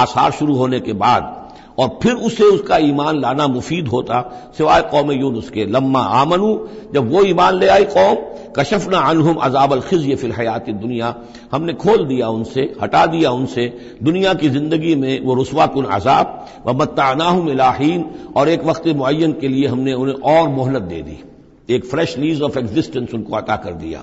آثار شروع ہونے کے بعد، اور پھر اسے اس کا ایمان لانا مفید ہوتا، سوائے قوم یونس کے۔ لما آمنوا، جب وہ ایمان لے آئی قوم، کشفنا عنہم عذاب الخزي فی الحیات الدنیا، ہم نے کھول دیا ان سے، ہٹا دیا ان سے دنیا کی زندگی میں وہ رسوا کن عذاب، ومتعناہم الی حین، اور ایک وقت معین کے لیے ہم نے انہیں اور مہلت دے دی، ایک فریش لیز آف ایگزسٹنس ان کو عطا کر دیا۔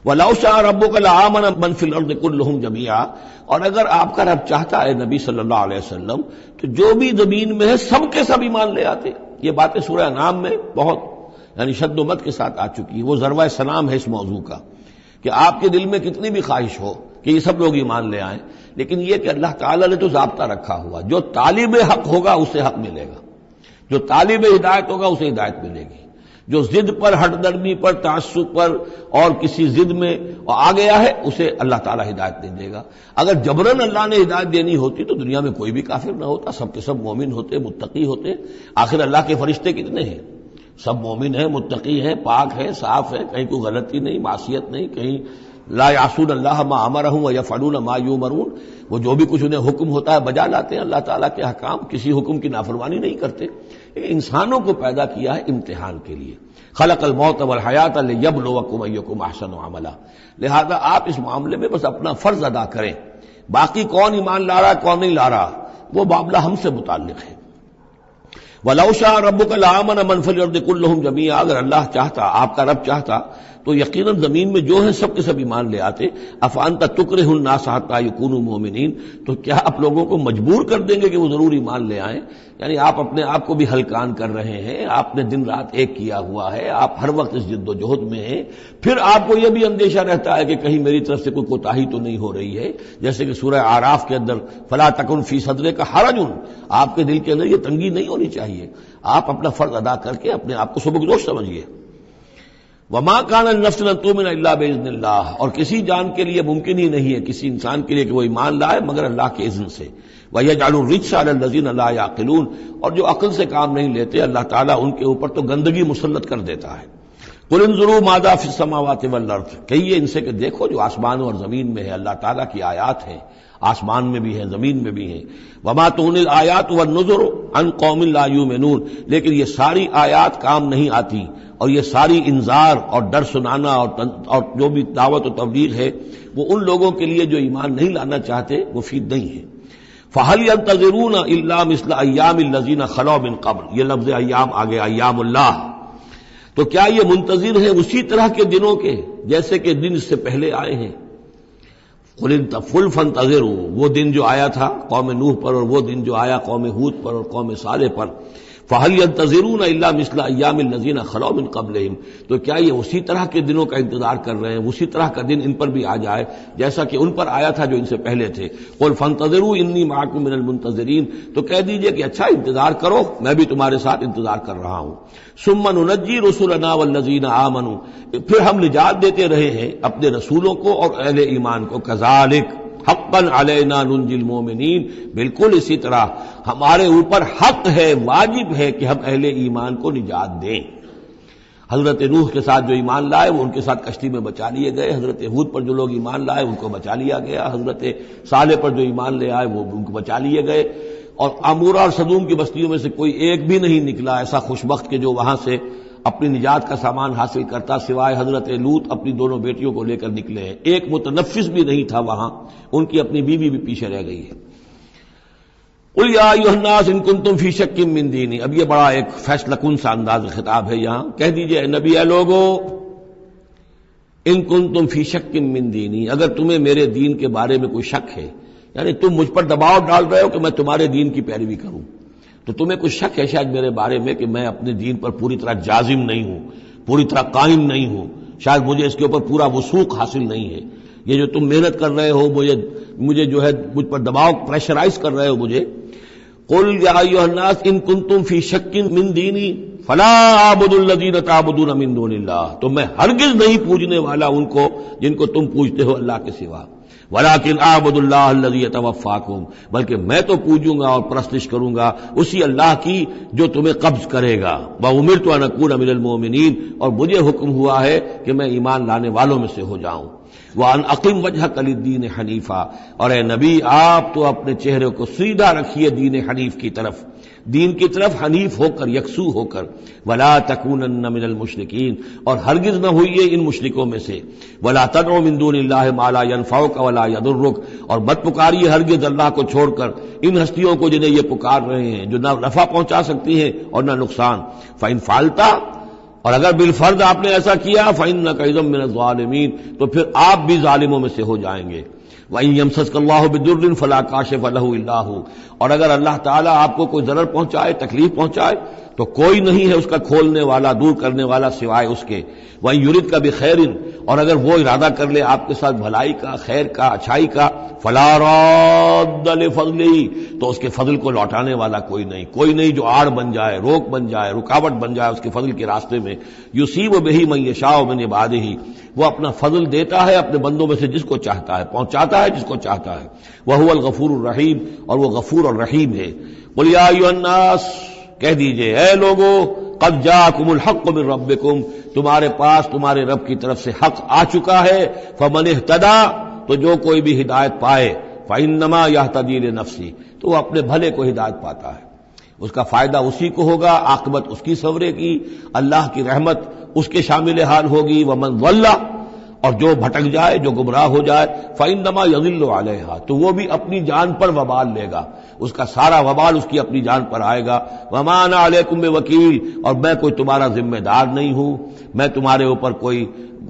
وَلَوْ شَاءَ رَبُّكَ لَآمَنَ مَنْ فِي الْأَرْضِ كُلُّهُمْ جَمِيعًا، اور اگر آپ کا رب چاہتا ہے نبی صلی اللہ علیہ وسلم تو جو بھی زمین میں ہے سب کے سب ایمان لے آتے۔ یہ باتیں سورہ انعام میں بہت یعنی شد و مت کے ساتھ آ چکی ہے، وہ ذروہ سلام ہے اس موضوع کا کہ آپ کے دل میں کتنی بھی خواہش ہو کہ یہ سب لوگ ایمان لے آئیں، لیکن یہ کہ اللہ تعالیٰ نے تو ضابطہ رکھا ہوا، جو طالب حق ہوگا اسے حق ملے گا، جو طالب ہدایت ہوگا اسے ہدایت ملے گی، جو ضد پر، ہٹ درمی پر، تعصب پر اور کسی ضد میں آ گیا ہے اسے اللہ تعالیٰ ہدایت نہیں دے گا۔ اگر جبراً اللہ نے ہدایت دینی ہوتی تو دنیا میں کوئی بھی کافر نہ ہوتا، سب کے سب مومن ہوتے، متقی ہوتے۔ آخر اللہ کے فرشتے کتنے ہیں؟ سب مومن ہیں، متقی ہیں، پاک ہیں، صاف ہیں، کہیں کوئی غلطی نہیں، معصیت نہیں، کہیں لا یعصون اللہ ما امرہم ویفعلون ما یؤمرون، وہ جو بھی کچھ انہیں حکم ہوتا ہے بجا لاتے ہیں اللہ تعالیٰ کے احکام، کسی حکم کی نافرمانی نہیں کرتے۔ انسانوں کو پیدا کیا ہے امتحان کے لیے، خلق الموت والحیات لیبلوکم ایکم احسن عملا، لہذا آپ اس معاملے میں بس اپنا فرض ادا کریں، باقی کون ایمان لا رہا کون نہیں لا رہا وہ معاملہ ہم سے متعلق ہے۔ وَلَوْ شَاءَ رَبُّكَ لَآمَنَ مَنْ فِي الْأَرْضِ كُلُّهُمْ جَمِيعًا، اگر اللہ چاہتا، آپ کا رب چاہتا تو یقیناً زمین میں جو ہیں سب کے سب ایمان لے آتے۔ أَفَأَنْتَ تُكْرِهُ النَّاسَ حَتَّى يَكُونُوا مُؤْمِنِينَ، تو کیا آپ لوگوں کو مجبور کر دیں گے کہ وہ ضرور ایمان لے آئیں؟ یعنی آپ اپنے آپ کو بھی ہلکان کر رہے ہیں، آپ نے دن رات ایک کیا ہوا ہے، آپ ہر وقت اس جد و جہد میں ہیں، پھر آپ کو یہ بھی اندیشہ رہتا ہے کہ کہیں میری طرف سے کوئی کوتاہی تو نہیں ہو رہی ہے، جیسے کہ سورہ اعراف کے اندر فَلَا تَكُنْ فِي صَدْرِكَ حَرَجٌ، آپ کے دل کے اندر یہ تنگی نہیں ہونی چاہیے، آپ اپنا فرض ادا کر کے اپنے آپ کو سبکدوش سمجھیے۔ وَمَا كَانَ لِنَفْسٍ أَن تُؤْمِنَ إِلَّا بِإِذْنِ اللَّهِ، اور کسی جان کے لیے ممکن ہی نہیں ہے، کسی انسان کے لیے کہ وہ ایمان لائے مگر اللہ کے اذن سے۔ وَيَجْعَلُ الرِّجْسَ عَلَى الَّذِينَ لَا يَعْقِلُونَ، اور جو عقل سے کام نہیں لیتے اللہ تعالیٰ ان کے اوپر تو گندگی مسلط کر دیتا ہے۔ قل انظروا ماذا فی السماوات والارض، کہیے ان سے کہ دیکھو جو آسمان اور زمین میں ہے، اللہ تعالیٰ کی آیات ہیں، آسمان میں بھی ہیں زمین میں بھی ہیں۔ وما تغنی الآیات والنذر عن قوم لا یؤمنون، لیکن یہ ساری آیات کام نہیں آتی، اور یہ ساری انذار اور ڈر سنانا اور جو بھی دعوت و تبلیغ ہے وہ ان لوگوں کے لیے جو ایمان نہیں لانا چاہتے مفید نہیں ہے۔ فَهَلْ يَنْتَظِرُونَ إِلَّا مِثْلَ أَيَّامِ الَّذِينَ خَلَوْا مِنْ قَبْلُ، یہ لفظ ایام آگے ایام اللہ، تو کیا یہ منتظر ہیں اسی طرح کے دنوں کے جیسے کہ دن اس سے پہلے آئے ہیں؟ قُلْ فَانْتَظِرُوا، وہ دن جو آیا تھا قوم نوح پر، اور وہ دن جو آیا قوم ہود پر اور قوم صالح پر، فَهَلْ يَنْتَظِرُونَ إِلَّا مِثْلَ أَيَّامِ الَّذِينَ خَلَوْا مِنْ قَبْلِهِمْ، تو کیا یہ اسی طرح کے دنوں کا انتظار کر رہے ہیں، اسی طرح کا دن ان پر بھی آ جائے جیسا کہ ان پر آیا تھا جو ان سے پہلے تھے؟ قُلْ فَانْتَظِرُوا إِنِّي مَعَكُم مِّنَ الْمُنتَظِرِينَ، تو کہہ دیجئے کہ اچھا انتظار کرو، میں بھی تمہارے ساتھ انتظار کر رہا ہوں۔ ثُمَّ نُنَجِّي رُسُلَنَا وَالَّذِينَ آمَنُوا، پھر ہم نجات دیتے رہے ہیں اپنے رسولوں کو اور اہل ایمان کو۔ كَذَلِكَ حقا علینا ننجی المومنین، بالکل اسی طرح ہمارے اوپر حق ہے، واجب ہے کہ ہم اہل ایمان کو نجات دیں۔ حضرت نوح کے ساتھ جو ایمان لائے وہ ان کے ساتھ کشتی میں بچا لیے گئے، حضرت ہود پر جو لوگ ایمان لائے ان کو بچا لیا گیا، حضرت صالح پر جو ایمان لے آئے وہ ان کو بچا لیے گئے، اور عمورہ اور صدوم کی بستیوں میں سے کوئی ایک بھی نہیں نکلا ایسا خوش بخت کہ جو وہاں سے اپنی نجات کا سامان حاصل کرتا، سوائے حضرت لوط اپنی دونوں بیٹیوں کو لے کر نکلے ہیں، ایک متنفس بھی نہیں تھا وہاں، ان کی اپنی بیوی بھی پیچھے رہ گئی ہے۔ قل یا ایھا الناس ان کنتم فی شک من دینی، اب یہ بڑا ایک فیصلہ کن سا انداز خطاب ہے یہاں، کہہ دیجئے اے نبی، اے لوگو، ان کنتم فی شک من دینی، اگر تمہیں میرے دین کے بارے میں کوئی شک ہے، یعنی تم مجھ پر دباؤ ڈال رہے ہو کہ میں تمہارے دین کی پیروی کروں، تو تمہیں کچھ شک ہے شاید میرے بارے میں کہ میں اپنے دین پر پوری طرح جازم نہیں ہوں، پوری طرح قائم نہیں ہوں، شاید مجھے اس کے اوپر پورا وثوق حاصل نہیں ہے، یہ جو تم محنت کر رہے ہو، مجھے جو ہے مجھ پر دباؤ پریشرائز کر رہے ہو مجھے۔ قل یا ایھا الناس ان کنتم فی شک من دینی فلا اعبد الذین تعبدون من دون اللہ، تو میں ہرگز نہیں پوجنے والا ان کو جن کو تم پوجتے ہو اللہ کے سوا، ولیکن اعبد اللہ الذی یتوفاکم، بلکہ میں تو پوجوں گا اور پرستش کروں گا اسی اللہ کی جو تمہیں قبض کرے گا۔ وامرت ان اکون من المؤمنین، اور مجھے حکم ہوا ہے کہ میں ایمان لانے والوں میں سے ہو جاؤں۔ وان اقم وجہک للدین حنیفا، اور اے نبی آپ تو اپنے چہرے کو سیدھا رکھیے دین حنیف کی طرف، دین کی طرف حنیف ہو کر، یکسو ہو کر۔ ولا تکونن من المشرکین، اور ہرگز نہ ہوئیے ان مشرکوں میں سے۔ ولا تدع من دون اللہ ما لا ينفعک ولا یضرک، اور مت پکاریے ہرگز اللہ کو چھوڑ کر ان ہستیوں کو جنہیں یہ پکار رہے ہیں جو نہ نفع پہنچا سکتی ہیں اور نہ نقصان۔ فإن فعلت، اور اگر بالفرض آپ نے ایسا کیا، فإنک اذا من الظالمین، تو پھر آپ بھی ظالموں میں سے ہو جائیں گے۔ وَإِن يَمْسَسْكَ اللَّهُ بِضُرٍّ فَلَا كَاشِفَ لَهُ إِلَّا هُوَ، اور اگر اللہ تعالیٰ آپ کو کوئی ضرر پہنچائے، تکلیف پہنچائے، تو کوئی نہیں ہے اس کا کھولنے والا، دور کرنے والا سوائے اس کے۔ وَإِن يُرِدْكَ بِخَيْرٍ، اور اگر وہ ارادہ کر لے آپ کے ساتھ بھلائی کا، خیر کا، اچھائی کا، فَلَا رَادَّ لِفَضْلِهِ، تو اس کے فضل کو لوٹانے والا کوئی نہیں جو آڑ بن جائے، روک بن جائے، رکاوٹ بن جائے اس کے فضل کے راستے میں۔ یصیب بہ من یشاء من عبادہ، وہ اپنا فضل دیتا ہے اپنے بندوں میں سے جس کو چاہتا ہے، پہنچاتا ہے جس کو چاہتا ہے۔ وَهُوَ الْغَفُورُ الرَّحِيمُ، اور وہ غفور اور رحیم ہے۔ قُلْ يَا أَيُّهَا النَّاسُ، کہہ دیجئے اے لوگو، قد جاءکم الحق من ربکم، تمہارے پاس تمہارے رب کی طرف سے حق آ چکا ہے۔ فمن اہتدی، تو جو کوئی بھی ہدایت پائے، فإنما یہتدی لنفسہ، تو وہ اپنے بھلے کو ہدایت پاتا ہے، اس کا فائدہ اسی کو ہوگا، عاقبت اس کی سورے گی، اللہ کی رحمت اس کے شامل حال ہوگی۔ ومن ضل، اور جو بھٹک جائے، جو گمراہ ہو جائے، فإنما یضل علیہا، تو وہ بھی اپنی جان پر وبال لے گا، اس کا سارا وبال اس کی اپنی جان پر آئے گا۔ وما انا علیکم بوکیل، اور میں کوئی تمہارا ذمہ دار نہیں ہوں، میں تمہارے اوپر کوئی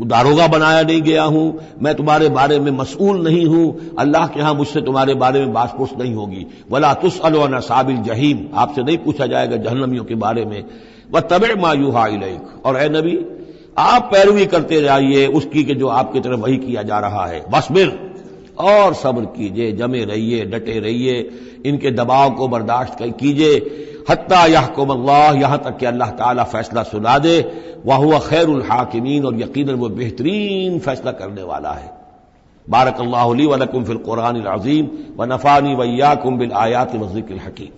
داروغہ بنایا نہیں گیا ہوں، میں تمہارے بارے میں مسئول نہیں ہوں، اللہ کے ہاں مجھ سے تمہارے بارے میں باس پرس نہیں ہوگی۔ ولا تسأل عن اصحاب الجحیم، آپ سے نہیں پوچھا جائے گا جہنمیوں کے بارے میں۔ واتبع ما یوحى الیک، اور اے نبی آپ پیروی کرتے جائیے اس کی کہ جو آپ کی طرف وحی کیا جا رہا ہے۔ واصبر، اور صبر کیجئے، جمے رہیے، ڈٹے رہیے، ان کے دباؤ کو برداشت کیجئے، حتی یحکم اللہ، یہاں تک کہ اللہ تعالیٰ فیصلہ سنا دے۔ وہو خیر الحاکمین، اور یقیناً وہ بہترین فیصلہ کرنے والا ہے۔ بارک اللہ لی ولکم فی القرآن العظیم ونفعنی وإیاکم بالآیات والذکر الحکیم۔